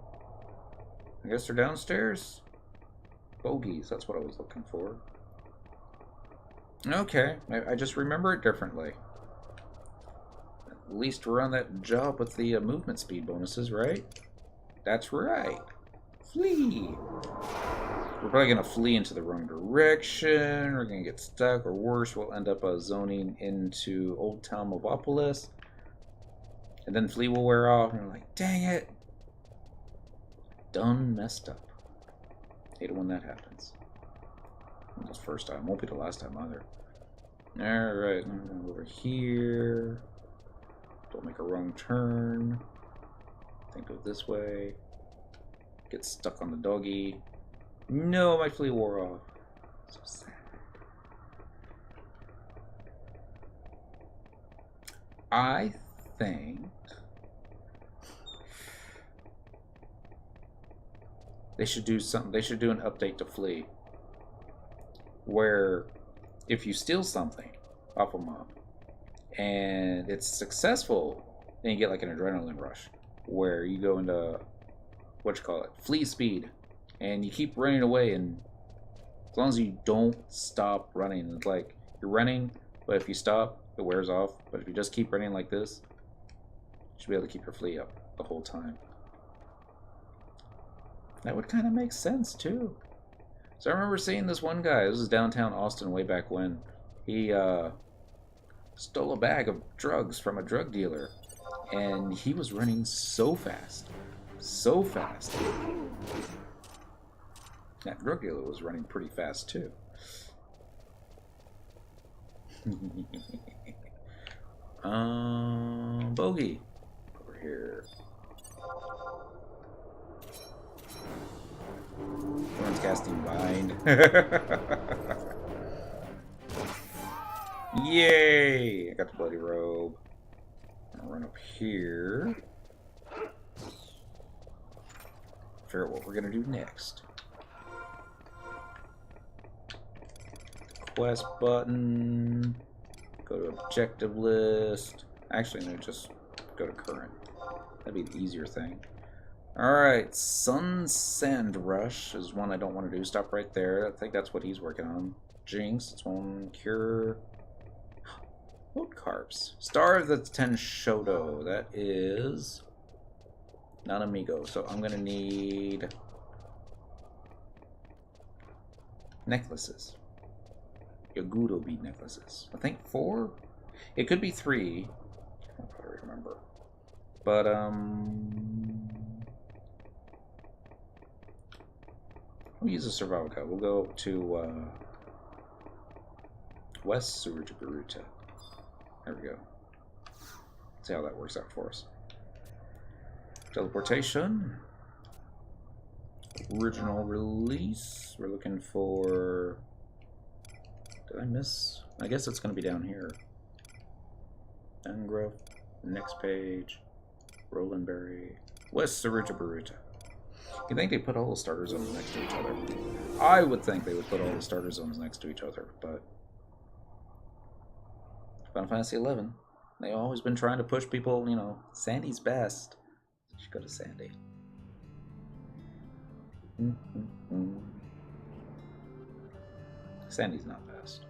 I guess they're downstairs. Bogies, that's what I was looking for. Okay, I just remember it differently. at least run that job with the movement speed bonuses, right? That's right. Flee! We're probably going to flee into the wrong direction. We're going to get stuck, or worse, we'll end up zoning into Old Town Movopolis. And then flee will wear off, and we're like, dang it! Done messed up. Hate it when that happens. Not the first time. Won't be the last time either. Alright, I'm going to go over here. Don't make a wrong turn. Think go this way. Get stuck on the doggy. No, my flea wore off. So sad. I think they should do something. They should do an update to Flea, where if you steal something off a mob and it's successful, then you get like an adrenaline rush, where you go into Flea speed, and you keep running away, and as long as you don't stop running, it's like you're running, but if you stop, it wears off. But if you just keep running like this, you should be able to keep your flea up the whole time. That would kind of make sense too. So I remember seeing this one guy. This was downtown Austin way back when. He stole a bag of drugs from a drug dealer, and he was running so fast. So fast. That drug dealer was running pretty fast too. Bogey. Over here. Someone's casting Bind. Yay! I got the bloody robe. I'll run up here. Figure out what we're gonna do next. Quest button. Go to objective list. Actually, no, just go to current. That'd be the easier thing. Alright, Sun Sand Rush is one I don't want to do. Stop right there. I think that's what he's working on. Jinx, it's one. Cure. What carps? Star of the Ten Shoto. That is not amigo. So I'm gonna need necklaces. Yagudo bead necklaces. I think 4? It could be 3. I don't quite remember. But we'll use a survival code. We'll go to West Suruta. There we go. See how that works out for us. Teleportation. Original release. We're looking for... Did I miss? I guess it's going to be down here. Ungrowth. Next page. Rolandberry. West Suruta. You think they put all the starter zones next to each other? I would think they would put all the starter zones next to each other, but Final Fantasy XI, they've always been trying to push people, you know, Sandy's best. You should go to Sandy. Sandy's not best.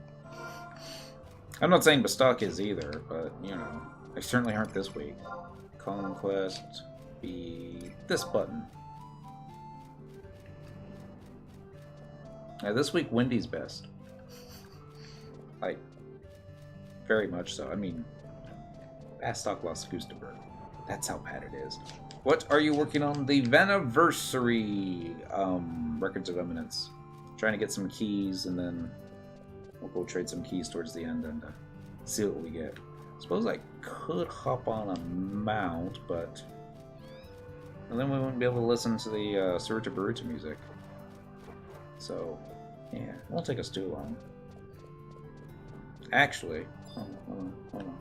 I'm not saying Bastok is either, but, you know, they certainly aren't this week. Conquest be this button. Now, this week, Wendy's best. Like, very much so. I mean, Bastok lost Gustaberg. That's how bad it is. What are you working on? The Vana'versary Records of Eminence. Trying to get some keys, and then we'll go trade some keys towards the end and see what we get. Suppose I could hop on a mount, but... And then we wouldn't be able to listen to the Suruta Baruta music. So, yeah, it won't take us too long. Actually, hold on. Oh, no.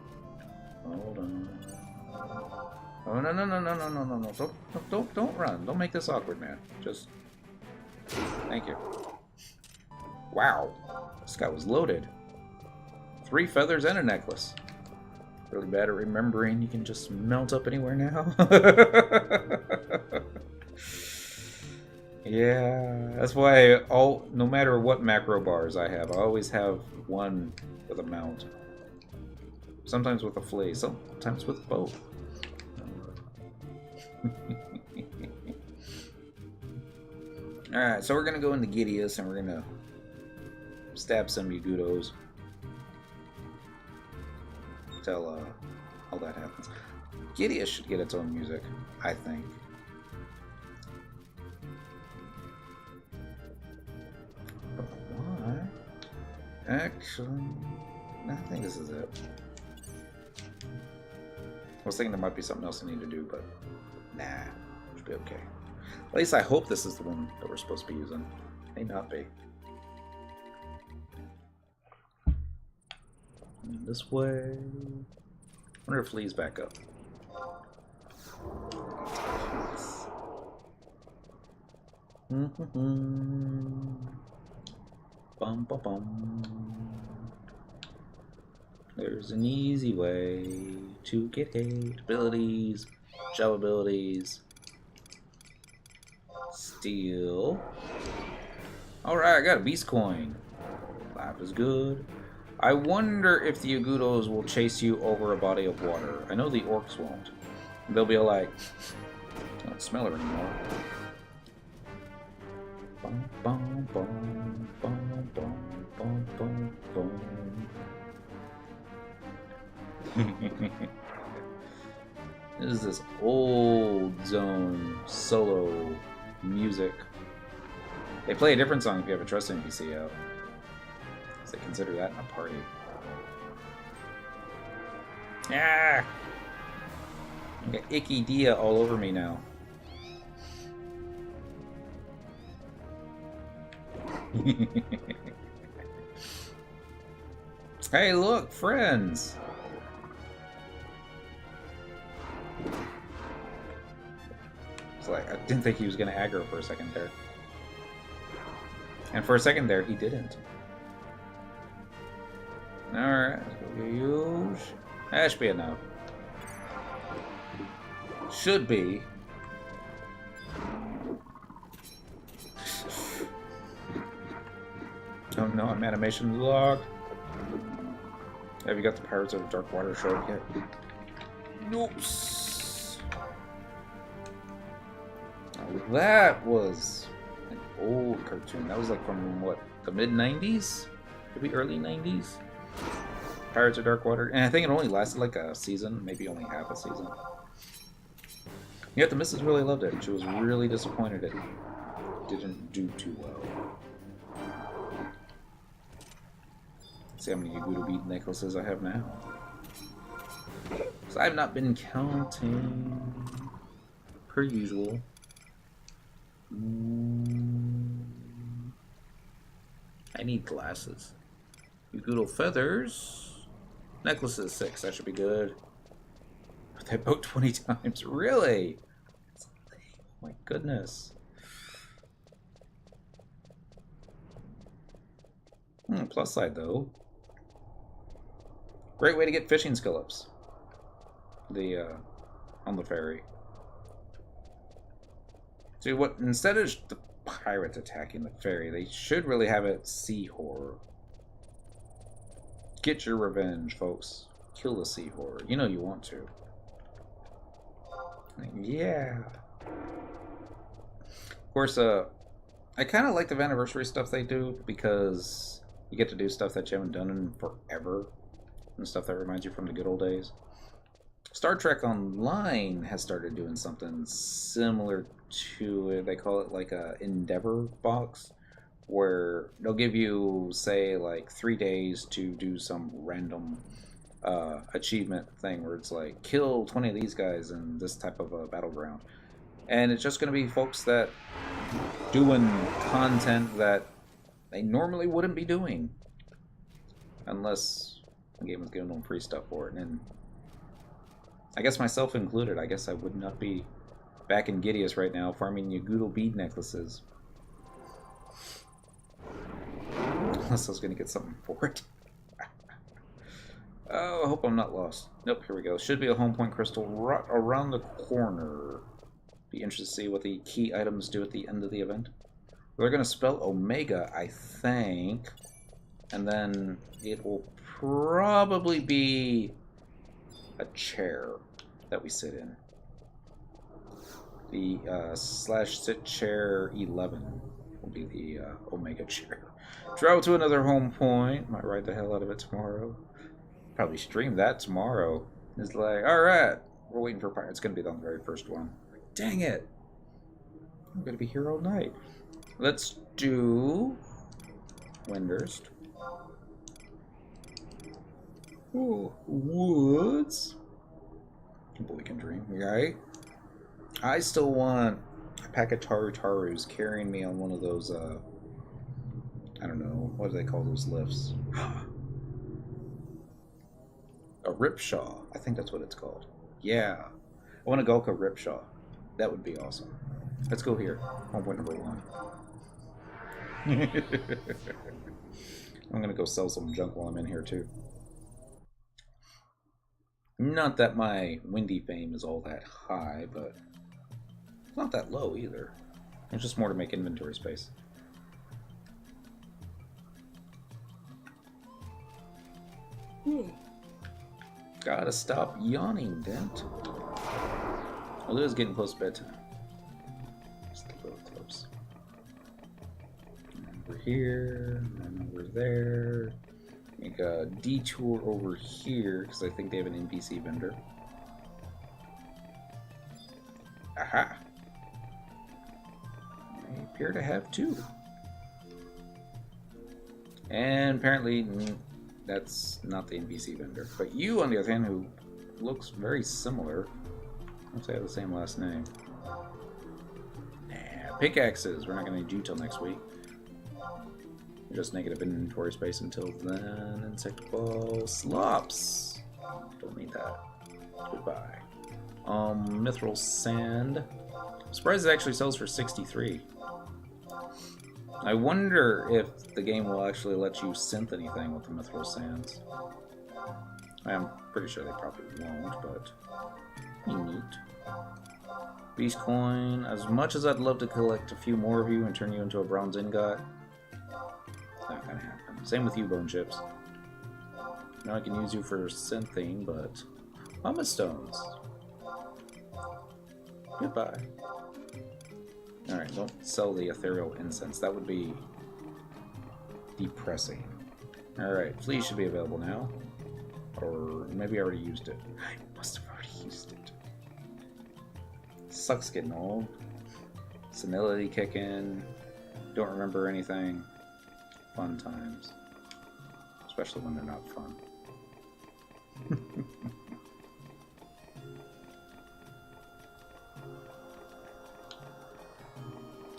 Don't run. Don't make this awkward, man. Just, thank you. Wow, this guy was loaded. 3 feathers and a necklace. Really bad at remembering you can just mount up anywhere now. Yeah, that's why no matter what macro bars I have, I always have one with a mount. Sometimes with a flea, sometimes with both. Alright, so we're gonna go into Gideus and we're gonna stab some Yagudos. Till all that happens. Gideus should get its own music, I think. But why? Actually, I think this is it. I was thinking there might be something else I need to do, but nah, should be okay. At least I hope this is the one that we're supposed to be using. May not be. And this way. Wonder if Lee's back up. Bum bum bum. There's an easy way to get hate abilities, shell abilities, steal. Alright, I got a beast coin. Life is good. I wonder if the Yagudos will chase you over a body of water. I know the orcs won't. They'll be like, I don't smell her anymore. Bum, bum, bum, bum, bum, bum, bum, bum. This is this old zone solo music. They play a different song if you have a trust NPC out. So they consider that in a party. Ah! I got Icky Dia all over me now. Hey, look, friends! It's like, I didn't think he was going to aggro for a second there. And for a second there, he didn't. Alright, let's go get you. That should be enough. Should be. Oh no, I'm animation locked. Have you got the Pirates of the Dark Water show yet? Nope. Now, that was an old cartoon. That was like from what, the mid 90s? Maybe early 90s? Pirates of Dark Water. And I think it only lasted like a season, maybe only half a season. Yet the missus really loved it. She was really disappointed it didn't do too well. Let's see how many Yagudo bead necklaces I have now. Because I've not been counting per usual. I need glasses. Yagudo feathers. Necklaces 6, that should be good. But they broke 20 times. Really? Oh my goodness. Plus side though. Great way to get fishing skill ups. On the ferry. See what, instead of the pirates attacking the ferry, they should really have it sea horror. Get your revenge, folks. Kill the sea horror. You know you want to. Yeah. Of course, I kind of like the Vana'versary stuff they do because you get to do stuff that you haven't done in forever and stuff that reminds you from the good old days. Star Trek Online has started doing something similar to it. They call it like a Endeavor box, where they'll give you, say, like 3 days to do some random achievement thing where it's like, kill 20 of these guys in this type of a battleground. And it's just going to be folks that doing content that they normally wouldn't be doing. Unless the game was giving them free stuff for it. And I guess myself included, I guess I would not be back in Gideus right now farming Yagudo bead necklaces. Unless I was going to get something for it. Oh, I hope I'm not lost. Nope, here we go. Should be a home point crystal right around the corner. Be interested to see what the key items do at the end of the event. They're going to spell Omega, I think. And then it will probably be a chair that we sit in. The slash sit chair 11 will be the Omega chair. Travel to another home point. Might ride the hell out of it tomorrow. Probably stream that tomorrow. It's like, alright, we're waiting for Pirate. It's going to be the very first one. Dang it. I'm going to be here all night. Let's do Windurst. Ooh, woods. A boy can dream, right? I still want a pack of Tarus carrying me on one of those, I don't know, what do they call those lifts? A Ripshaw. I think that's what it's called. Yeah. I want a Gulka Ripshaw. That would be awesome. Let's go here. Home point number 1. I'm going to go sell some junk while I'm in here, too. Not that my windy fame is all that high, but it's not that low either. It's just more to make inventory space. Gotta stop yawning, Dent. Well, it is getting close to bedtime. Just a little close. And over here, and over there. Make a detour over here, because I think they have an NPC vendor. Aha! They appear to have 2. And apparently, that's not the NPC vendor. But you, on the other hand, who looks very similar, looks like they have the same last name. Nah, pickaxes. We're not going to need you till next week. Just negative inventory space until then. Insect ball. Slops. Don't need that. Goodbye. Mithril sand. I'm surprised it actually sells for 63. I wonder if the game will actually let you synth anything with the mithril sands. I'm pretty sure they probably won't, but neat. Beast coin. As much as I'd love to collect a few more of you and turn you into a bronze ingot, not gonna happen. Same with you, bone chips. Now I can use you for synthing, but pumice stones. Goodbye. Alright, don't sell the ethereal incense. That would be depressing. Alright, fleas should be available now. Or maybe I already used it. I must have already used it. Sucks getting old. Senility kicking. Don't remember anything. Fun times. Especially when they're not fun.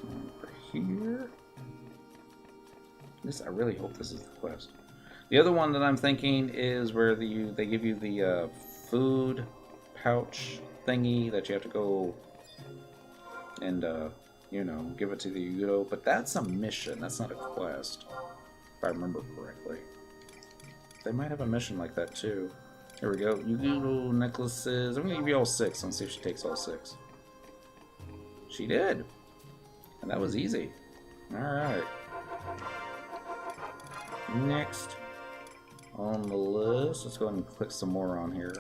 Over here. I really hope this is the quest. The other one that I'm thinking is where they give you the food pouch thingy that you have to go and you know, give it to the Yudo. But that's a mission. That's not a quest, if I remember correctly. They might have a mission like that too. Here we go. Yudo necklaces. I'm gonna give you all 6. Let's see if she takes all 6. She did, and that was easy. All right. Next on the list, let's go ahead and click some more on here.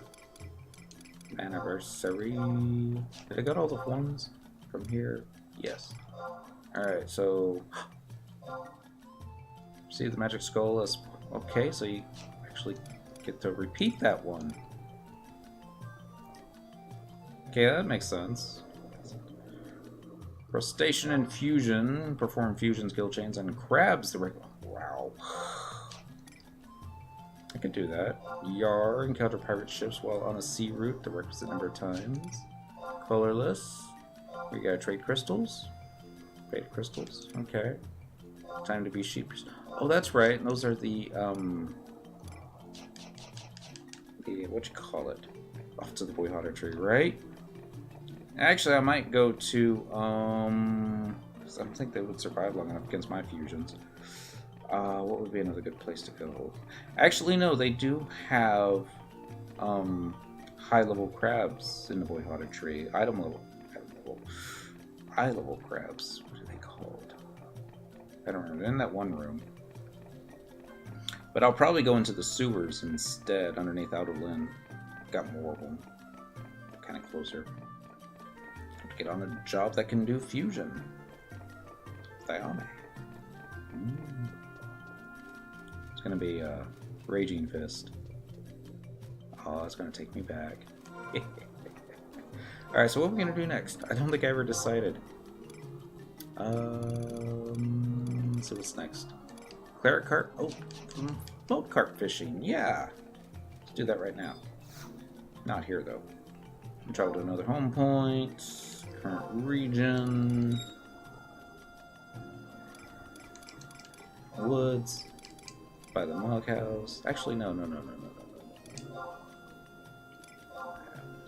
Vana'versary. Did I get all the ones from here? Yes. Alright, so see the magic skull is okay, so you actually get to repeat that one. Okay, that makes sense. Crustacean infusion. Perform fusion skill chains on crabs. Wow. I could do that. Yar. Encounter pirate ships while on a sea route the requisite number of times. Colorless. We gotta trade crystals. Trade crystals. Okay. Time to be sheep. Oh, that's right. Those are the what you call it? Off to the boy hotter tree, right? Actually, I might go to because I don't think they would survive long enough against my fusions. What would be another good place to go? Actually, no, they do have high-level crabs in the boy hotter tree. High level crabs. What are they called? I don't remember. They're in that one room. But I'll probably go into the sewers instead, underneath Outer Lynn. got more of them. Kind of closer. Get on a job that can do fusion. Thiame. It's gonna be a Raging Fist. Oh, it's gonna take me back. Alright, so what are we gonna do next? I don't think I ever decided. So what's next? Claret carp? Oh, boat carp fishing. Yeah. Let's do that right now. Not here though. Travel to another home point. Current region. Woods. By the mug house. Actually, no.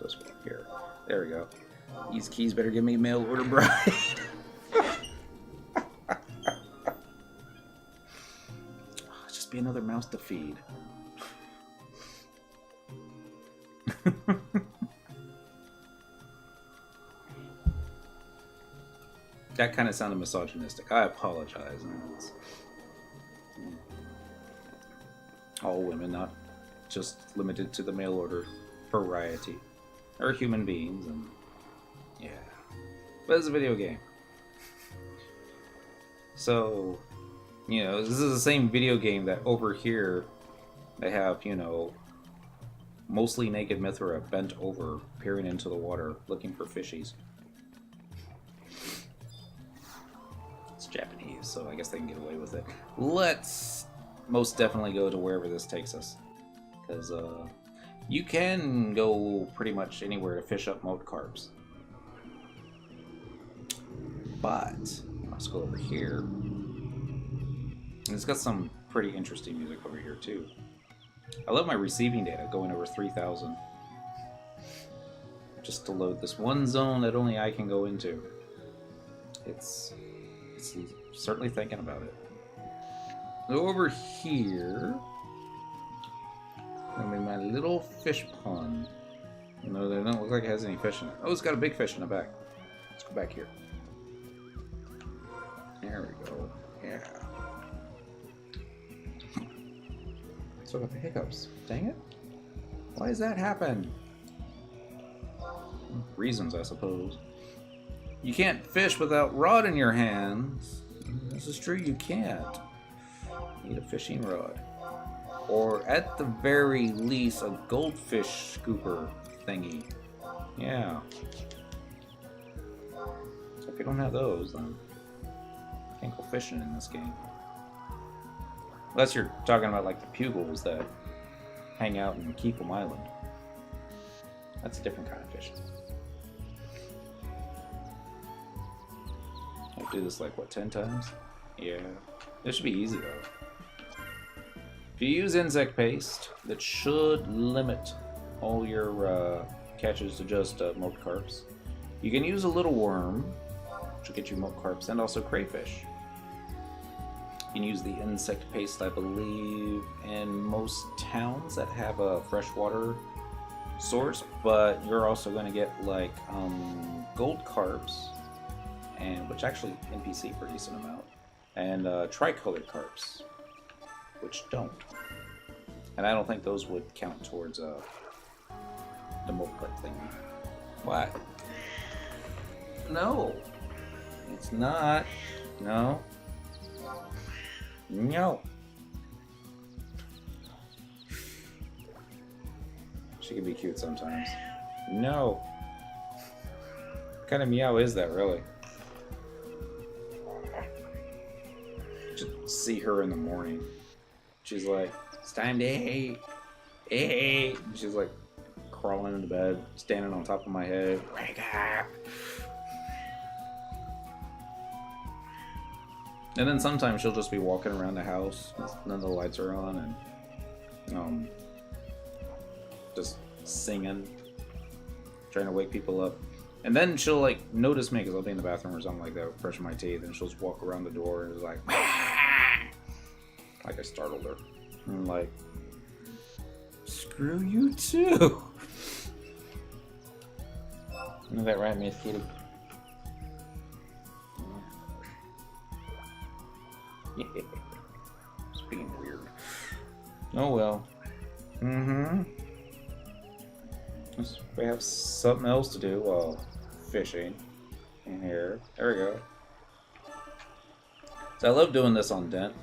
This one here. There we go. These keys better give me mail order bride. Just be another mouse to feed. That kind of sounded misogynistic. I apologize. All women, not just limited to the mail order variety. Or human beings, and yeah. But it's a video game. So, you know, this is the same video game that over here they have, you know, mostly naked Mithra bent over, peering into the water, looking for fishies. It's Japanese, so I guess they can get away with it. Let's most definitely go to wherever this takes us. Because, you can go pretty much anywhere to fish up moat carps. But, let's go over here. And it's got some pretty interesting music over here, too. I love my receiving data going over 3,000. Just to load this one zone that only I can go into. It's certainly thinking about it. So over here, I mean, my little fish pond. No, they don't look like it has any fish in it. Oh, it's got a big fish in the back. Let's go back here. There we go. Yeah. So I got the hiccups. Dang it. Why does that happen? Reasons, I suppose. You can't fish without rod in your hands. This is true, you can't. You need a fishing rod. Or at the very least, a goldfish scooper thingy. Yeah. So if you don't have those, then you can't go fishing in this game. Unless you're talking about like the pugils that hang out in Keep'em Island. That's a different kind of fishing. I'll do this like, what, 10 times? Yeah. This should be easy though. If you use insect paste, that should limit all your catches to just moat carps. You can use a little worm, which will get you moat carps, and also crayfish. You can use the insect paste, I believe, in most towns that have a freshwater source, but you're also going to get like gold carps, and which actually NPC for a decent amount, and tricolored carps, which don't. And I don't think those would count towards the moat carp thing. What? No, it's not. No. No. She can be cute sometimes. No. What kind of meow is that, really? Just see her in the morning. She's like, it's time to eat. Eat. And she's like crawling into bed, standing on top of my head. Wake up. And then sometimes she'll just be walking around the house, none of the lights are on, and just singing, trying to wake people up. And then she'll like notice me because I'll be in the bathroom or something like that, brushing my teeth, and she'll just walk around the door and is like, like I startled her. And I'm like, screw you too. Isn't that right, Miss Kitty? Yeah. It's being weird. Oh well. Mm-hmm. We have something else to do while fishing in here. There we go. So I love doing this on Dent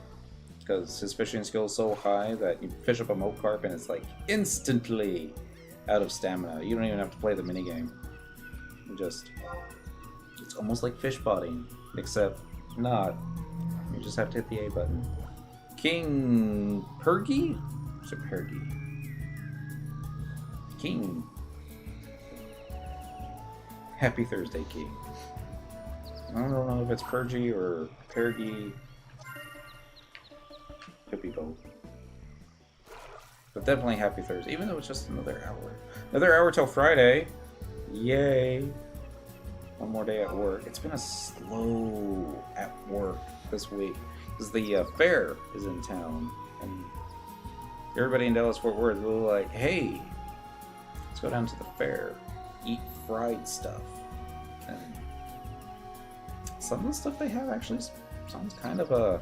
because his fishing skill is so high that you fish up a moat carp and it's like instantly out of stamina. You don't even have to play the minigame. It's almost like fish potting, except not. You just have to hit the A button. King Pergy? Or Pergy? King. Happy Thursday, King. I don't know if it's Pergy or Pergy. Could be both. But definitely Happy Thursday, even though it's just another hour. Another hour till Friday. Yay. One more day at work. It's been a slow at work this week because the fair is in town. And everybody in Dallas-Fort Worth will like, hey, let's go down to the fair, eat fried stuff. And some of the stuff they have actually sounds kind of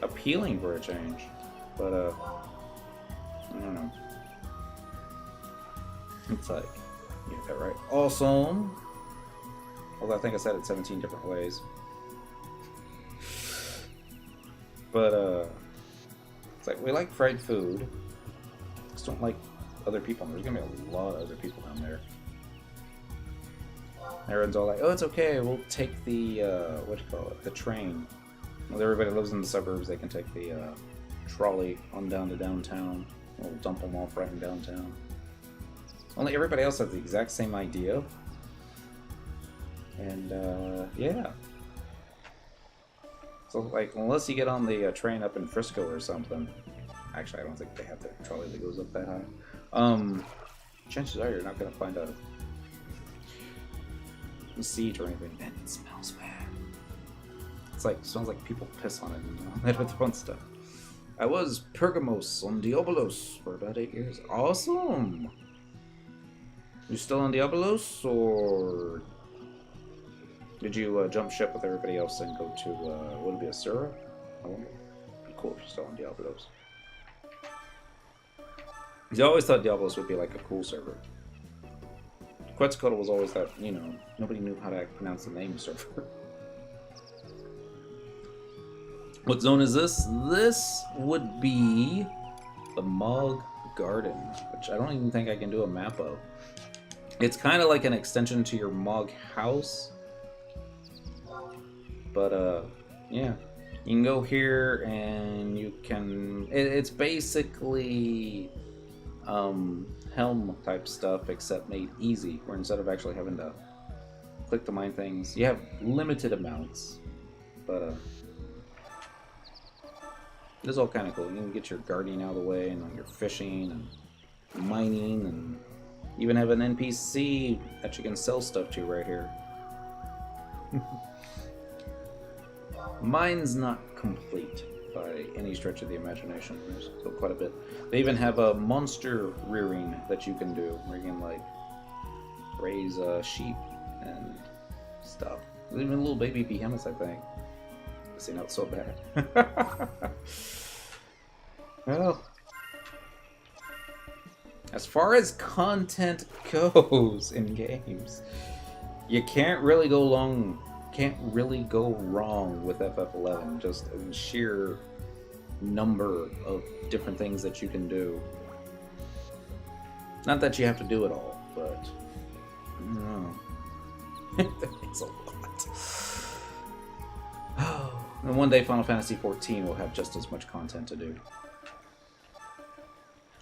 appealing for a change. But, I don't know. It's like, you get that right. Awesome. Although I think I said it 17 different ways. But, it's like, we like fried food. Just don't like other people. There's gonna be a lot of other people down there. Everyone's all like, oh, it's okay, we'll take the, what do you call it, the train. Well, everybody lives in the suburbs, they can take the, trolley on down to downtown. We'll dump them off right in downtown. Only everybody else has the exact same idea. And, yeah. So, like, unless you get on the train up in Frisco or something. Actually, I don't think they have the trolley that goes up that high. Chances are you're not going to find a seat or anything. And it smells bad. It's like, it smells like people piss on it, you know? That with fun stuff. I was Pergamos on Diabolos for about 8 years. Awesome! You still on Diabolos, or did you jump ship with everybody else and go to, would it be Asura? I wonder. It'd be cool if you're still on Diabolos. I always thought Diabolos would be like a cool server. Quetzalcoatl was always that, you know, nobody knew how to pronounce the name server. What zone is this? This would be the Mog Garden, which I don't even think I can do a map of. It's kind of like an extension to your Mog House. But, yeah. You can go here and you can... It's basically Helm type stuff, except made easy, where instead of actually having to click to mine things, you have limited amounts. But, it's all kind of cool. You can get your gardening out of the way, and you're fishing and mining, and even have an NPC that you can sell stuff to right here. Mine's not complete by any stretch of the imagination. There's still quite a bit. They even have a monster rearing that you can do, where you can like raise sheep and stuff. There's even little baby behemoths, I think. See, not so bad. Well, as far as content goes in games, you can't really go wrong with FF11. Just in sheer number of different things that you can do. Not that you have to do it all, but no, it's a lot. And one day Final Fantasy XIV will have just as much content to do.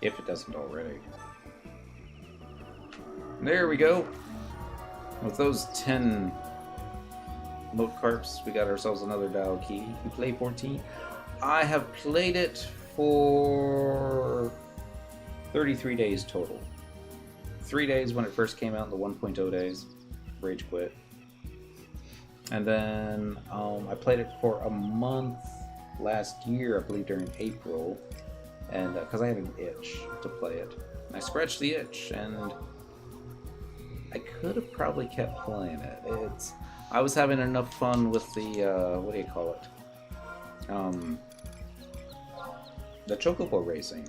If it doesn't already. There we go. With those 10 moat carps, we got ourselves another Dial key. You play 14? I have played it for 33 days total. 3 days when it first came out in the 1.0 days. Rage quit. And then I played it for a month last year, I believe during April, and because I had an itch to play it. And I scratched the itch, and I could have probably kept playing it. I was having enough fun with the, what do you call it? The Chocobo racing.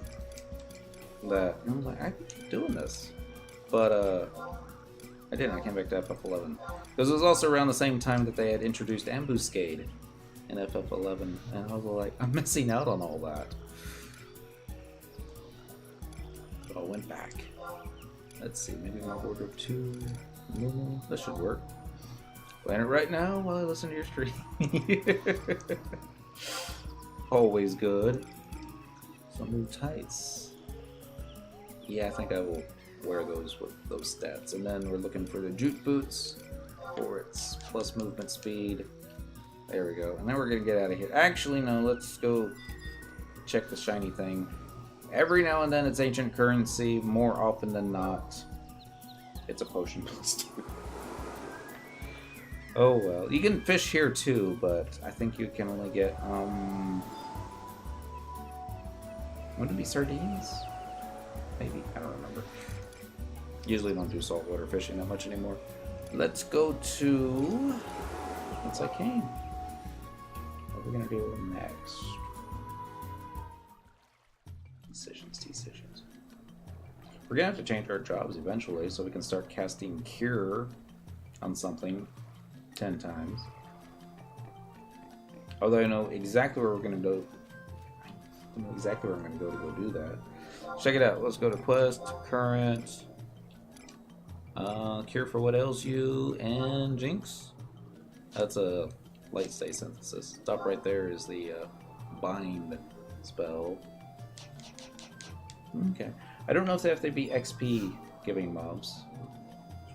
That I'm like, I keep doing this. but I didn't. I came back to FF11 because it was also around the same time that they had introduced Ambuscade in FF11, and I was like, I'm missing out on all that. But I went back. Let's see, maybe I'll order 2 normal. That should work. Plan it right now while I listen to your stream. Always good. Some new tights. Yeah, I think I will wear those with those stats. And then we're looking for the jute boots for its plus movement speed. There we go. And then we're gonna get out of here. Actually, no, let's go check the shiny thing. Every now and then it's ancient currency. More often than not, it's a potion plus 2. Oh well. You can fish here too, but I think you can only get would it be sardines? Maybe, I don't remember. Usually don't do saltwater fishing that much anymore. Let's go to once I came. What are we gonna do next? Decisions. We're gonna have to change our jobs eventually so we can start casting cure on something 10 times. Although I know exactly where we're gonna go. I know exactly where I'm gonna go to do that. Check it out. Let's go to quest, current, cure for what ails you, and jinx. That's a light stay synthesis. Stop right there is the bind spell. Okay. I don't know if they have to be XP giving mobs.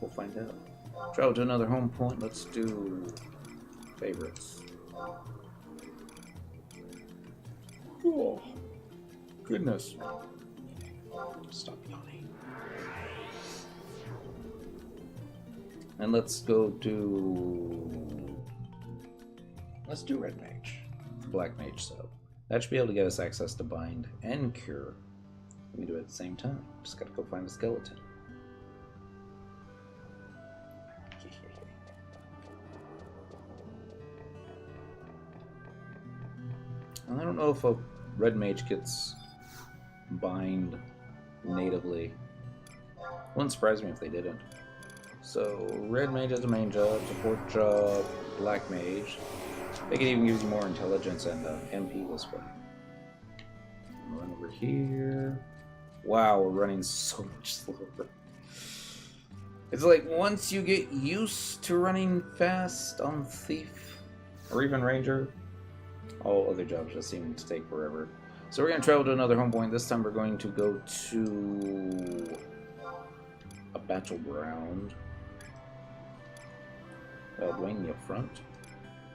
We'll find out. Travel to another home point. Let's do favorites. Oh, goodness. Stop yawning. And let's go do... Let's do Red Mage. Black Mage sub. That should be able to get us access to Bind and Cure. We can do it at the same time. Just gotta go find a skeleton. I don't know if a Red Mage gets Bind natively. Wouldn't surprise me if they didn't. So, Red Mage has a main job, support job, Black Mage. They can even use more intelligence and MP this way. Run over here. Wow, we're running so much slower. It's like once you get used to running fast on Thief or even Ranger, all other jobs just seem to take forever. So we're going to travel to another home point. This time we're going to go to a battleground. Dwayne up front.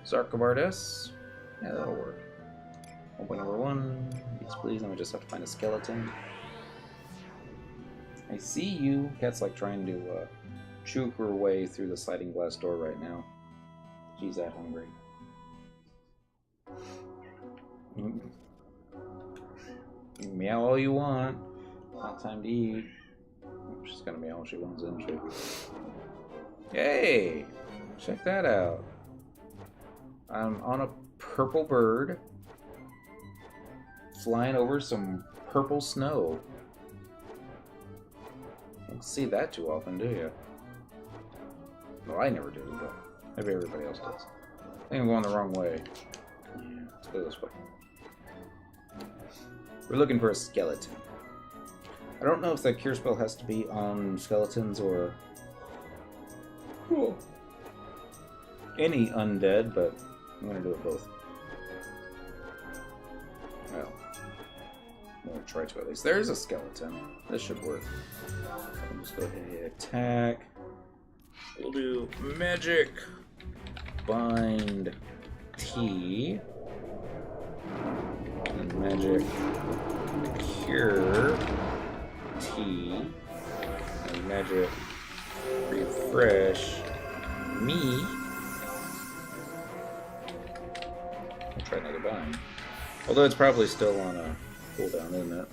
Sarkovardes. Yeah, that'll work. Home point number 1. Yes, please. Then we just have to find a skeleton. I see you. Cat's like trying to choke her way through the sliding glass door right now. She's that hungry. Meow all you want. Not time to eat. She's gonna meow all she wants, isn't she? Hey! Check that out. I'm on a purple bird flying over some purple snow. Don't see that too often, do you? Well, I never do, but maybe everybody else does. I think I'm going the wrong way. Yeah, let's go this way. We're looking for a skeleton. I don't know if that cure spell has to be on skeletons or any undead, but I'm going to do it both. Well, I'm going to try to at least. There's a skeleton. This should work. I'll just go ahead and hit attack. We'll do magic. Bind T. And magic cure T. And magic refresh me. I'll try another bind. Although it's probably still on a cooldown, isn't it?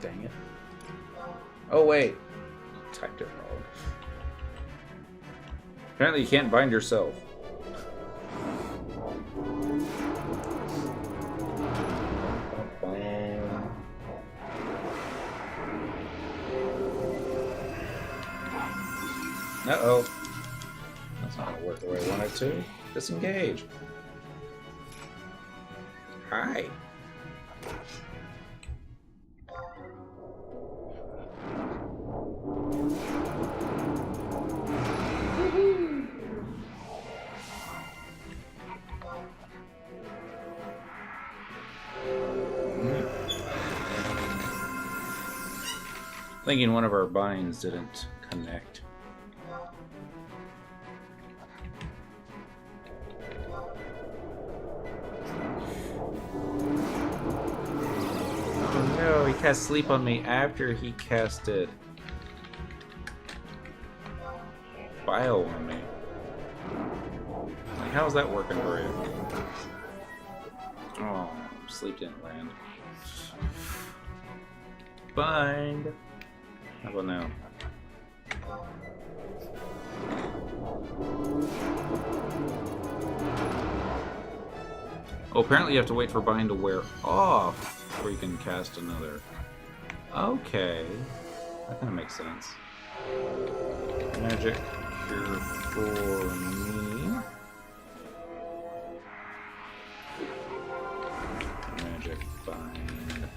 Dang it. Oh wait. Typed it wrong. Apparently you can't bind yourself. Uh-oh. That's not gonna work the way I want it to. Disengage. Hi. Thinking one of our binds didn't connect. Oh no, he cast sleep on me after he casted bio on me. Like, how's that working for you? Oh, sleep didn't land. Bind. How about now? Oh, apparently you have to wait for bind to wear off before you can cast another. Okay. That kind of makes sense. Magic cure for me. Magic bind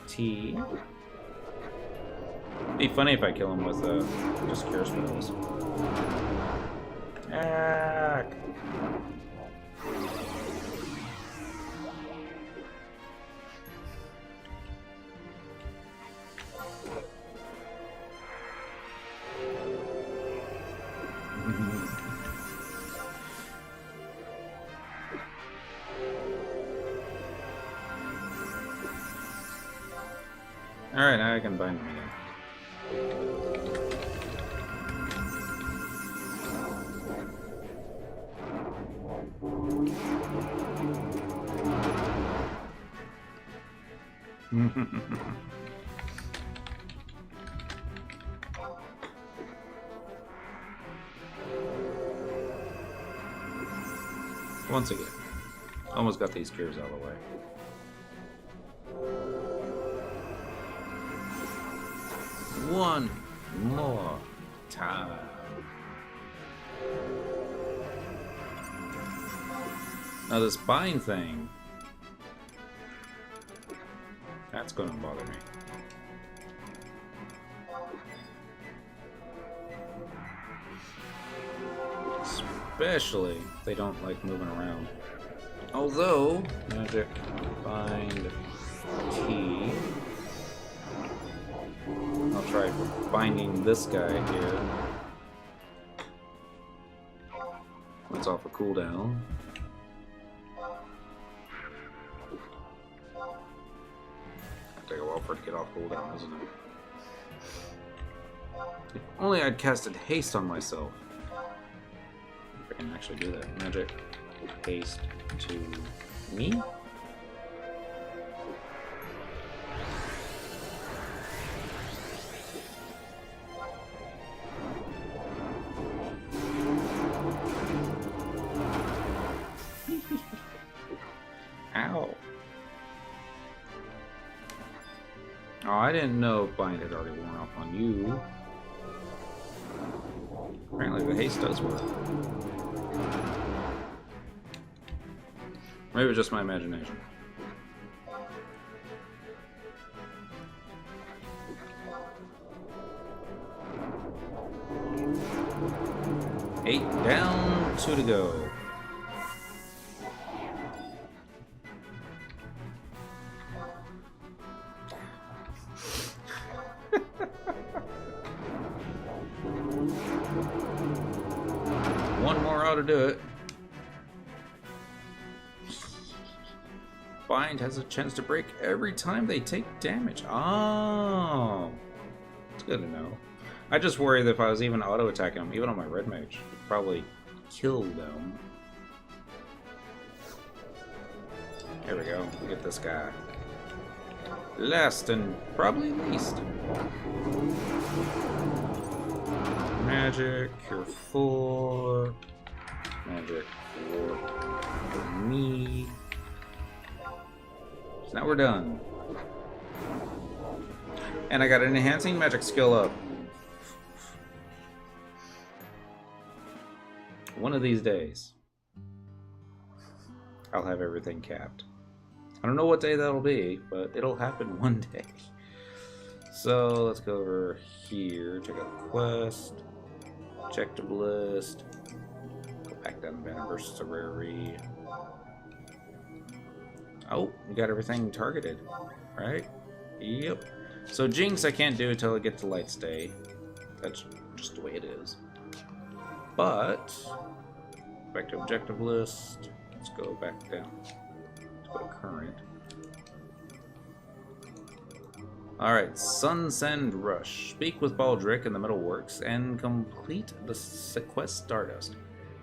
T. It'd be funny if I kill him with just cure spells. Ack. Alright, now I can bind him again. Once again, almost got these cures out of the way. One more time. Now this bind thing, that's going to bother me. Especially if they don't like moving around. Although, magic bind T. I'll try binding this guy here. That's off a cooldown. It'll take a while for it to get off cooldown, isn't it? If only I'd casted haste on myself. If I can actually do that. Magic haste to me? Ow. Oh, I didn't know bind had already worn off on you. Apparently the haste does work. Maybe it's just my imagination. Eight down, 2 to go. One more ought to do it. Bind has a chance to break every time they take damage. Oh, it's good to know. I just worry that if I was even auto-attacking them, even on my red mage, it'd probably kill them. Here we go. We'll get this guy. Last and probably least. Magic, cure 4. Magic for me. So now we're done. And I got an enhancing magic skill up. One of these days, I'll have everything capped. I don't know what day that'll be, but it'll happen one day. So let's go over here, check out the quest, objective list, go back down to Vana'versary. Oh, we got everything targeted, right? Yep. So Jinx I can't do until I get to Light Stay. That's just the way it is. But back to objective list. Let's go back down. Let's go to current. Alright, Sunsend Rush. Speak with Baldric in the Metalworks and complete the quest Stardust.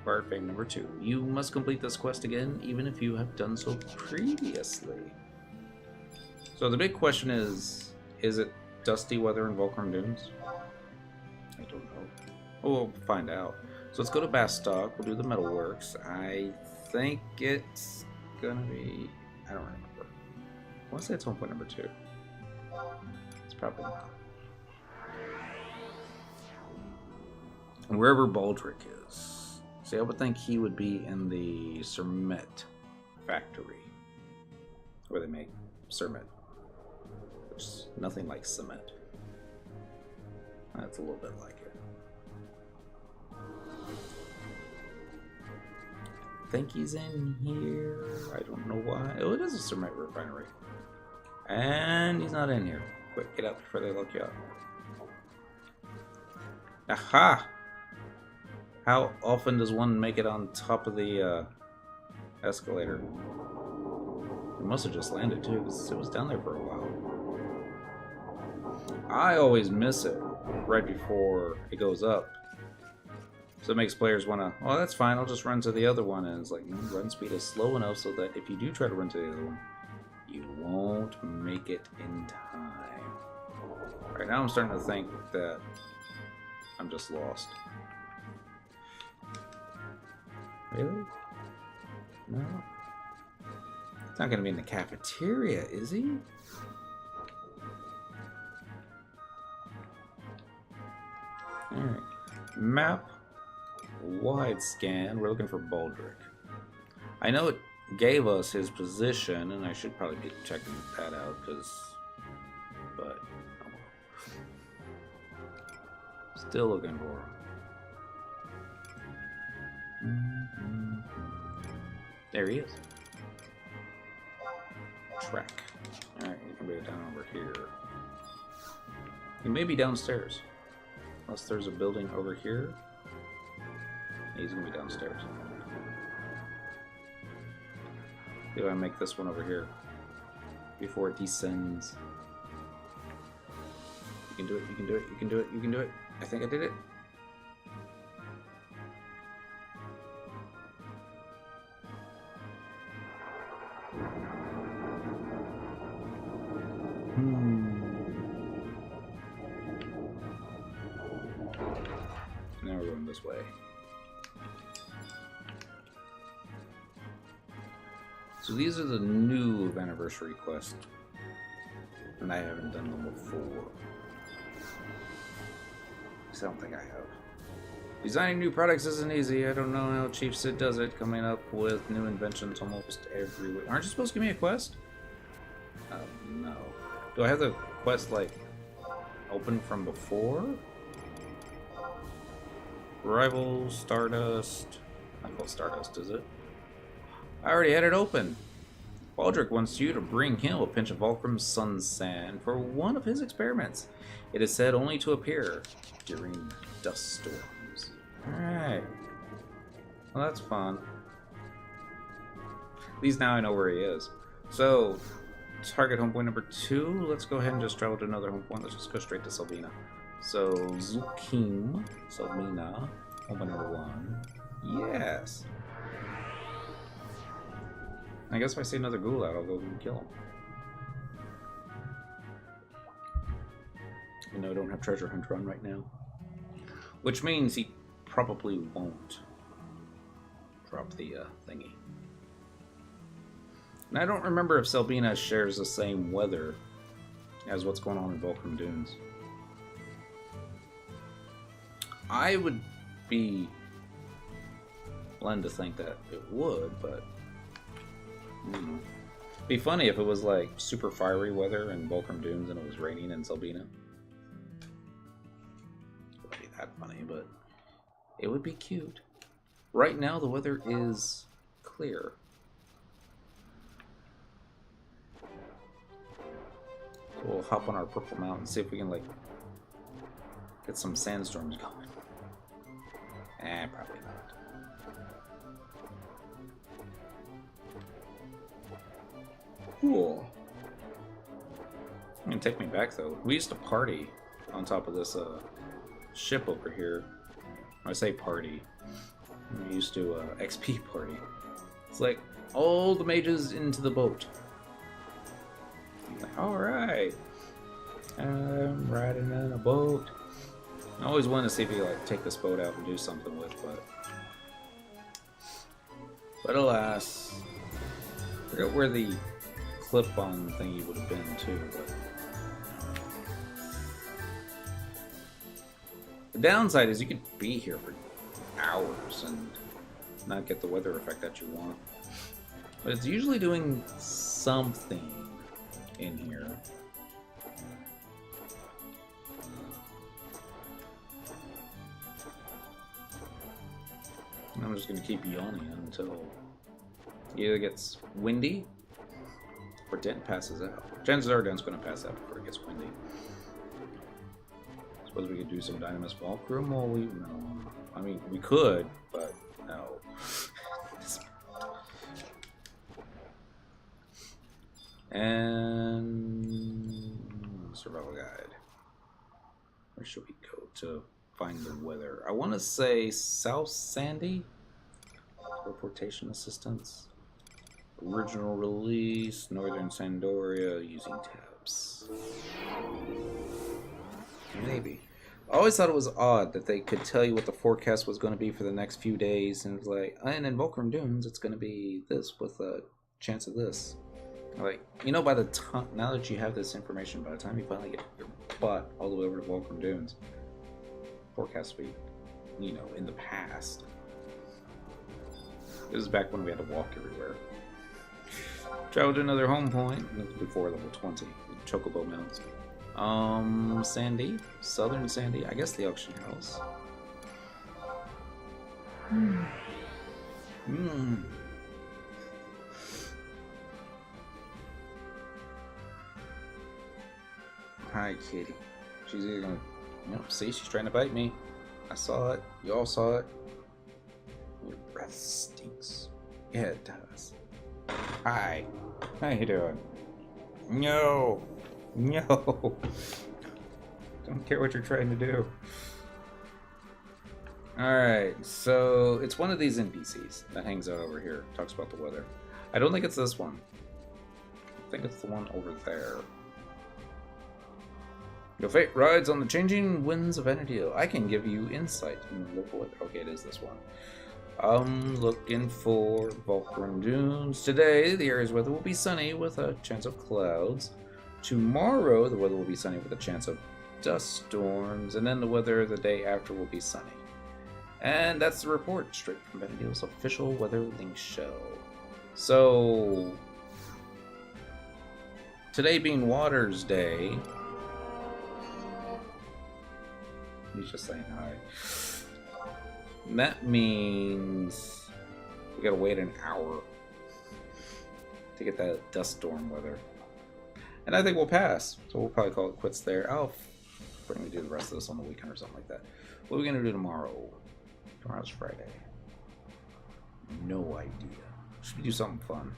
Bar Fame number 2. You must complete this quest again, even if you have done so previously. So the big question is it dusty weather in Volcrum Dunes? I don't know. We'll find out. So let's go to Bastock. We'll do the Metalworks. I think it's gonna be... I don't remember. I want to say it's home point number 2. It's probably not. And wherever Baldric is. See, I would think he would be in the Cermet factory. Where they make Cermet. Which is nothing like cement. That's a little bit like it. I think he's in here. I don't know why. Oh, it is a Cermet refinery. And he's not in here. Quick, get out before they look you up. Aha! How often does one make it on top of the escalator? It must have just landed too, because it was down there for a while. I always miss it right before it goes up. So it makes players want to, oh, that's fine, I'll just run to the other one. And it's like, no, run speed is slow enough so that if you do try to run to the other one, you won't make it in time. Right now I'm starting to think that I'm just lost. Really? No? It's not going to be in the cafeteria, is he? Alright. Map. Wide scan. We're looking for Baldric. I know it gave us his position, and I should probably be checking that out, but oh well. Still looking for him. There he is. Track. Alright, you can bring it down over here. He may be downstairs. Unless there's a building over here. He's gonna be downstairs. See if I make this one over here before it descends. You can do it, you can do it, you can do it, you can do it. I think I did it. Now we're going this way. So these are the new Vana'versary quests, and I haven't done them before. I don't think I have. Designing new products isn't easy. I don't know how Chief Sid does it, coming up with new inventions almost every week. Aren't you supposed to give me a quest? No. Do I have the quest, like, open from before? Rivals, Stardust. Not called Stardust, is it? I already had it open. Baldric wants you to bring him a pinch of Volcrum Sun Sand for one of his experiments. It is said only to appear during dust storms. Alright. Well, that's fun. At least now I know where he is. So, target home point number 2. Let's go ahead and just travel to another home point. Let's just go straight to Selvina. So, Zukim, Selvina, home point number 1. Yes. I guess if I see another ghoul out, I'll go and kill him. You know, I don't have Treasure Hunter on right now. Which means he probably won't drop the thingy. And I don't remember if Selbina shares the same weather as what's going on in Volcrum Dunes. I would be lend to think that it would, but it'd be funny if it was like super fiery weather in Volcrum Dunes and it was raining in Selbina. It wouldn't be that funny, but it would be cute. Right now the weather is clear. So we'll hop on our Purple Mountain and see if we can like get some sandstorms going. Probably not. Cool. It's gonna take me back though. We used to party on top of this ship over here. When I say party, we used to XP party. It's like all the mages into the boat. Like, all right, I'm riding in a boat. I always wanted to see if you like take this boat out and do something with, but alas, I forget where the clip-on thingy would have been too. But the downside is you could be here for hours and not get the weather effect that you want. But it's usually doing something in here. I'm just gonna keep yawning until it either gets windy or Dent passes out. Chances are Dent's gonna pass out before it gets windy. Suppose we could do some Dynamis Volcrum while we... No. I mean, we could, but no. And survival guide. Where should we go to find the weather? I want to say South Sandy. Teleportation assistance. Original release. Northern Sandoria using tabs. Maybe. I always thought it was odd that they could tell you what the forecast was going to be for the next few days, and it was like, and in Volcrum Dunes, it's going to be this with a chance of this. Like, you know, by the time, now that you have this information, by the time you finally get your butt all the way over to Volcrum Dunes, forecast will be, you know, in the past. This is back when we had to walk everywhere. Travel to another home point before level 20, Chocobo Mountains. Sandy, Southern Sandy, I guess the auction house. Hi, kitty. She's either gonna... Nope, see, she's trying to bite me. I saw it. You all saw it. Your breath stinks. Yeah, it does. Hi. How you doing? No. No. Don't care what you're trying to do. Alright, so it's one of these NPCs that hangs out over here. Talks about the weather. I don't think it's this one. I think it's the one over there. Your fate rides on the changing winds of Vana'versary. I can give you insight in the local weather. Okay, it is this one. I'm looking for Volcrum Dunes. Today, the area's weather will be sunny with a chance of clouds. Tomorrow, the weather will be sunny with a chance of dust storms. And then the weather the day after will be sunny. And that's the report, straight from Vana'versary's official weather link show. So, today being Waters Day... He's just saying hi. That means we gotta wait an hour to get that dust storm weather. And I think we'll pass. So we'll probably call it quits there. I'll probably do the rest of this on the weekend or something like that. What are we gonna do tomorrow? Tomorrow's Friday. No idea. Should we do something fun?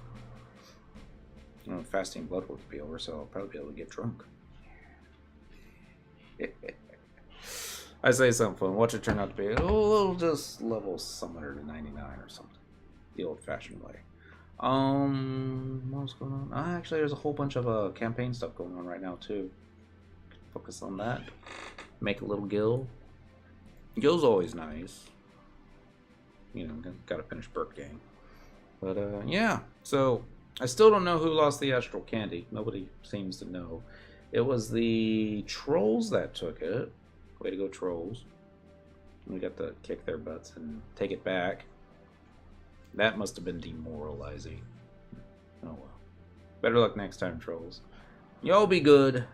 You know, fasting blood work will be over, so I'll probably be able to get drunk. I say something fun. Watch it turn out to be we'll just level summoner to 99 or something. The old-fashioned way. What's going on? Actually, there's a whole bunch of campaign stuff going on right now too. Focus on that. Make a little guild. Guild's always nice. You know, gotta finish Burke Gang. But yeah. So I still don't know who lost the Astral Candy. Nobody seems to know. It was the trolls that took it. Way to go, trolls. We got to kick their butts and take it back. That must have been demoralizing. Oh well. Better luck next time, trolls. Y'all be good.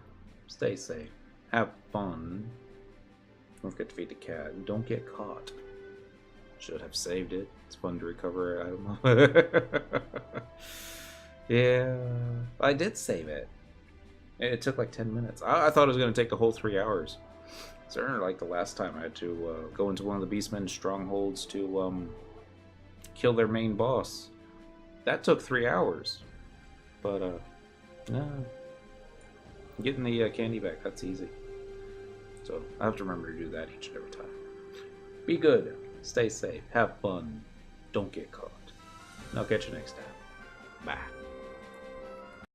Stay safe. Have fun. Don't forget to feed the cat. And don't get caught. Should have saved it. It's fun to recover an item. Yeah. I did save it. It took like 10 minutes. I thought it was going to take the whole 3 hours. Certainly like the last time I had to go into one of the Beastmen's strongholds to kill their main boss. That took 3 hours. But, no. Getting the candy back, that's easy. So, I have to remember to do that each and every time. Be good. Stay safe. Have fun. Don't get caught. And I'll catch you next time. Bye.